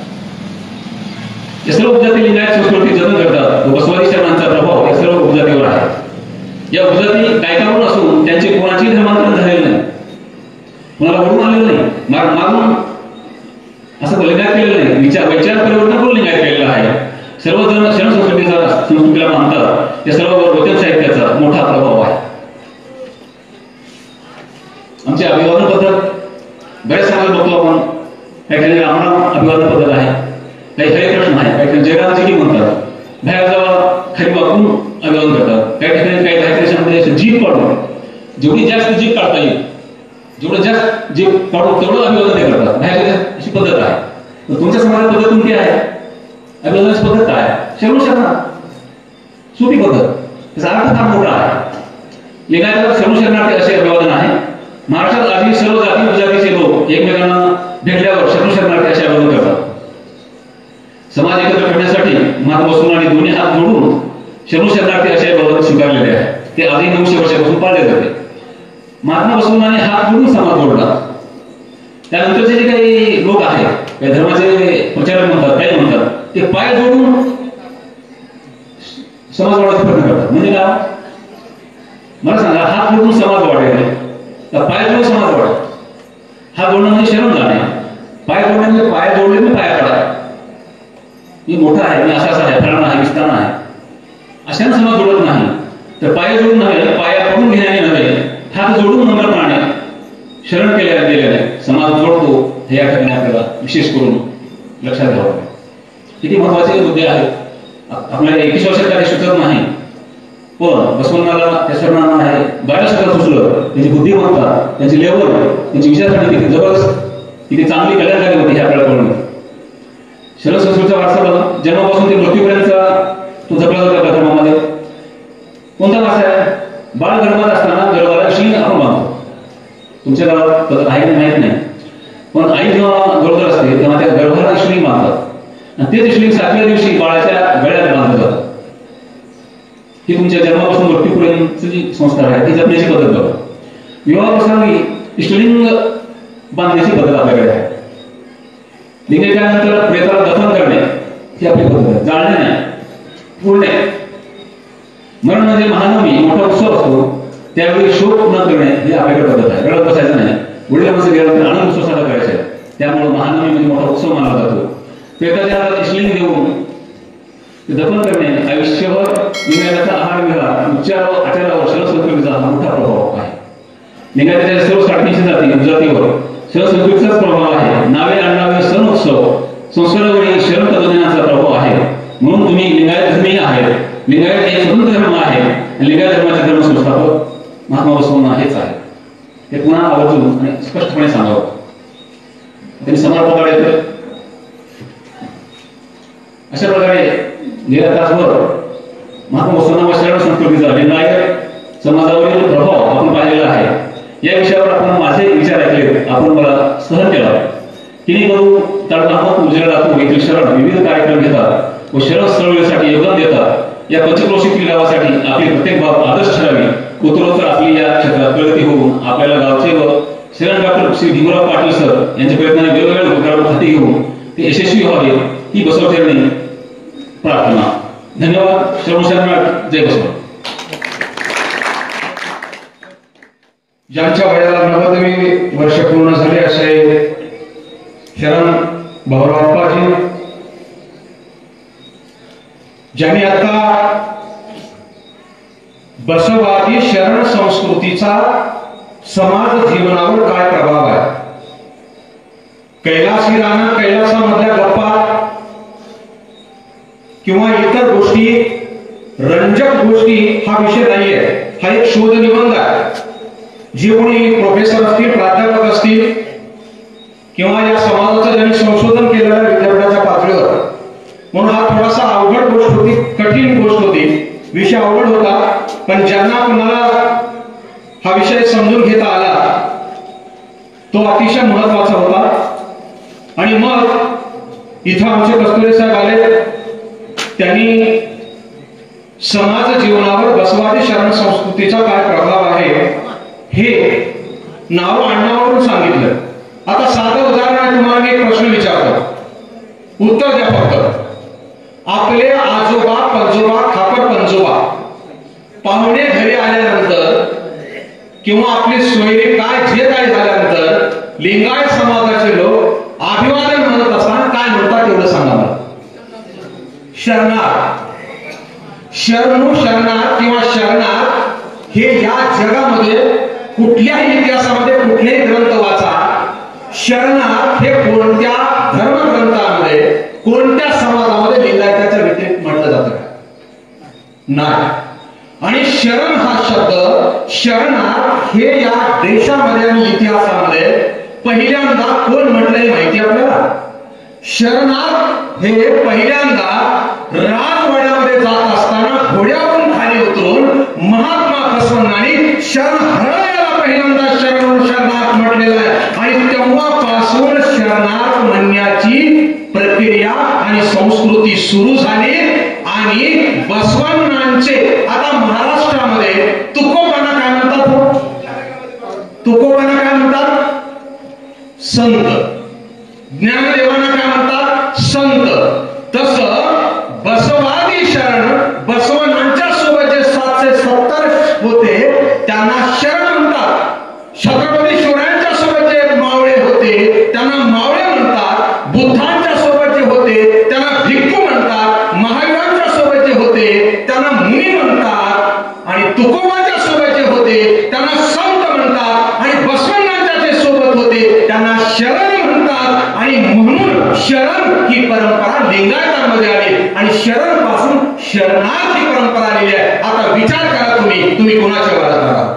या सर्व उपजाती लिंगायत संस्कृती जतन करतात. बसवादी शरणांचा प्रभाव या सर्व उपजातीवर आहे. या उपजाती गायकावरून असून त्यांचे कोणाची धर्मांतरण झालेले नाही. कुणाला वरून आलेलं नाही, मागून असं लिंगायत केलेलं नाही, विचार परिवर्तन करून लिंगायत केलेलं आहे. सर्वजण शरण संस्कृतीला मानतात. त्या सर्व वचन साहित्याचा मोठा प्रभाव आहे. आमची अभिवादन पद्धत बऱ्याच समाजात बघतो आपण. काही ठिकाणी रामराम अभिवादन पद्धत आहे, काही हरिकृष्ण आहे, काही ठिकाणी जयरामजी की म्हणतात. बाहेर जावा खाली वाकून अभिवादन करतात. काही ठिकाणी काही देशामध्ये जीभ काढून, जेवढी जास्त जीभ काढता येईल, जेवढं जास्त जीभ काढून तेवढं अभिवादन ते करतात. बाहेर अशी पद्धत आहे. तुमच्या समाजात पद्धत कोणती आहे? अभिवादनाची पद्धत काय? शरणा सोपी पद्धत, त्याचा अर्थ फार मोठा आहे. लिंगायताला शरणार्थी असे अभिवादन आहे. महाराष्ट्रात आधी सर्व जाती उपजातीचे लोक एकमेकांना भेटल्यावर शरणार्थी असे अभिवादन करतात. समाज एकत्र करण्यासाठी महात्मा फुले दोन्ही हात जोडून शरणार्थी असे अभिवादन स्वीकारलेले आहे. ते आजही 900 वर्षापासून पाळले जाते. महात्मा फुले हात जोडून समाज जोडला. त्यानंतरचे जे काही लोक आहेत, काही धर्माचे प्रचारक म्हणतात, काही म्हणतात, ते पाय जोडून समाज वाढवायचा प्रयत्न करतात. म्हणजे काय? मला सांगा, हात जोडून समाज वाढायचे का पाय जोडून समाज वाढ? हात जोडणं म्हणजे शरण जाणे, पाय जोडणे म्हणजे पाय जोडले मी पाया पडा, मी मोठा आहे, मी असाच आहे, फळाना आहे, विस्तार आहे, अशाने समाज जोडत नाही. तर पाय जोडून नव्हे, पाया पडून घेण्याने नव्हे, हात जोडून नम्रपणाने शरण गेल्याने समाज जोडतो. हे या ठिकाणी आपल्याला विशेष करून लक्षात घ्यावं. किती महत्वाचे मुद्दे आहेत. आपल्याला 21 वर्षात सुचत नाही, पण बसवण्णाला त्या शरणांना आहे 12 वर्षात सुचलं. त्यांची बुद्धिमत्ता, त्यांची लेवल, त्यांची विचारसरणी किती जबरदस्त, किती चांगली कल्याणकारी होती हे आपल्याला कळून. शरण संस्कृतीचा वारसा बघा, जन्मापासून ते मृत्यूपर्यंतचा तो जपला जातो. आपल्या धर्मामध्ये कोणता वारसा आहे? बाळ गर्भात असताना गर्भाला शिंग आपण बांधतो. तुमच्या गावात पद्धत आहे की माहित नाही, पण आई जेव्हा गरोदर असते तेव्हा त्या गर्भाला शिंग बांधतात आणि तेच शिंग 7व्या दिवशी बाळाच्या गळ्यात बांधलं जातं. ही तुमच्या जन्मापासून मृत्यूपर्यंतची जी संस्कार आहे ती जपण्याची पद्धत बघा. विवाहाप्रसंगी इष्टलिंग बांधण्याची पद्धत आपल्याकडे आहे. लिंग केल्यानंतर प्रेताला दफन करणे ही आपली पद्धत आहे. जाळणे नाही, पुरणे. मरण म्हणजे महानवमी मोठा उत्सव असतो, त्यावेळी शोक न करणे ही आपल्याकडे पद्धत आहे. रडत बसायचं नाही, वडील माणसं गेल्यानंतर आनंद उत्सव साजरा करायचा. त्यामुळे महानवमी म्हणजे मोठा उत्सव मानला जातो. प्रेताच्या हातात इष्टलिंग देऊन दफन करणे, आयुष्यभर लिंगायताचा आहार विहार, उच्चार व आचारावर शरण संस्कृतीचा हा मोठा प्रभाव आहे. लिंगायताच्या सर्व 350 जाती उपजातीवर शरण संस्कृतीचाच प्रभाव आहे. नावे आडनावे सण उत्सव संस्कारावरील शरण तत्वज्ञानाचा प्रभाव आहे. म्हणून तुम्ही लिंगायत धर्मीय आहेत. लिंगायत एक स्वतंत्र धर्म आहे आणि लिंगायत धर्माचे धर्म संस्थापक महात्मा बसवण्णा हेच आहे. हे पुन्हा आवर्जून आणि स्पष्टपणे सांगावं. त्यांनी समर्पकाकडे येतं. अशा प्रकारे गेल्या तासभर महात्मा बसवण्णा व शरण संस्कृतीचा लिंगायत समाजावरील प्रभाव आपण पाहिलेला आहे. या विषयावर आपण माझे विचार ऐकले, आपण मला सहन केला. किनी करू तळनामक उजेडातून येथील शरण विविध कार्यक्रम घेतात व शरण स्थळवेसाठी योगदान देतात. या पंचक्रोशीतील गावासाठी आपली प्रत्येक बाब आदर्श ठरावी. उत्तरोत्तर आपली या क्षेत्रात प्रगती होऊन आपल्याला गावचे व शरण डॉक्टर श्री भीमराव पाटील सर यांच्या प्रयत्नाने वेगवेगळ्या उपक्रम हाती घेऊन ते यशस्वी व्हावे ही बसवचरणी प्रार्थना. धन्यवाद. शरण जय बसव. ज्यांच्या वयाला 90वी वर्ष पूर्ण झाले असे शरण भाऊरावप्पाजी, ज्यांनी आता बसवादी शरण संस्कृतीचा समाज जीवनावर काय प्रभाव आहे, कैलासी राणा कैलासामधल्या गप्पा किंवा इतर गोष्टी, रंजक गोष्टी हा विषय नाहीये. हा एक शोध निबंध आहे. जे कोणी प्रोफेसर असतील, प्राध्यापक असतील किंवा या समाजाचं ज्यांनी संशोधन केलेलं आहे विद्यापीठाच्या पातळीवर, म्हणून हा थोडासा अवघड गोष्ट होती, कठीण गोष्ट होती, विषय अवघड होता. पण ज्यांना कुणाला हा विषय समजून घेता आला तो अतिशय महत्वाचा होता. आणि मग इथं आमचे कस्तुरे साहेब आले. त्यांनी समाज जीवनावर बसवादी शरण संस्कृतीचा काय प्रभाव आहे हे नाव आडनावावरून सांगितलं. आता साधं उदाहरण आहे, तुम्हाला मी एक प्रश्न विचारतो, उत्तर द्या फक्त. आपले आजोबा पंजोबा खापर पंजोबा पाहुणे घरी आल्यानंतर किंवा आपले सोयरे काय जे काय झाल्यानंतर लिंगायत समाजाचे लोक अभिवादन म्हणत असताना काय म्हणतात तेवढं सांगा मला. शरणार्थ, शरणू, शरणार्थ किंवा शरणार्थ हे या जगामध्ये कुठल्याही इतिहासामध्ये कुठलेही ग्रंथ वाचा, शरणार्थ हे कोणत्या धर्मग्रंथामध्ये कोणत्या समाजामध्ये लिंगायताच्या व्यतिरिक्त म्हटलं जातं का? नाही. आणि शरण हा शब्द, शरणार्थ हे या देशामध्ये आणि इतिहासामध्ये पहिल्यांदा कोण म्हटलंय माहिती आपल्याला? शरणार्थ हे पहिल्यांदा राजवाड्यामध्ये जात असताना घोड्यावरून खाली उतरून महात्मा बसवण्णांनी शरण हरवण्याला पहिल्यांदा शरणार्थ म्हटलेलं आहे. आणि तेव्हापासून शरणार्थ म्हणण्याची प्रक्रिया आणि संस्कृती सुरू झाली. आणि बसवण्णांचे आता महाराष्ट्रामध्ये तुकोबांना काय म्हणतात? तुकोबांना काय म्हणतात? संत. ज्ञानदेवांना काय म्हणतात? संत. तसं बसवादी शरण बसवण्णांच्या सोबत जे 770 होते त्यांना शरण म्हणतात. छत्रपती शिवरायांच्या सोबत जे मावळे होते त्यांना मावळे म्हणतात. बुद्धांच्या सोबत जे होते त्यांना भिक्खू म्हणतात. महावीरांच्या सोबत जे होते त्यांना मुनी म्हणतात. आणि तुकोबांच्या सोबत जे होते त्यांना संत म्हणतात. आणि बसवण्णांच्या जे सोबत होते त्यांना शरण म्हणतात. आणि म्हणून शरण ही परंपरा लिंगायतांमध्ये आली आणि शरण पासून शरणार्थ ही परंपरा आलेली आहे. आता विचार करा तुम्ही कोणाच्या वादात आहात?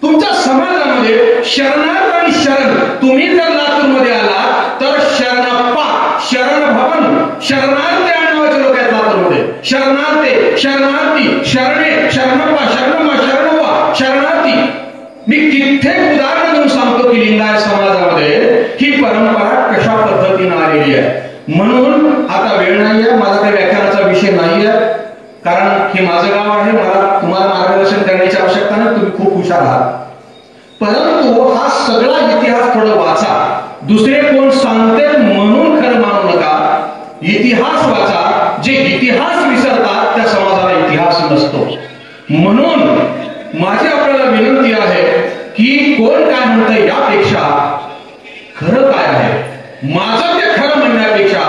तुमच्या समाजामध्ये शरणार्थ आणि शरण, तुम्ही जर लातूरमध्ये आलात तर शरणप्पा, शरण भवन, शरणार्थी नावाचे लोक आहेत लातूरमध्ये. शरणार्थी, शरणार्थी, शरणे, शरणप्पा, शरणम्मा, शरणव्वा, शरणार्थी. मी कित्येक उदाहरण देऊन सांगतो की लिंगायत समाजामध्ये ही परंपरा कशा पद्धतीने आलेली आहे. म्हणून आता वेळ नाहीये, माझा काही व्याख्यानाचा विषय नाहीये, कारण हे माझं गाव आहे. मला तुम्हाला मार्गदर्शन करण्याची आवश्यकता नाही, तुम्ही खूप हुशार आहात. परंतु हा सगळा इतिहास थोडं वाचा. दुसरे कोण सांगते म्हणून खरं मानू नका. इतिहास वाचा. जे इतिहास विसरतात त्या समाजाला इतिहास नसतो. म्हणून माझी आपल्याला विनंती आहे की कोण काय म्हणतंय यापेक्षा खरं काय आहे, माझं ते खरं म्हणण्यापेक्षा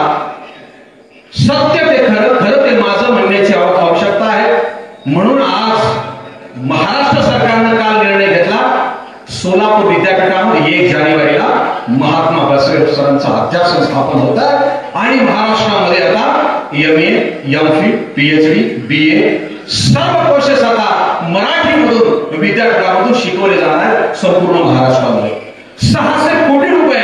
सत्य ते खरं, खरं ते माझं म्हणण्याची आवश्यकता आहे. म्हणून आज महाराष्ट्र सरकारनं काल निर्णय घेतला, सोलापूर विद्यापीठामध्ये 1 जानेवारीला महात्मा बसवेश्वर सरांचा अध्यासन स्थापन होत आहे. आणि महाराष्ट्रामध्ये आता MA, MPhil, PhD, BA सर्व कोर्सेस आता मराठीमधून विद्यापीठामधून शिकवले जाणार आहेत संपूर्ण महाराष्ट्रामध्ये. 600 कोटी रुपये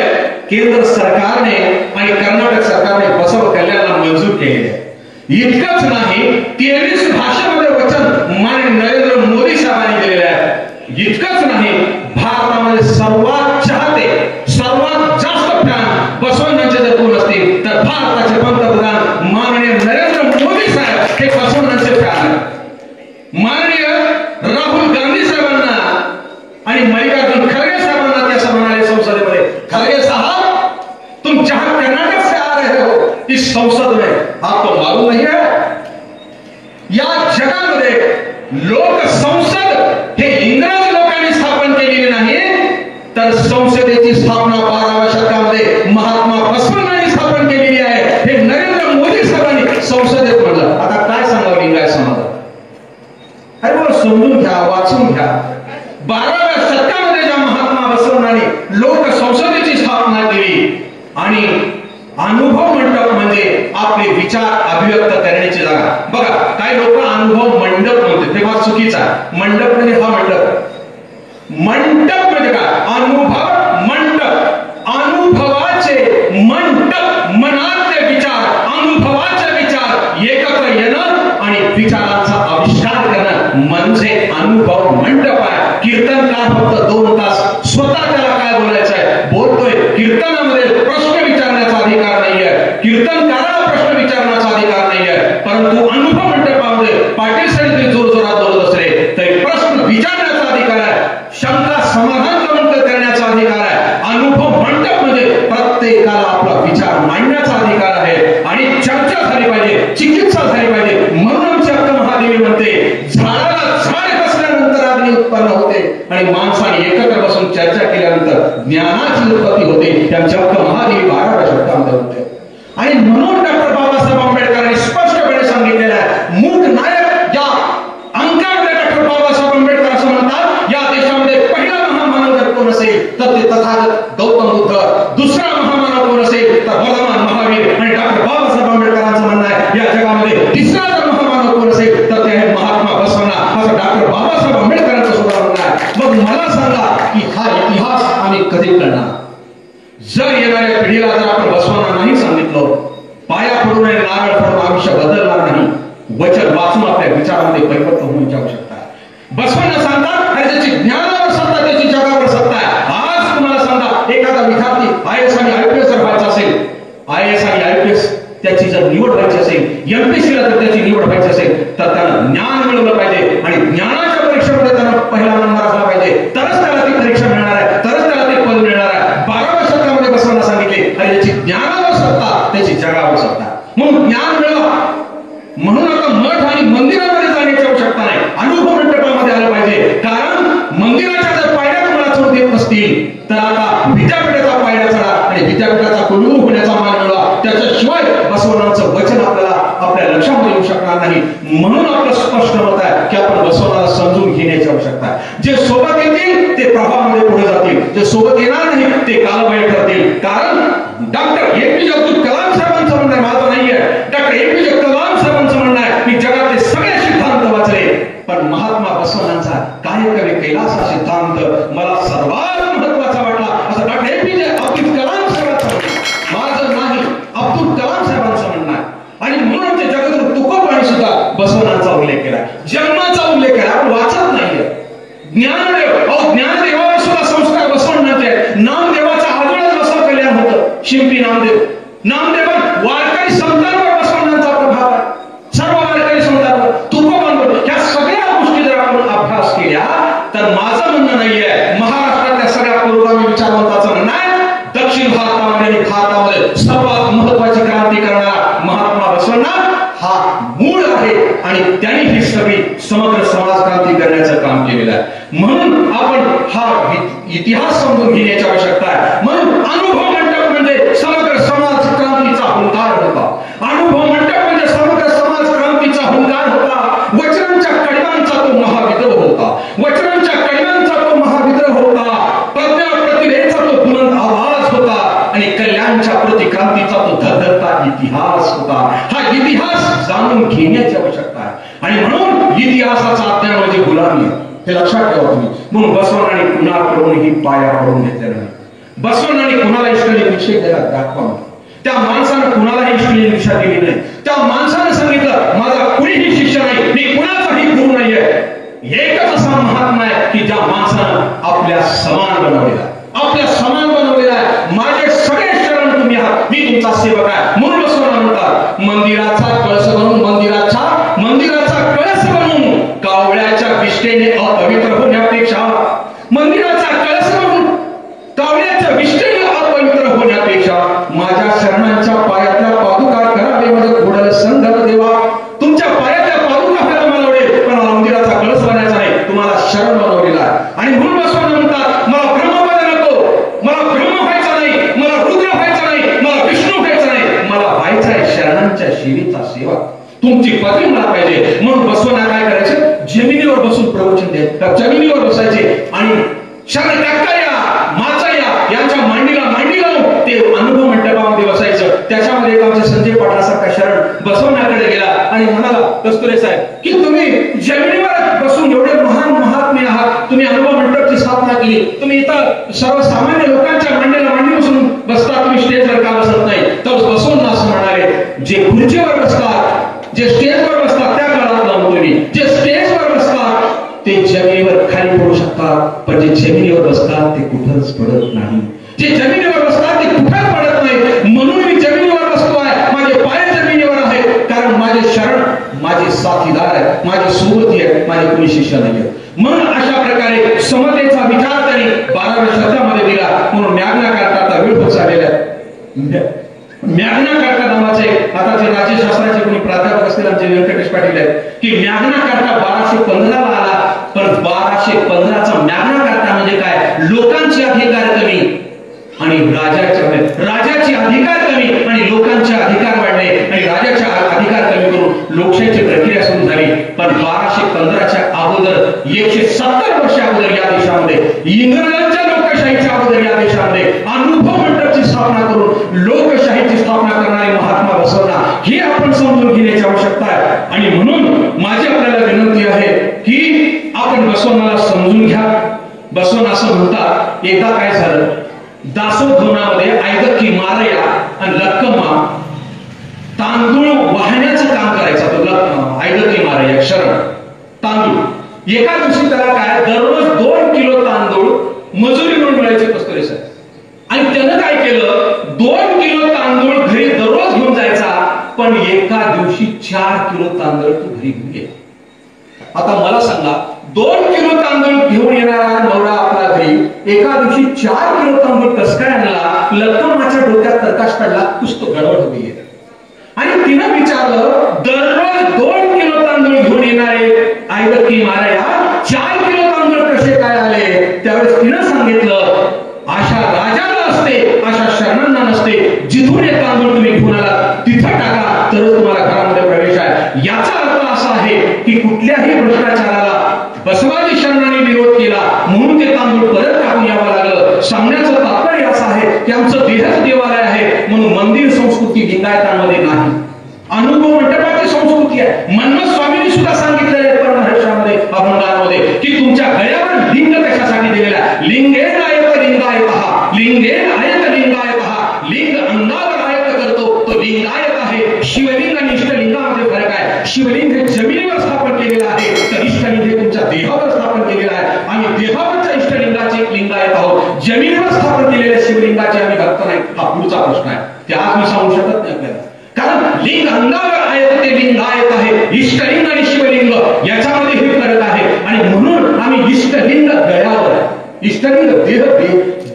केंद्र सरकारने आणि कर्नाटक सरकारने बसव कल्याणला मंजूर केलेले आहे. इतकंच नाही, 23 भाषेमध्ये वचन माननीय नरेंद्र मोदी साहेबांनी दिलेले आहे. इतकंच नाही, भारतामध्ये सर्वात चाहते, सर्वात जास्त फॅन बसवण्णांचे जर कोण असतील तर भारताचे पंतप्रधान माननीय नरेंद्र मोदी साहेब हे बसवण्णांचे फॅन आहेत. माननीय राहुल गांधी साहेबांना आणि मल्लिकार्जुन खरगे साहेबांना ते असं म्हणाले संसदेमध्ये, खरगे साहब तुम जहां कर्नाटक से आ रहे हो इस संसद में आपको मालूम नहीं है, या जगामध्ये लोक संसद हे इंग्रज लोकांनी स्थापन केलेली नाही, तर संसदेची स्थापना 12व्या शतकामध्ये महात्मा बसवण्णांनी स्थापन केलेली आहे. हे नरेंद्र मोदी साहेबांनी संसदेत म्हणलं. आता काय सांगावं लिंगायत समाजात? अरे बरं, समजून घ्या, वाचून घ्या. 12व्या शतकामध्ये ज्या महात्मा बसवण्णांनी लोक संसदेची स्थापना केली आणि अनुभव मंडप म्हणजे आपले विचार अभिव्यक्त करण्याची जागा. बघा, काही लोक अनुभव मंडप म्हणते, ते फार चुकीचं आहे. मंडप म्हणजे हा मंडप. मंडप म्हणजे काय? अनुभव मंडप. अनुभवाचे मंडप, मनातले विचार, अनुभवाचे विचार एकत्र येणं आणि विचारांचा आविष्कार करणं म्हणजे अनुभव मंडप आहे. कीर्तनकार फक्त 2 तास स्वतः त्याला काय बोलायचं आहे बोलतोय. कीर्तनामध्ये प्रश्न विचारण्याचा अधिकार नाहीये, कीर्तनकाराला प्रश्न विचारण्याचा अधिकार नाहीये. परंतु अनुभव मंडपामध्ये पाटील साहेब जोरजोरात बोलत असले तरी प्रश्न विचारण्याचा अधिकार आहे, शंका समाधान करण्याचा अधिकार आहे. अनुभव मंडप म्हणजे प्रत्येकाला आपला विचार मांडण्याचा अधिकार आहे आणि चर्चा झाली पाहिजे, चिकित्सा झाली पाहिजे. म्हणून आमची अक्क महादेवी म्हणते, झाडाला झाड कसल्यानंतर अग्नी उत्पन्न होते आणि माणसाने एकत्र बसून चर्चा केल्यानंतर ज्ञानाची उत्पत्ती होते. या चक्क महादेवी 12व्या शतकामध्ये होते. आणि म्हणून डॉक्टर बाबासाहेब आंबेडकरांनी स्पष्टपणे सांगितलेलं आहे, मूक नायक या अंकामध्ये डॉक्टर बाबासाहेब आंबेडकर असं म्हणतात, या देशामध्ये पहिला महामानव जर कोण असेल तर ते तथागत गौतम बुद्ध, दुसरा महामानव कोण असेल तर भगवान महावीर, आणि डॉक्टर बाबासाहेब आंबेडकरांचं म्हणणं आहे या जगामध्ये तिसरा जर महामानव कोण असेल तर ते आहे महात्मा बसवण्णा, असं डॉक्टर बाबासाहेब आंबेडकरांचं सुद्धा म्हणणं आहे. मग मला सांगा की हा इतिहास आम्ही कधी कळणार? जर येणाऱ्या पिढीला जर आपण बसवण्णा नाही सांगितलं, पाया पडून नारळ पडून आयुष्य बदलणार नाही, वचन वाचून आपल्या विचारांमध्ये परिवर्तन होण्याची आवश्यकता आहे. बसवण्णा सांगतात आणि त्याची ज्ञानावर सत्ता, त्याची जगावर सत्ता आहे. आज तुम्हाला सांगा, एखादा विद्यार्थी IAS आणि IPS जर व्हायचा असेल, IAS आणि IPS त्याची जर निवड व्हायची असेल, MPSC ला जर त्याची निवड व्हायची असेल तर त्याला ज्ञान मिळवलं पाहिजे आणि ज्ञानाच्या परीक्षेमध्ये त्याला पहिला नंबर असला पाहिजे, तरच त्याला ती परीक्षा मिळणार आहे, तरच त्याला ते पद मिळणार आहे. 12व्या शतकामध्ये बसवण्णा सांगितले आणि त्याची ज्ञानावर सत्ता, त्याची जगावर सत्ता. म्हणून ज्ञान मिळवा. म्हणून आता मठ आणि मंदिरामध्ये जाण्याची आवश्यकता नाही, अनुभव मंडपामध्ये आलं पाहिजे. कारण मंदिराच्या जर पायऱ्या तुम्हाला चढू देत नसतील तर आता विद्यापीठाचा पायऱ्या चढा आणि विद्यापीठाचा कुलगुरू होण्याचा मान मिळवा. त्याच्याशिवाय बसवण्णाचं वचन आपल्याला आपल्या लक्षामध्ये येऊ शकणार नाही. म्हणून आपलं स्पष्ट मत आहे की आपण बसवण्याला समजून घेण्याची आवश्यकता आहे. जे सोबत येतील ते प्रभावामध्ये पुढे जातील, जे सोबत येणार नाही ते कालबाह्य ठरतील. कारण डॉक्टर APJ अब्दुल कलाम साहेबांचं म्हणणं आहे, माझं नाहीये, डॉक्टर APJ कलाम साहेबांचं म्हणणं आहे की जगातले सगळे सिद्धांत वाचले पण महात्मा बसवण्णांचा कायकवे कैलास हा सिद्धांत मला सर्वात महत्वाचा वाटला, असं डॉक्टर APJ अब्दुल कलाम साहेबांचं, माझं नाही, अब्दुल कलाम साहेबांचं म्हणणं आहे. आणि म्हणून ते जगद्गुरू तुकोबांनी सुद्धा बसवण्णांचा उल्लेख केला, जन्माचा उल्लेख केला. आपण वाचत नाहीये. ज्ञानदेव, ज्ञानदेवावर सुद्धा संस्कार बसवण्णांचे. नामदेवाचा आजोळाच बसव कल्याण होतं, शिंपी नामदेव. नामदेवात वारकरी संतांवर बसवण्णांचा प्रभाव आहे, सर्व वारकरी संतांवर, तुकोबांवर. ह्या सगळ्या गोष्टी जर आपण अभ्यास केल्या तर माझं म्हणणं नाहीये, महाराष्ट्रातल्या सगळ्या पुरोगामी विचारवंताचं म्हणणं आहे, दक्षिण भारतामध्ये आणि भारतामध्ये सर्वात महत्वाची क्रांती करणारा महात्मा बसवण्णा हा मूळ आहे आणि त्यांनी ही सगळी समग्र समाज क्रांती करण्याचं काम केलेलं आहे. म्हणून आपण हा इतिहास समजून घेण्याची आवश्यकता आहे. म्हणून अनुभव मंडप म्हणजे समग्र समाज क्रांतीचा हुंकार होता. अनुभव मंडप म्हणजे समग्र समाज क्रांतीचा हुंकार होता. वचनांच्या कडिमांचा तो महाविद्रोह होता. वचनांच्या कडिमांचा तो महाविद्रोह होता. प्रज्ञा प्रतिभेचा तो बुलंद आवाज होता आणि कल्याणच्या प्रतिक्रांतीचा तो धगधगता इतिहास होता. हा इतिहास जाणून घेण्याची आवश्यकता आहे आणि म्हणून इतिहासाचा अध्ययन म्हणजे गुलामी आहे, हे लक्षात ठेवा तुम्ही. म्हणून बसवण्णांनी कुणाकडूनही पाया पडून घेतलेला नाही. बसवण्णांनी कुणाला इष्टलिंग दीक्षा द्यायला दाखवा. त्या माणसानं कुणालाही इष्टलिंग दीक्षा दिली नाही. त्या माणसानं सांगितलं माझा कुणीही शिष्य नाही, मी कुणाचाही गुरु नाहीये. एकच असा महात्मा आहे की ज्या माणसानं आपल्या समान बनवलेला आहे, आपल्या समान बनवलेला आहे. माझे सगळे शरण तुम्ही आहात, मी तुमचा सेवक आहे. म्हणून बसवण्णा म्हणतात मंदिराचा कळस बनवून, मंदिराचा कळस बनवून कावळ्याच्या विष्ठेने अपवित्र होण्यापेक्षा, मंदिराचा कळस बनवून कावळ्याच्या विष्ठेने अपवित्र होण्यापेक्षा माझ्या शरणांच्या पायातल्या पादुका करावे म्हणजे घोडल संगम देवा. तुमच्या पायातल्या पादुका करायला मला आवडेल पण मला मंदिराचा कळस बनायचा नाही, तुम्हाला शरण बनवलेला आहे. आणि म्हणून बसवण्णा म्हणतात मला ब्रह्मपद नको, मला ब्रह्म व्हायचा नाही, मला रुद्र व्हायचा नाही, मला विष्णू व्हायचा नाही, मला व्हायचा आहे शरणांच्या शिवीचा सेवा. तुमची पदवी मला पाहिजे. म्हणून बसवण्णा काय करायचं, जमिनीवर बसून प्रवचन द्यायचं, जमिनीवर बसायचे आणि शरण टाकाया माचाया यांच्या मांडीला मांडी लावून ते अनुभव मंडपामध्ये बसायचं. त्याच्यामध्ये आमचे संजय पाटलासारखा शरण बसवण्याकडे गेला आणि म्हणाला कस्तुरे साहेब की तुम्ही जमिनीवर बसून एवढे महान महात्मे आहात, तुम्ही अनुभव मंडपची स्थापना केली, तुम्ही इथं सर्वसामान्य लोकांच्या मांडीला मांडी बसून बसता, तुम्ही स्टेजवर का बसत नाही? तर बसवून असं म्हणाले जे खुर्चीवर बसतात, जे स्टेजवर बसतात त्या काळात लावून तुम्ही, जे स्टेजवर बसतात ते जमिनीवर खाली पडू शकतात पण जे जमिनीवर बसतात ते कुठंच पडत नाही. जे जमिनीवर बसतात ते कुठंच पडत नाही. म्हणून मी जमिनीवर बसतो आहे, माझे पाय जमिनीवर आहेत कारण माझे शरण माझे साथीदार आहे, माझे सोबती आहे, माझे कोणी शिष्य नाही. म्हणून अशा प्रकारे समतेचा विचार त्यांनी 12व्या शतकामध्ये दिला. म्हणून मॅग्ना कार्टाचा वेळ होत चाललेला आहे. मॅग्ना कार्टा नावाचे आता जे राज्यशास्त्राचे कोणी प्राध्यापक असतील आमचे व्यंकटेश पाटील आहेत की मॅग्ना कार्टा 1215 ला आला पण 1215चा मॅग्ना कार्टा म्हणजे काय? लोकांचे अधिकार कमी आणि राजाची अधिकार कमी आणि लोकांचे अधिकार वाढले आणि राजाच्या अधिकार कमी करून लोकशाहीची प्रक्रिया सुरू झाली. पण 1215च्या अगोदर 170 वर्ष अगोदर या देशामध्ये इंग्रजांच्या लोकशाहीच्या अगोदर या देशामध्ये अनुभव मंडपची स्थापना करून लोकशाहीची स्थापना करणारे महात्मा बसवला हे आपण समजून घेण्याची आवश्यकता आहे. आणि म्हणून माझी आपल्याला विनंती आहे की आपण बसवण्याला समजून घ्या. बसवण असं म्हणतात, एकदा काय झालं, दासोधनामध्ये ऐदक्की मारया आणि लक्कम्मा तांदूळ वाहण्याचं काम करायचा. तो ऐदक्की मारया शरण तांदूळ एका दिवशी त्याला काय दररोज 2 किलो तांदूळ मजुरी म्हणून मिळायचे कस्तुरी साहेब. आणि त्यानं काय केलं, 2 किलो तांदूळ घरी दररोज घेऊन जायचा, पण एका दिवशी 4 किलो तांदूळ तो घरी घेऊन गेला. आता मला सांगा, 2 किलो तांदूळ घेऊन येणारा नवरा आपला घरी एका दिवशी 4 किलो तांदूळ कसं काय आणला? लक्कम्माच्या डोक्यात प्रकाश पडला, पुस्तक गडबड होती. आणि तिनं विचारलं, दररोज 2 किलो तांदूळ घेऊन येणारे ऐदक्की मारया 4 किलो तांदूळ कसे काय आले? त्यावेळेस तिनं सांगितलं, आशा राजाला असते, अशा शरणांना नसते. जिथून हे तांदूळ तुम्ही घेऊन आला तिथं टाका, तरच तुम्हाला घरामध्ये प्रवेश आहे. याचा अर्थ असा आहे की कुठल्याही भ्रष्टाचाराला बसवादी शरणांनी विरोध केला म्हणून ते तांदूळ परत टाकून यावं लागलं. सांगण्याचं तात्पर्य असं आहे की आमचं देहच देवालय आहे म्हणून मंदिर संस्कृती लिंगायतांमध्ये नाही. अनुभव मंडपाची संस्कृती आहे. मन्मथ स्वामींनी सुद्धा सांगितलेलं आहे परमहर्षामध्ये अभंगामध्ये की तुमच्या गळ्यावर लिंग कशासाठी दिलेला आहे? लिंगेन आयत लिंगायतः, लिंगेन आयत लिंगायतः. लिंग अंगावर आयत करतो तो लिंगायत आहे. शिवलिंग आणि इष्टलिंगामध्ये फरक आहे. शिवलिंग हे जमिनीवर स्थापन केलेलं आहे, तर इष्टलिंग हे तुमच्या देहावर स्थापन केलेलं आहे. आम्ही देहावरच्या इष्टलिंगाचे लिंगायत आहोत, जमिनीवर स्थापन केलेल्या शिवलिंगाचे आम्ही भक्त नाही. हा पुढचा प्रश्न आहे, ते आज मी सांगू शकत नाही आपल्याला. कारण लिंग अंगावर आहे ते लिंगायत आहे. इष्टलिंग आणि शिवलिंग याच्यामध्ये हे फरक आहे. आणि म्हणून आम्ही इष्टलिंग गळ्यावर आहे. इष्टलिंग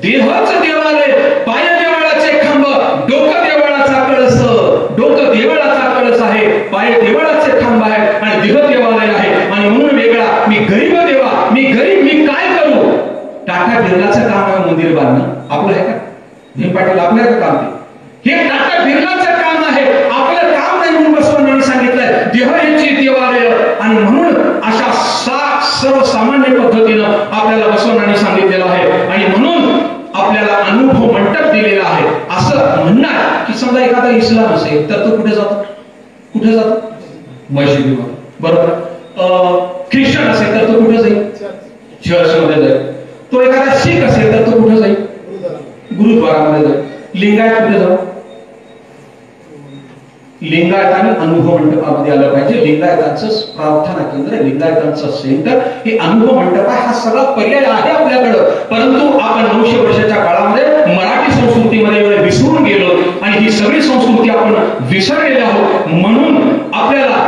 देहाचं देवालय, पाय देवळाचे खांब, डोकं देवळाचा कळस. डोकं देवळाचा कळस आहे, पाय देवळाचे खांब आहे आणि देह देवालय आहे. आणि म्हणून वेगळा, मी गरीब देवा, मी गरीब, मी काय करू? टाटा बिर्लाचं काम आहे मंदिर बांधणं, आपलं आहे का? भीम पाटील आपलं आहे का काम? हे टाटा बिर्लाचं काम आहे, आपलं काम नाही म्हणून बसवण्याने सांगितलंय देह याची देवालय. आणि म्हणून अशा सर्वसामान्य पद्धतीनं आपल्याला बसवण्याने सांगितलेलं आहे. आणि म्हणून आपल्याला अनुभव मंडप दिलेला आहे. असं म्हणणार की समजा एखादा इस्लाम असेल तर तो कुठे जातो? कुठे जातो? मशिदीमध्ये, बरोबर. ख्रिश्चन असेल तर तो कुठे जाईल? चर्चमध्ये जाईल. तो एखादा शीख असेल तर तो कुठे जाईल? गुरुद्वारामध्ये जाईल. लिंगायत कुठे जाऊ? लिंगायतांनी अनुभव मंडपामध्ये आलं पाहिजे. लिंगायतांचं प्रार्थना केंद्र, लिंगायतांचं सेंटर हे अनुभव मंडप आहे. हा सगळा पर्याय आहे आपल्याकडं. परंतु आपण 900 वर्षाच्या काळामध्ये मराठी संस्कृतीमध्ये विसरून गेलो आणि ही सगळी संस्कृती आपण विसरलेले आहोत. म्हणून आपल्याला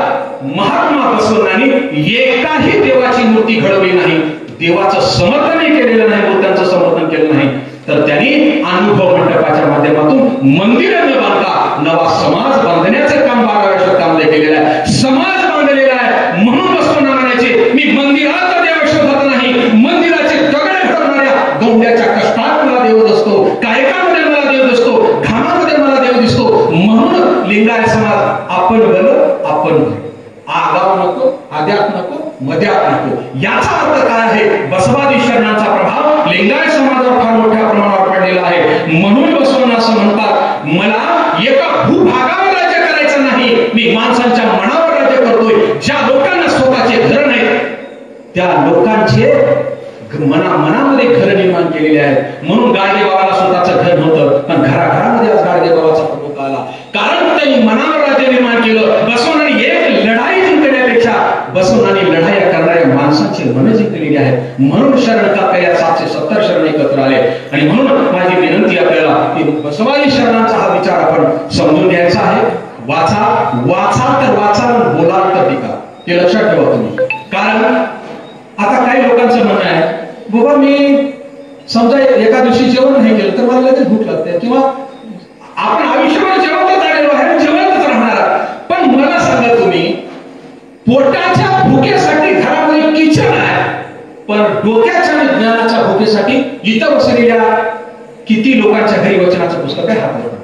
महात्मा बसवण्यांनी एकाही देवाची मूर्ती घडवली नाही, देवाचं समर्थनही केलेलं नाही, मूर्त्यांचं समर्थन केलं नाही. तर त्यांनी अनुभव मंडपाच्या माध्यमातून मंदिर न बांधता नवा समाज बांधण्याचं काम 12व्या शतकामध्ये केलेलं आहे. समाज बांधलेला आहे. म्हणून बसवण्ण म्हणायचे, मी मंदिरात देव शोधत नाही, मंदिराचे दगड घडवणाऱ्या गौंड्याच्या कष्टात मला देव दिसतो, कायकामध्ये मला देव दिसतो, घामामध्ये मला देव दिसतो. म्हणून लिंगायत समाज आपण भलं, आपण भलं. आगाव नको, आद्यात नको, मध्यात नको. याचा अर्थ काय आहे? बसवादी शरणांचा प्रभाव लिंगायत समाजावर फार मोठ्या प्रमाणावर पडलेला आहे. म्हणून बसवण्ण असं म्हणतात, मला एका भूभागावर राज्य करायचं नाही, मी माणसांच्या मनावर राज्य करतोय. ज्या लोकांना स्वतःचे घर नाहीत त्या लोकांचे मनामध्ये घर निर्माण केलेले आहेत. म्हणून गाडगे बाबाला स्वतःचं घर नव्हतं, पण घराघरामध्ये आज गाडगे बाबाचा प्रमुख आला, कारण त्यांनी मनावर राज्य निर्माण केलं. बसवण्णांनी एक लढाई जिंकण्यापेक्षा बसवण्णांनी लढाया करणाऱ्या माणसांची मन जिंकलेली आहेत. म्हणून शरण काका या 770 शरण एकत्र आले. आणि म्हणून माझी विनंती आपल्याला की बसवादी शरणांचा हा विचार आपण समजून घ्यायचा आहे. वाचा, वाचा तर वाचा, बोलाल तर टीका, हे लक्षात ठेवा तुम्ही. कारण आता काही लोकांचं म्हणणं आहे, बाबा मी समजा एका दिवशी जेवण नाही केलं तर मला लगेच भूक लागते, किंवा आपण आयुष्यभर जेवतच आलेलो आहे, जेवतच राहणार. पण मला सांगा तुम्ही, पोटाच्या भुकेसाठी घरामध्ये किचन आहे, पण डोक्याच्या आणि ज्ञानाच्या भुकेसाठी इथं बसलेल्या किती लोकांच्या घरी वचनाचं पुस्तक आहे हात जोडा.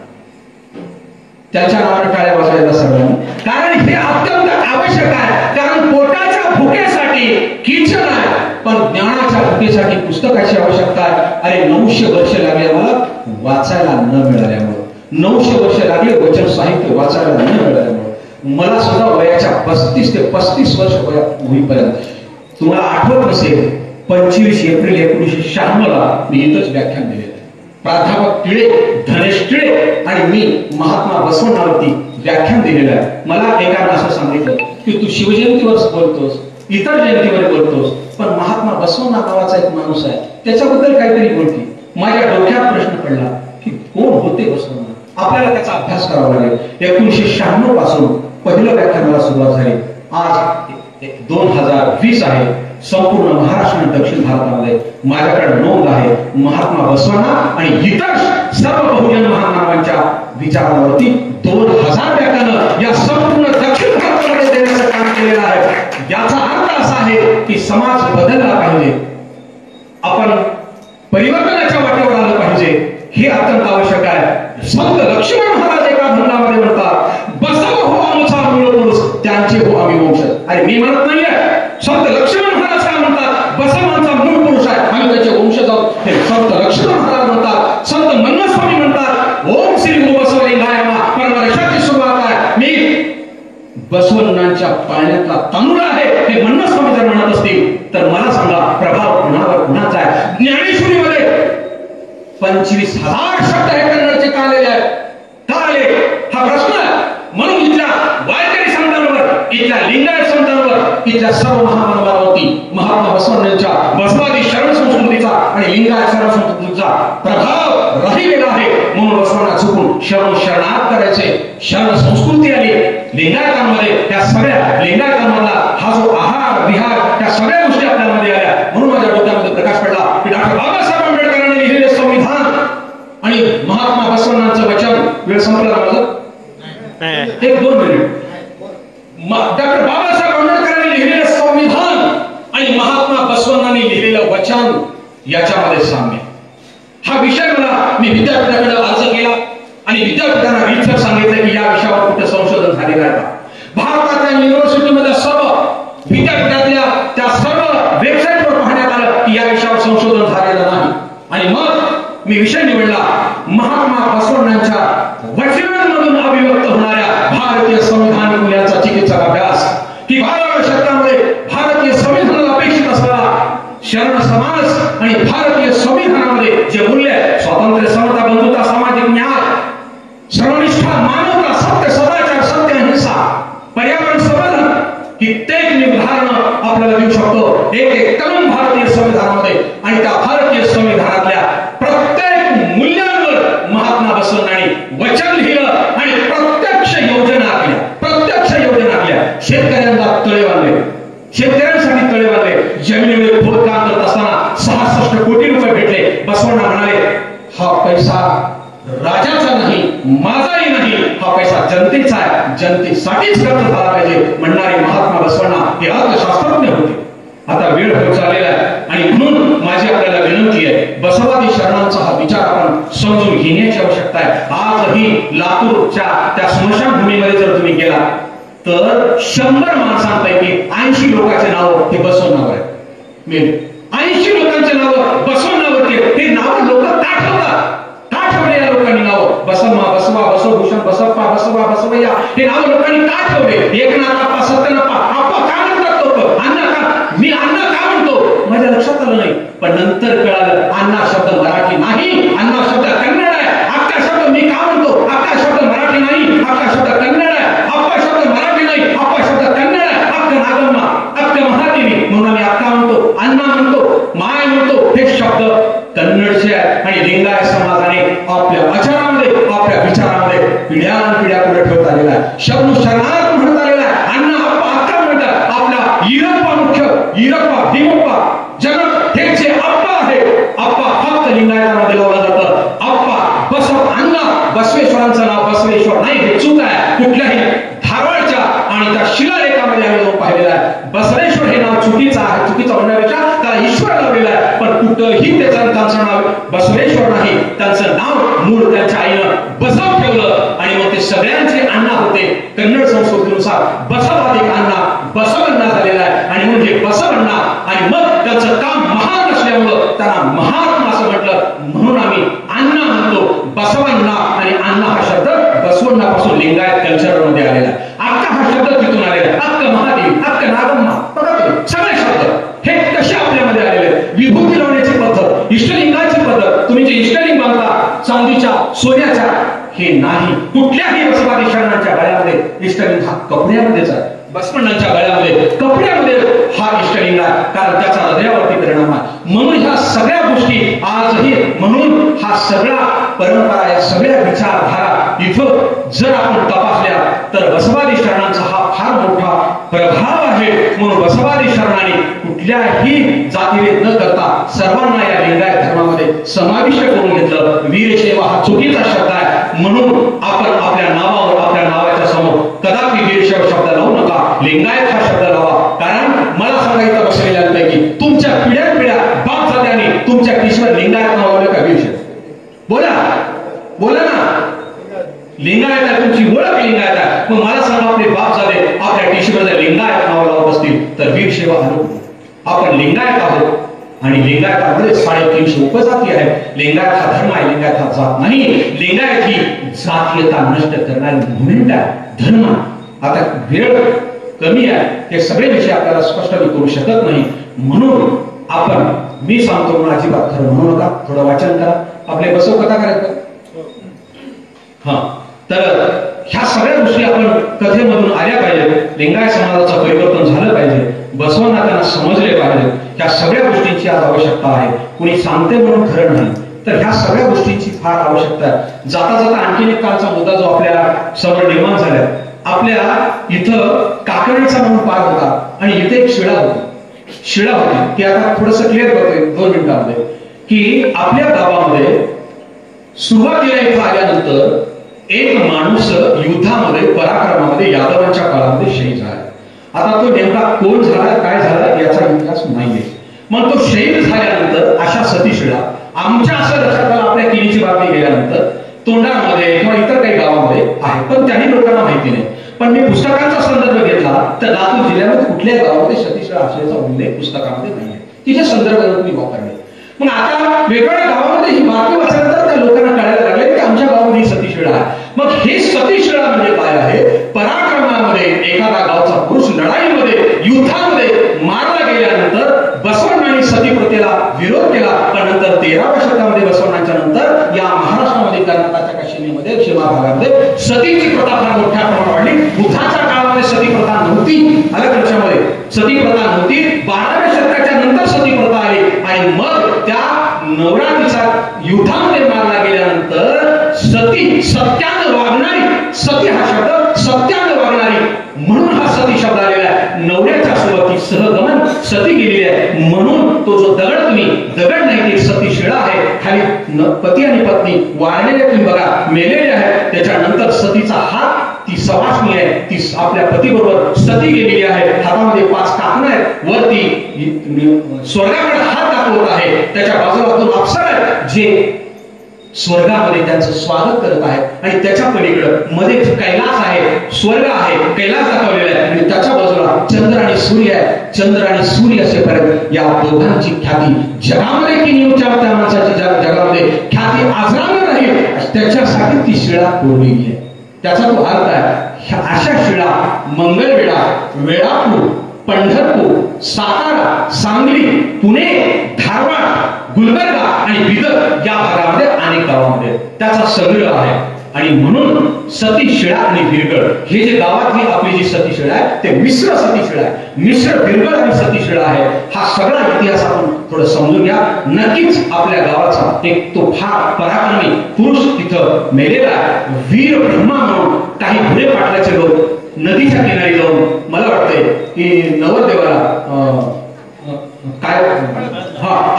त्याच्या नावाने टाळ्या वाजवायला सर्वांनी, कारण हे अत्यंत आवश्यक आहे. कारण पोटाच्या भुकेसाठी किचन आहे, पण ज्ञानाच्या भुकेसाठी पुस्तकाची आवश्यकता आहे. अरे 900 वर्ष लागले मला वाचायला न मिळाल्यामुळे, 900 वर्ष लागले वचन साहित्य वाचायला न मिळाल्यामुळे. मला सुद्धा वयाच्या 35 ते 35 वर्ष होईपर्यंत, तुम्हाला आठवत नसेल 25 एप्रिल 1996 ला मी इथंच व्याख्यान दिले. प्राध्यापक टिळे, धनेश टिळे आणि मी महात्मा बसवण्णावरती व्याख्यान दिलेलं आहे. मला एकाने असं सांगितलं की तू शिवजयंतीवर बोलतोस, इतर जयंतीवर बोलतोस, पण महात्मा बसवण्णा नावाचा एक माणूस आहे त्याच्याबद्दल काहीतरी बोलती. माझ्या डोक्यात प्रश्न पडला की कोण होते बसवण्णा. आपल्याला त्याचा अभ्यास करावा लागेल. 1996 पासून पहिलं व्याख्यानाला सुरुवात झाली. आज 2020 आहे. संपूर्ण महाराष्ट्र आणि दक्षिण भारतामध्ये माझ्याकडे नोंद आहे महात्मा बसवण्णा आणि इतर सर्व बहुजन महामानवांच्या विचारांवरती 2000 व्याख्यानं या संपूर्ण दक्षिण भारतामध्ये देण्याचं काम केलेलं आहे. याचा अर्थ असा आहे की समाज बदलला पाहिजे, आपण परिवर्तनाच्या वाटेवर आलं पाहिजे. हे अत्यंत आवश्यक आहे. संत लक्ष्मण महाराज एका भंडामध्ये म्हणतात, बसव हो आमचा मूळ पुरुष, त्यांचे हो आम्ही वंशज. अरे मी म्हणत नाहीये, संत लक्ष्मण महाराज काय म्हणतात, बसव आमचा मूळ पुरुष आहे, आम्ही त्याचे वंशज आहोत. हे संत लक्ष्मण महाराज म्हणतात. संत मन्नस्वामी म्हणतात, ओम श्री गुरु बसवलिंगाय नमः. परमर्षाची सुरुवात आहे. मी बसवण्णांच्या पाळण्यातला तांदूळ आहे हे मन्नस्वामी जर म्हणत असतील तर मला सांगा प्रभाव कुणावर कुणाचा आहे. ज्ञानेश्वरीमध्ये 25,000 शब्द हे कन्नडचे का आलेले आहेत. का आले हा प्रश्न आहे. म्हणून इथल्या वारकरी संतांवर, इथल्या लिंगायत संतांवर, इथल्या सर्व महामानवांवरती महात्मा बसवण्णांच्या बसवादी शरण संस्कृतीचा आणि लिंगायत शरण संस्कृतीचा प्रभाव राहिलेला आहे. म्हणून बसवण्णा चुकून शरणार्थ करायचे. शरण संस्कृती आली लिंगायतांमध्ये, त्या सगळ्या लिंगायतांमधला हा जो आहार विहार त्या सगळ्या गोष्टी आपल्यामध्ये आल्या. म्हणून माझ्या डोक्यामध्ये प्रकाश पडला की डॉक्टर बाबासाहेब आंबेडकरांनी लिहिलेले संविधान आणि महात्मा बसवण्णांचं वचन. वेळ संपला माझं, 1-2 मिनिट. डॉक्टर बाबासाहेब आंबेडकरांनी लिहिलेलं संविधान आणि महात्मा बसवण्णांनी लिहिलेलं वचन याच्यामध्ये साम्य. हा विषय मी विद्यापीठाकडे अर्ज केला आणि विद्यापीठांना रीतसर सांगितलं की या विषयावर कुठे संशोधन झालेलं आहे का. भारताच्या युनिव्हर्सिटीमध्ये सर्व विद्यापीठातल्या त्या सर्व वेबसाईटवर पाहण्यात आलं की या विषयावर संशोधन झालेलं नाही. आणि मग मी विषय निवडला महात्मा बसवण्णांच्या वचनांमधून अभिव्यक्त होणाऱ्या भारतीय संविधान मूल्यांचा चिकित्सक अभ्यास. की 12व्या शतकामध्ये भारतीय संविधानाला अपेक्षित असलेला शरण समाज आणि भारतीय संविधानामध्ये जे मूल्य स्वातंत्र्य, समता, बंधुता, सामाजिक न्याय, सर्वनिष्ठा, मानवता, सत्य, सदाचार, सत्य, अहिंसा, पर्यावरण संवर्धन कित्येक निर्धारणं आपल्याला देऊ शकतो एक तरुण भारतीय संविधानामध्ये. आणि त्या भारतीय संविधानातल्या प्रत्येक मूल्यांवर महात्मा बसवण्णांनी वचन लिहिलं आणि प्रत्यक्ष योजना आखल्या. प्रत्यक्ष योजना आखल्या. शेतकऱ्यांना तळे बांधले, शेतकऱ्यांसाठी तळे बांधले. जमिनीवर खोदकाम करत असताना 66 कोटी रुपये भेटले. बसवण्णा म्हणाले हा पैसा राजाचा नाही, माझाही नाही, हा पैसा जनतेचा आहे, जनतेसाठीच खर्च झाला पाहिजे म्हणणारे महात्मा बसवण्णा हे अर्थशास्त्रज्ञ होते. आता वेळ होत चाललेला आहे आणि म्हणून माझी आपल्याला विनंती आहे, बसवादी शरणांचा हा विचार आपण समजून घेण्याची आवश्यकता आहे. आजही लातूरच्या त्या स्मशानभूमीमध्ये जर तुम्ही गेला तर 100 माणसांपैकी 80 लोकांचे नाव हे बसवण्णावर आहे. 80 लोकांचे नाव बसवण्णावरती. हे नाव लोक का ठेवतात? का ठेवले या लोकांनी नाव? बसम्मा, बसवा, बसवभूषण, बसप्पा, बसवा, बसवय्या हे नाव लोकांनी का ठेवले? एकनाथ आप्पा, सत्यनाप्पा, आप्पा का म्हणतात लोक? अण्णा का? मी अण्णा का म्हणतो माझ्या लक्षात आलं नाही, पण नंतर कळालं अण्णा शब्द मराठी नाही, अण्णा शब्द कन्नड आहे. अक्का शब्द मी का म्हणतो? अक्का शब्द मराठी नाही, अक्का शब्द कन्नड आहे. अप्पा शब्द मराठी नाही, अप्पा शब्द कन्नड आहे. अक्का नागम्मा, अक्का महादेवी म्हणून आम्ही अक्का म्हणतो, अण्णा म्हणतो, माय म्हणतो. हे शब्द कन्नडचे आहे आणि लिंगायत समाजाने आपल्या आचारामध्ये, आपल्या विचारामध्ये पिढ्यानपिढ्या पुढे ठेवत आलेला आहे. शब्द शरणार्थ म्हणत आलेला आहे. अण्णा, अप्पा, अक्का म्हणतात. आपल्या इरप्पा मुख्य, इरप्पा, भीमप्पा, जगत हे जे अप्पा आहे, अप्पा फक्त लिंगायतामध्ये लावलं जातं. अप्पा, बसव, अण्णा, बसवेश्वरांचं नाव बसवेश्वर नाही हे चूक आहे. कुठल्याही धारवाडच्या आणि त्या शिलालेखामध्ये आम्ही जाऊन पाहिलेलं आहे. बसवेश्वर हे नाव चुकीचं आहे, चुकीचं म्हणण्यापेक्षा त्याला ईश्वर लावलेला आहे, पण कुठंही त्यांचं नाव बसवेश्वर नाही. त्यांचं नाव मूळ त्यांच्या आईनं बसव ठेवलं आणि मग ते सगळ्यांचे अण्णा होते. कन्नड संस्कृतीनुसार बसवाधिक अण्णा बसवण्णा झालेला आहे आणि म्हणजे बसवण्णा. आणि मग त्यांचं काम महान असल्यामुळं त्यांना महात्मा असं म्हटलं, म्हणून आम्ही अण्णा म्हणतो. बसवण्णा आणि अण्णा हा शब्द बसवण्णापासून लिंगायत कल्चर मध्ये आलेला आहे. अक्का हा शब्द तिथून आलेला आहे. अक्क महादेवी, अक्क नागम्मा, बघा तुम्ही सगळे शब्द हे कसे आपल्यामध्ये आलेले आहेत. विभूती लावण्याची पद्धत, इष्टलिंगाची पद्धत, तुम्ही जे इष्टलिंग बांधता चांदीच्या सोन्याच्या, हे नाही. कुठल्याही बसवादी शरणांच्या गळ्यामध्ये इष्टलिंग हा कपड्यामध्येच आहे. बसवण्णांच्या गळ्यामध्ये कपड्यामध्ये हा इष्टलिंग आहे, कारण त्याचा हृदयावरती परिणाम आहे. म्हणून ह्या सगळ्या गोष्टी आजही, म्हणून हा सगळा परंपरा, या सगळ्या विचारधारा इथं जर आपण तपासल्या तर बसवादी शरणांचा हा फार मोठा प्रभाव आहे. म्हणून बसवादी शरणाने कुठल्याही जातीभेद न करता सर्वांना या लिंगायत धर्मामध्ये समाविष्ट करून घेतलं. वीरशैव हा चुकीचा शब्द आहे, म्हणून आपण आपल्या नावावर, आपल्या नावाच्या समोर कदापि वीरशैव शब्द लावू नका, लिंगायत हा शब्द लावा. कारण मला सांगायचं बसलेल्यांपैकी तुमच्या पिढ्या बाप जात्याने तुमच्या टीशवर लिंगायत नाव लावलं का वीरशैव? बोला बोला ना. लिंगायत आहे, तुमची ओळख लिंगायत आहे. मग मला सांगा, आपले बाप झाले आपल्या टीशवर जर लिंगायत नाव लावत असतील तर वीरशैव आलो. आपण लिंगायत आहोत आणि लिंगायतामध्ये 350 उपजाती आहेत. लिंगायत हा धर्म आहे, लिंगायत हा जात नाही. लिंगायत ही जातीयता नष्ट करणारी मुव्हमेंट आहे, धर्म. आता वेळ कमी आहे, हे सगळे विषय आपल्याला स्पष्ट मी करू शकत नाही. म्हणून आपण, मी सांगतो म्हणून अजिबात खरं म्हणू नका, थोडं वाचन करा. आपले बसव कथा करायचं हा, तर ह्या सगळ्या गोष्टी आपण कथेमधून आल्या पाहिजे. लिंगायत समाजाचं परिवर्तन झालं पाहिजे, बसवांना त्यांना समजले पाहिजे. ह्या सगळ्या गोष्टींची आज आवश्यकता आहे. कोणी सांगते म्हणून खरं नाही, तर ह्या सगळ्या गोष्टींची फार आवश्यकता आहे. जाता जाता आणखीन एक कालचा मुद्दा जो आपल्या समोर निर्माण झाला, आपल्या इथं काकडीचा म्हणून पार होता आणि इथे एक शिळा होती. की आता थोडस क्लिअर करतोय 2 मिनिटांमध्ये, की आपल्या गावामध्ये सुरुवातीला इथं आल्यानंतर एक माणूस युद्धामध्ये, पराक्रमामध्ये यादवांच्या काळामध्ये शहीद झाला. आता तो नेमका कोण झाला, काय झाला याचा इतिहास नाहीये. मग तो शहीद झाल्यानंतर अशा सतीशिळा आमच्या असं लक्षात आलं, आपल्या किनीची बातमी गेल्यानंतर तोंडामध्ये किंवा इतर काही गावामध्ये आहे, पण त्याही लोकांना माहिती नाही. पण मी पुस्तकांचा संदर्भ घेतला तर लातूर जिल्ह्यामध्ये कुठल्याही गावामध्ये सतीशिळा असल्याचा उल्लेख पुस्तकामध्ये नाही आहे. तिचे संदर्भ तुम्ही वापरले. मग आता वेगवेगळ्या गावामध्ये ही बातमी वाचल्यानंतर त्या लोकांना कळायला लागले की आमच्या गावामध्ये सतीशिळा आहे. मग हे सतीशिळा म्हणजे काय आहे? पराक्रमामध्ये एखादा गावचा पुरुष लढाईमध्ये, युद्धामध्ये मारला गेल्यानंतर बसवण्णांनी सती प्रथेला विरोध केला. पण नंतर 13व्या शतकामध्ये बसवण्णांच्या नंतर या महाराष्ट्रामध्ये, कर्नाटकाच्या काश्मीरमध्ये, सीमा भागामध्ये सतीची प्रथा फार मोठ्या प्रमाणात वाढली. बुद्धाच्या काळामध्ये सती प्रथा नव्हती, अलग लक्षामध्ये सती प्रथा नव्हती. 12व्या शतकाच्या नंतर सती प्रथा आली आणि मग त्या नवरात्रीचा युद्धामध्ये मारला गेल्यानंतर सती, सत्यानं वागणारी, सती हा शब्द सत्यानं वागणारी म्हणून हा सती शब्द आलेला आहे. नवऱ्याच्या सोबत सहगमन सती गेलेली आहे. म्हणून तो जो दगड, तुम्ही दगड नाही, ती सती शिळा आहे. खाली पती आणि पत्नी वारलेले तुम्ही बघा, मेलेले आहेत. त्याच्यानंतर सतीचा हात, ती सवासनी आहे, ती आपल्या पतीबरोबर सती गेलेली आहे. हातामध्ये 5 काकणं आहेत. वरती स्वर्गाकडे हात दाखवत आहे. त्याच्या बाजूला 2 अप्सर आहेत जे स्वर्गामध्ये त्यांचं स्वागत करत आहेत आणि त्याच्या पलीकडे मध्ये कैलास आहे, स्वर्ग आहे, कैलास दाखवलेला आहे आणि त्याच्या बाजूला चंद्र आणि सूर्य आहे. चंद्र आणि सूर्य असेपर्यंत या दोघांची ख्याती जगामध्ये, की निवच्या त्या माणसाची जगामध्ये ख्याती आजरावर राहील, त्याच्यासाठी ती शिळा कोरलेली आहे. त्याचा तो अर्थ आहे, अशा शिळा मंगळवेढा, वेळापूर, पंढरपूर, सातारा, सांगली, पुणे, धारवाड, गुलबर्गा आणि बिदर या भागामध्ये अनेक गावांमध्ये त्याचा संग्रह आहे. आणि म्हणून सतीशिळा आणि बिरगळ हे जे गावातली आपली जी सतीशिळा आहे ते मिश्र सतीशिळा आहे. मिश्र बिरगळ आणि सतीशिळा आहे. हा सगळा इतिहास आपण थोडं समजून घ्या. नक्कीच आपल्या गावाचा एक तो फार पराक्रमी पुरुष तिथं मेलेला आहे. वीर ब्रह्मा म्हणून काही भुरे पाटलाचे लोक नदीच्या किनारी जाऊन, मला वाटतंय की नवरदेवाला काय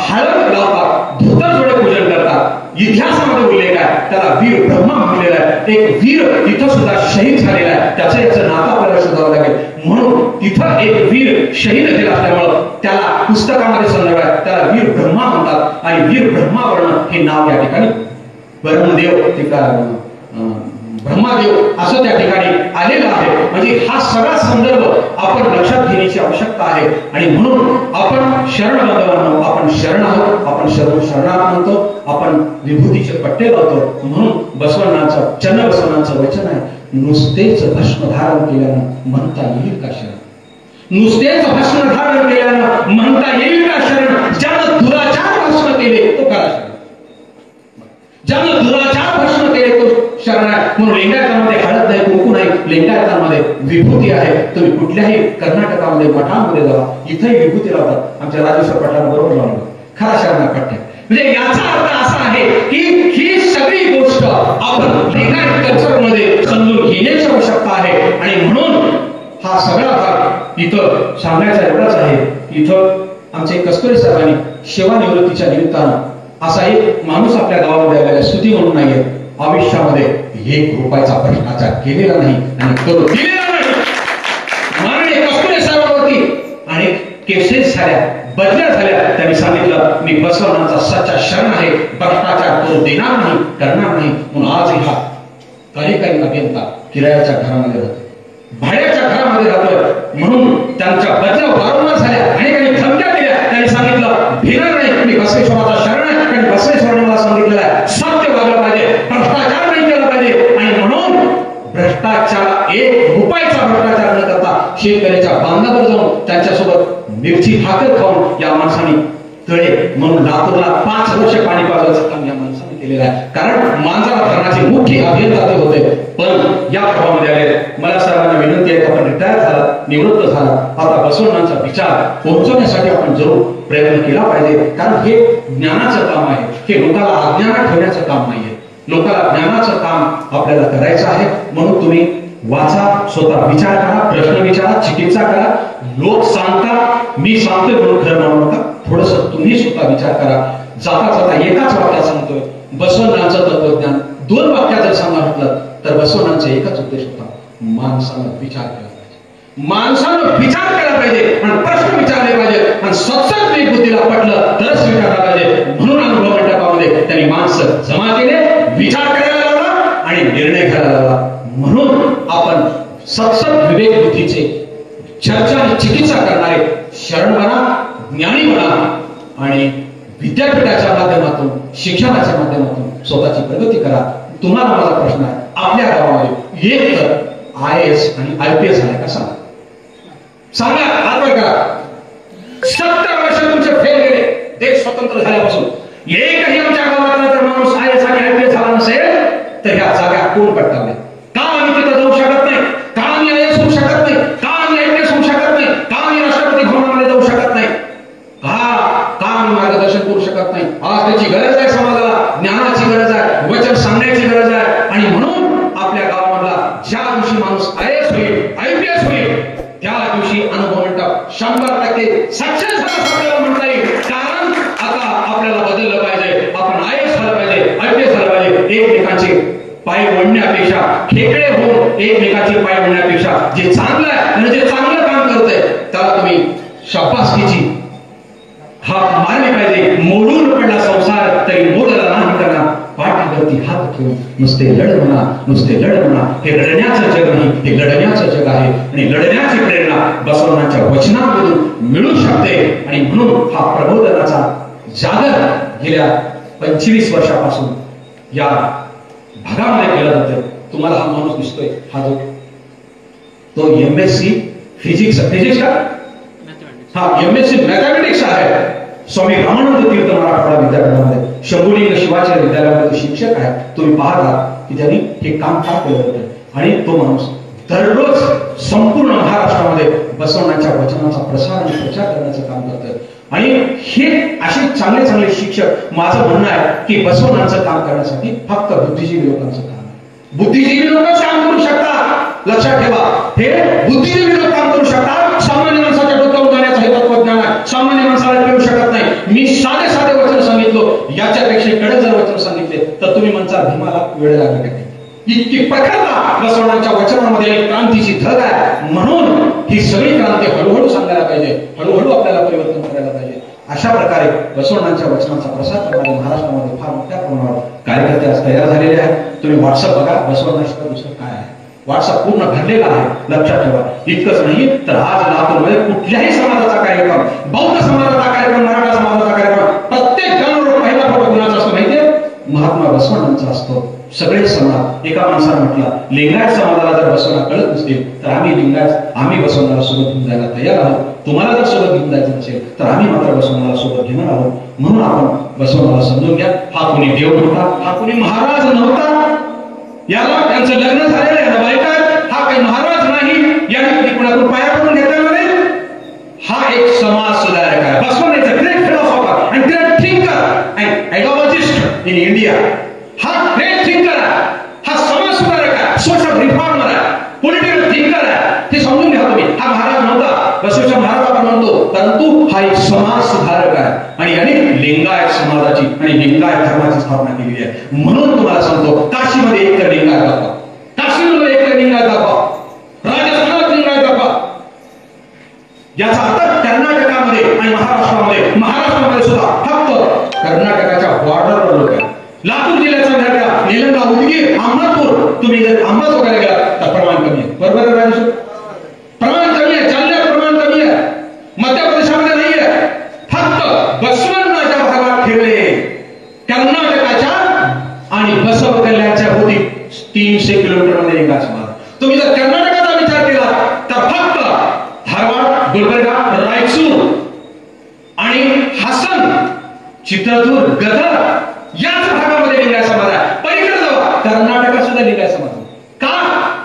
हळद लावतात, धोतर जोडे पूजन करतात. इतिहासामध्ये उल्लेख आहे, त्याला वीर ब्रह्मा म्हणलेला आहे. एक वीर तिथं सुद्धा शहीद झालेला आहे. त्याचं याचं नातं आपल्याला शोधावं लागेल. म्हणून तिथं एक वीर शहीद केला असल्यामुळं त्याला पुस्तकामध्ये संदर्भ आहे, त्याला वीर ब्रह्मा म्हणतात आणि वीर ब्रह्मावर्ण हे नाव या ठिकाणी ब्रह्मदेव ब्रह्मादेव असं त्या ठिकाणी आलेलं आहे. म्हणजे हा सगळा संदर्भ आपण लक्षात घेण्याची आवश्यकता आहे. आणि म्हणून आपण शरण बांधवांनो, आपण शरण आहोत, आपण शरणार्थ म्हणतो, आपण विभूतीचे पट्टे लावतो. म्हणून बसवण्णांचं चन्न बसवण्णांचं वचन आहे, नुसतेच भस्म धारण केल्यानं म्हणता येईल का शरण? नुसतेच भस्म धारण केल्यानं म्हणता येईल का शरण? ज्यानं दुराचार भस्म केले तो करा शरण. ज्यानं दुराचार भस्म केले तो शरण आहे. म्हणून लिंगायतांमध्ये हळद नाही, कुंकू नाही, लिंगायतांमध्ये विभूती आहे. तुम्ही कुठल्याही कर्नाटकामध्ये मठामध्ये जावा, इथेही विभूती लावतात. आमच्या राजेश्वर पठाण बरोबर लावलं खरा शरण पट्ट्या. म्हणजे याचा अर्थ असा आहे की ही सगळी गोष्ट आपण लिंगायत कल्चरमध्ये समजून घेण्याची आवश्यकता आहे. आणि म्हणून हा सगळा भाग इथं सांगायचा एवढाच आहे. इथं आमचे कस्तुरे साहेबांनी सेवानिवृत्तीच्या निमित्तानं असा एक माणूस आपल्या गावामध्ये आलेला, स्तुती म्हणून नाहीये, आयुष्यामध्ये 1 रुपयाचा भ्रष्टाचार केलेला नाही आणि करू दिलेला नाही. माननीय कस्तुरे साहेबांवरती आणि केसेस झाल्या, बदल्या झाल्या. त्यांनी सांगितलं मी बसवण्णांचा सच्चा शरण आहे, भ्रष्टाचार करू देणार नाही, करणार नाही. म्हणून आज हा काही अभियंता किरायाच्या घरामध्ये राहतो, भाड्याच्या घरामध्ये राहतोय. म्हणून त्यांच्या बदल्या वारंवार झाल्या, अनेकांनी धमक्या दिल्या. त्यांनी सांगितलं भिणार नाही, मी बसवेश्वराचा शरण आहे. आणि बसवेश्वराने मला सांगितलेलं आहे सत्य वागलं पाहिजे, भ्रष्टाचार नाही केला पाहिजे. आणि म्हणून भ्रष्टाचार 1 रुपयाचा भ्रष्टाचार न करता शेतकऱ्याच्या बांधावर जाऊन त्यांच्यासोबत मिरची भाकर खाऊन या माणसाने तळे म्हणून लातूरला 5 वर्ष पाणी पाजवायचं काम या माणसाने केलेलं आहे. कारण मांजरा धरणाचे मुख्य अभियंता ते होते, पण या प्रभावामध्ये आले. मला सर्वांना विनंती आहे, आपण रिटायर झाला, निवृत्त झाला, आता बसवण्णांचा विचार पोहोचवण्यासाठी आपण जरूर प्रयत्न केला पाहिजे. कारण हे ज्ञानाचं काम आहे, हे लोकांना अज्ञानात ठेवण्याचं काम नाहीये. लोकांना ज्ञानाचं काम आपल्याला करायचं आहे. म्हणून तुम्ही वाचा, स्वतः विचार करा, प्रश्न विचारा, चिकित्सा करा. लोक सांगतात मी सांगतोय म्हणून खरं म्हणू नका, थोडस तुम्ही स्वतः विचार करा. जाता जाता एकाच वाक्यात सांगतोय, बसवण्णांचं तत्वज्ञान 2 वाक्यात जर सांगा म्हटलं तर बसवण्णांचा एकच उद्देश होता, माणसानं विचार केला पाहिजे, माणसानं विचार केला पाहिजे आणि प्रश्न विचारले पाहिजे आणि सत्संग बुद्धीला पटलं तरच विचारला पाहिजे. म्हणून अनुभव मंडपामध्ये त्यांनी माणसं जमा केले, विचार करायला लावला आणि निर्णय घ्यायला लावला. म्हणून आपण सत्संग विवेक बुद्धीचे चर्चा आणि चिकित्सा करणारे शरण बना, ज्ञानी बना आणि विद्यापीठाच्या माध्यमातून, शिक्षणाच्या माध्यमातून स्वतःची प्रगती करा. तुम्हाला माझा प्रश्न आहे, आपल्या गावामध्ये एक तर IAS आणि IPS झाले का सांगा, हात वर करा. 70 वर्ष तुमचे फेल गेले देश स्वतंत्र झाल्यापासून. एकही आमच्या गावातला जर माणूस IAS आणि IPS झाला नसेल तर ह्या जागा कोण पटकावल्या? का आम्ही तिथं जाऊ शकत नाही? का आम्ही IAS होऊ शकत नाही? का आम्ही IPS होऊ शकत नाही? का आम्ही राष्ट्रपती भवनामध्ये जाऊ शकत नाही? का आम्ही मार्गदर्शन करू शकत नाही? आज त्याची गरज आहे, समाजाला ज्ञानाची गरज आहे, वचन सांगण्याची गरज आहे. आणि म्हणून आपल्या गावामधला ज्या दिवशी माणूस IAS होईल, IPS होईल, त्या दिवशी अनुभव मंडप 100% सक्सेस झाला आपल्याला म्हणता येईल. कारण आता आपल्याला बदललं पाहिजे, आपण IAS झालं पाहिजे, IPS झालं पाहिजे. एकमेकांचे पाय ओढण्यापेक्षा, खेकडे होऊन एकमेकांचे पाय ओढण्यापेक्षा जे चांगलं आहे आणि जे चांगलं काम करतंय त्याला तुम्ही शाबासकीची हात मारले पाहिजे. मोडून पडला संसार तरी मोडला नाही करणार, पाठीवरती हात ठेवून नुसते लढ म्हणा, नुसते लढ म्हणा. हे लढण्याचं जग नाही, हे लढण्याचं जग आहे. आणि लढण्याची प्रेरणा बसवण्याच्या वचनांमधून मिळू शकते. आणि म्हणून हा प्रबोधनाचा जागर गेल्या 25 वर्षापासून या भागामध्ये केला जातोय. तुम्हाला हा माणूस दिसतोय, हा जो तो MSc फिजिक्स का हा MSc मॅथमॅटिक्स आहे. स्वामी रामानंद तीर्थ मराठवाडा विद्यापीठामध्ये, शंभुलिंग शिवाचार्य विद्यालयामध्ये शिक्षक आहे. तुम्ही पाहता की त्यांनी हे काम का केलं होतं. आणि तो माणूस दररोज संपूर्ण महाराष्ट्रामध्ये बसवण्याच्या वचनाचा प्रसार आणि प्रचार करण्याचं काम करतोय. आणि हे असे चांगले चांगले शिक्षक, माझं म्हणणं आहे की बसवण्याचं काम करण्यासाठी फक्त बुद्धिजीवी लोकांचं काम आहे. बुद्धिजीवी लोकच काम करू शकतात. लक्षात ठेवा, हे बुद्धिजीवी लोक काम करू शकतात. सामान्य माणसाच्या डोक्यावर जाण्याचं हे तत्वज्ञान आहे. सामान्य माणसाला कळू शकत नाही. मी साधे वचन सांगितलं, याच्यापेक्षा कडक जर वचन सांगितले तर तुम्ही म्हणता भीमाला वेळ लागला काय? इतकी प्रखरता बसवण्णांच्या वचनामध्ये क्रांतीची धग आहे. म्हणून ही सगळी क्रांती हळूहळू सांगायला पाहिजे, हळूहळू आपल्याला परिवर्तन करायला पाहिजे. अशा प्रकारे बसवण्णांच्या वचनांचा प्रसार करणारे महाराष्ट्रामध्ये फार मोठ्या प्रमाणावर कार्यकर्ते आज तयार झालेले आहेत. तुम्ही व्हॉट्सअप बघा, बसवण्णाशिवाय दुसरं काय आहे? व्हॉट्सअप पूर्ण भरलेला आहे. लक्षात ठेवा. इतकंच नाही तर आज लातूरमध्ये कुठल्याही समाजाचा कार्यक्रम, बौद्ध समाजाचा कार्यक्रम, मराठा समाजाचा कार्यक्रम, प्रत्येक जणांवर पहिला फोटो कुणाचा असतो माहितीये? महात्मा बसवण्णांचा असतो. सगळे समाज एका माणसाने म्हटला, लिंगायत समाजाला जर बसवण्णा कळत नसतील तर आम्ही बसवण्णाला सोबत घेऊन जायला तयार आहोत. तुम्हाला जर सोबत घेऊन जायचं नसेल तर आम्ही मात्र बसवण्णाला सोबत घेणार आहोत. म्हणून आपण बसवण्णाला समजून घ्या. हा कोणी देव नव्हता, हा कोणी महाराज नव्हता. याला त्यांचं लग्न झालेलं आहे, बायका, हा काही महाराज नाही. याने कुणाकडून पाया पडून घेतलेला नाही. हा एक समाज सुधारक आहे. Basavanna great philosopher and great thinker and ideologist in India. हा ग्रेट थिंकर आहे, हा समाज सुधारक आहे, सोशल रिफॉर्मर आहे, पॉलिटिकल थिंकर आहे. हे समजून घ्या तुम्ही. हा महाराज नव्हता, बसवेश्वर महाराज आपण म्हणतो, परंतु हा एक समाज सुधारक आहे आणि याने लिंगायत समाजाची आणि लिंगायत धर्माची स्थापना केलेली आहे. म्हणून तुम्हाला सांगतो, काशीमध्ये एक तर लिंगायत दाखवा, काश्मीरमध्ये एक तर लिंगायत दाखवा, राजस्थानात लिंगायत दाखवा. याचा अर्थ कर्नाटकामध्ये आणि महाराष्ट्रामध्ये सुद्धा फक्त कर्नाटकाच्या बॉर्डरवर लोक आहेत. लातूर जिल्ह्याचा विचार करा, निलंगा, उदगीर, अहमदपूर. तुम्ही जर अहमद वगैरे गेला तर प्रमाण कमी आहे. बरोबर आहे राजेश्वर? प्रमाण कमी आहे. जालन्यात प्रमाण कमी आहे, मध्य प्रदेशामध्ये नाही आहे. फक्त बसवण्णाच्या भागात ठेवले कर्नाटकाच्या आणि बसव कल्याणच्या होती 300 किलोमीटर मध्ये लिंगायत समाज. तुम्ही जर कर्नाटकाचा विचार केला तर फक्त धारवाड, गुलबर्गा, रायचूर आणि हासन, चित्रदुर्ग, गदर याच भागामध्ये लिंगायत समाज आहे. पलीकडे जावा, कर्नाटकात सुद्धा लिंगायत समाज. का?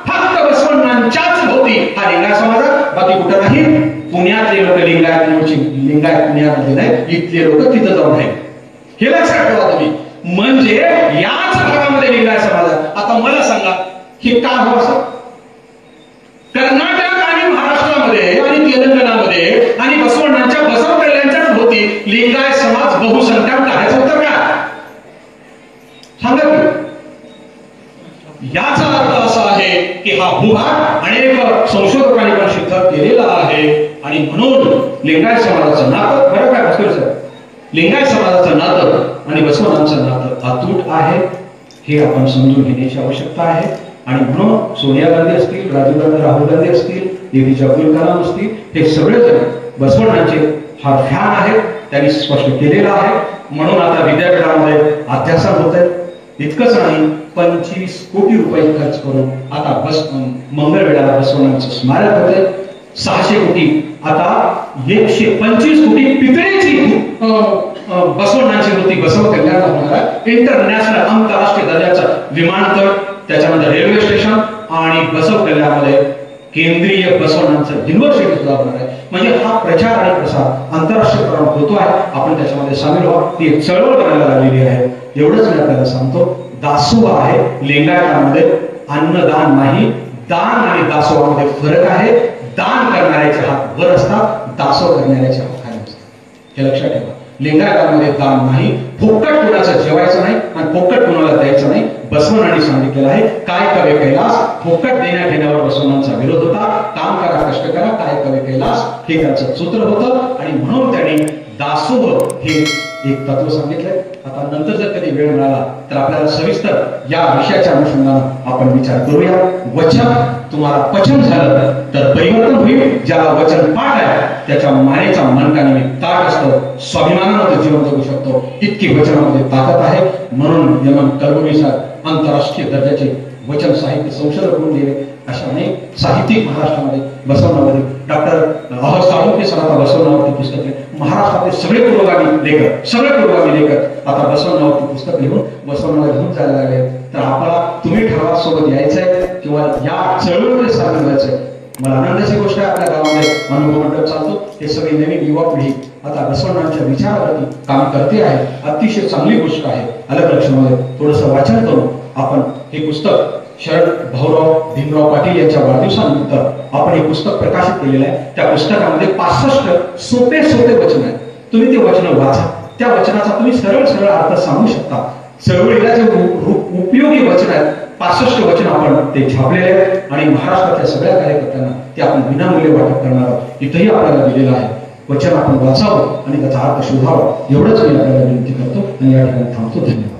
फक्त बसवण्णांच्याच होती हा लिंगायत समाज, बाकी कुठं नाही. पुण्यातले लोक लिंगायत पुण्यामध्ये नाही, इथले लोक तिथं जाऊन आहे. हे लक्षात ठेवा तुम्ही. म्हणजे याच भागामध्ये लिंगायत समाज. आता मला सांगा हे का हो असं? कर्नाटक आणि महाराष्ट्रामध्ये आणि तेलंगणामध्ये आणि बसवण्णांच्या बसव कल्याणच्याच होती लिंगायत समाज बहुसंख्याक काढायचं होतं का? सांगा की. याचा अर्थ असा आहे की हा भूभाग अनेक संशोधकांनी पण सिद्ध केलेला आहे. आणि म्हणून लिंगायत समाजाचं नातं, बरं काय भास्कर सर, लिंगायत समाजाचं नातं आणि बसवण्णांचं नातं अतूट आहे. हे आपण समजून घेण्याची आवश्यकता आहे. आणि म्हणून सोनिया गांधी असतील, राजीव गांधी, राहुल गांधी असतील, एपीजे अब्दुल कलाम असतील, हे सगळेजण बसवण्णांचे हा फॅन आहेत. त्यांनी स्पष्ट केलेलं आहे. म्हणून आता विद्यापीठामध्ये अध्यासन होत आहे. इतकंच नाही, 25 कोटी रुपये खर्च करून आता मंगळवेढ्याला बसवण्णांचं स्मारक होते. 600 कोटी, आता 125 कोटी पितळेची बसवण्णांची होती बसव कल्याणला होणार. इंटरनॅशनल, आंतरराष्ट्रीय दर्जाचं विमानतळ, त्याच्यानंतर रेल्वे स्टेशन आणि बसव कल्याणमध्ये केंद्रीय बसवण्णांचं युनिव्हर्सिटी सुद्धा होणार आहे. म्हणजे हा प्रचार आणि प्रसार आंतरराष्ट्रीय प्रमाणात होतो आहे. आपण त्याच्यामध्ये सामील व्हा. ती एक चळवळ करायला लागलेली आहे. एवढंच मी आपल्याला सांगतो. दासोह आहे. लिंगायतामध्ये अन्नदान नाही, दान आणि दासोहामध्ये फरक आहे. दान करणाऱ्याचे हात वर असतात, दासोह करणाऱ्याचे हात खाली असतात. हे लक्षात ठेवा. लिंगायतामध्ये दान नाही, फुकट कुणाचं जेवायचं नाही आणि फुकट कुणाला द्यायचं नाही. बसवण्णांनी सांगितलेलं आहे, काय कवे कैलास. फुकट देण्या घेण्यावर बसवण्णांचा विरोध होता. काम करा, कष्ट करा, काय कवे कैलास हे त्यांचं सूत्र होतं. आणि म्हणून त्यांनी दासोह हे एक तत्व सांगितलंय. आता नंतर जर कधी वेळ मिळाला तर आपल्याला सविस्तर या विषयाच्या अनुषंगाने आपण विचार करूया. वचन तुम्हाला पचन झालं तर परिवर्तन होईल. ज्याला वचन पाठ आहे त्याच्या मानेचा मनका नेहमी ताट असतो, स्वाभिमानानं जीवन जगू शकतो. इतकी वचनामध्ये ताकद आहे. म्हणून यमन कलबुर्गी साहेब आंतरराष्ट्रीय दर्जाचे वचन साहित्य संशोधक म्हणून दिले. अशा अनेक साहित्यिक महाराष्ट्रामध्ये बसवण्यामध्ये डॉक्टर अह साळुंखे सर आता बसवण्यावरती पुस्तक लिहिले. महाराष्ट्रातले सगळे पुरोगामी लेखक आता बसवण्यावरती पुस्तक लिहून बसवण्याला घेऊन जायला लागले. तर आपल्याला तुम्ही ठरवा सोबत यायचंय किंवा या चळवळीमध्ये सामील व्हायचंय. मला आनंदाची गोष्ट आहे, आपल्या गावामध्ये अनुभव मंडप चालतो. हे सगळी नवीन युवा पिढी आता बसवण्णांच्या विचारावरती काम करते आहे. अतिशय चांगली गोष्ट आहे. अलग लक्षामध्ये थोडंसं वाचन करून आपण हे पुस्तक शरद भाऊराव भीमराव पाटील यांच्या वाढदिवसानिमित्त आपण हे पुस्तक प्रकाशित केलेलं आहे. त्या पुस्तकामध्ये 65 सोपे वचन आहेत. तुम्ही ते वचन वाचा. त्या वचनाचा तुम्ही सरळ अर्थ सांगू शकता. चळवळीला जे उपयोगी वचन आहेत 65 वचन आपण ते छापलेले आहे आणि महाराष्ट्रातल्या सगळ्या कार्यकर्त्यांना ते आपण विनामूल्य वाटप करणार इथंही आपल्याला दिलेलं आहे. वचन आपण वाचावं आणि त्याचा अर्थ शोधावा एवढंच मी आपल्याला विनंती करतो आणि या ठिकाणी थांबतो. धन्यवाद.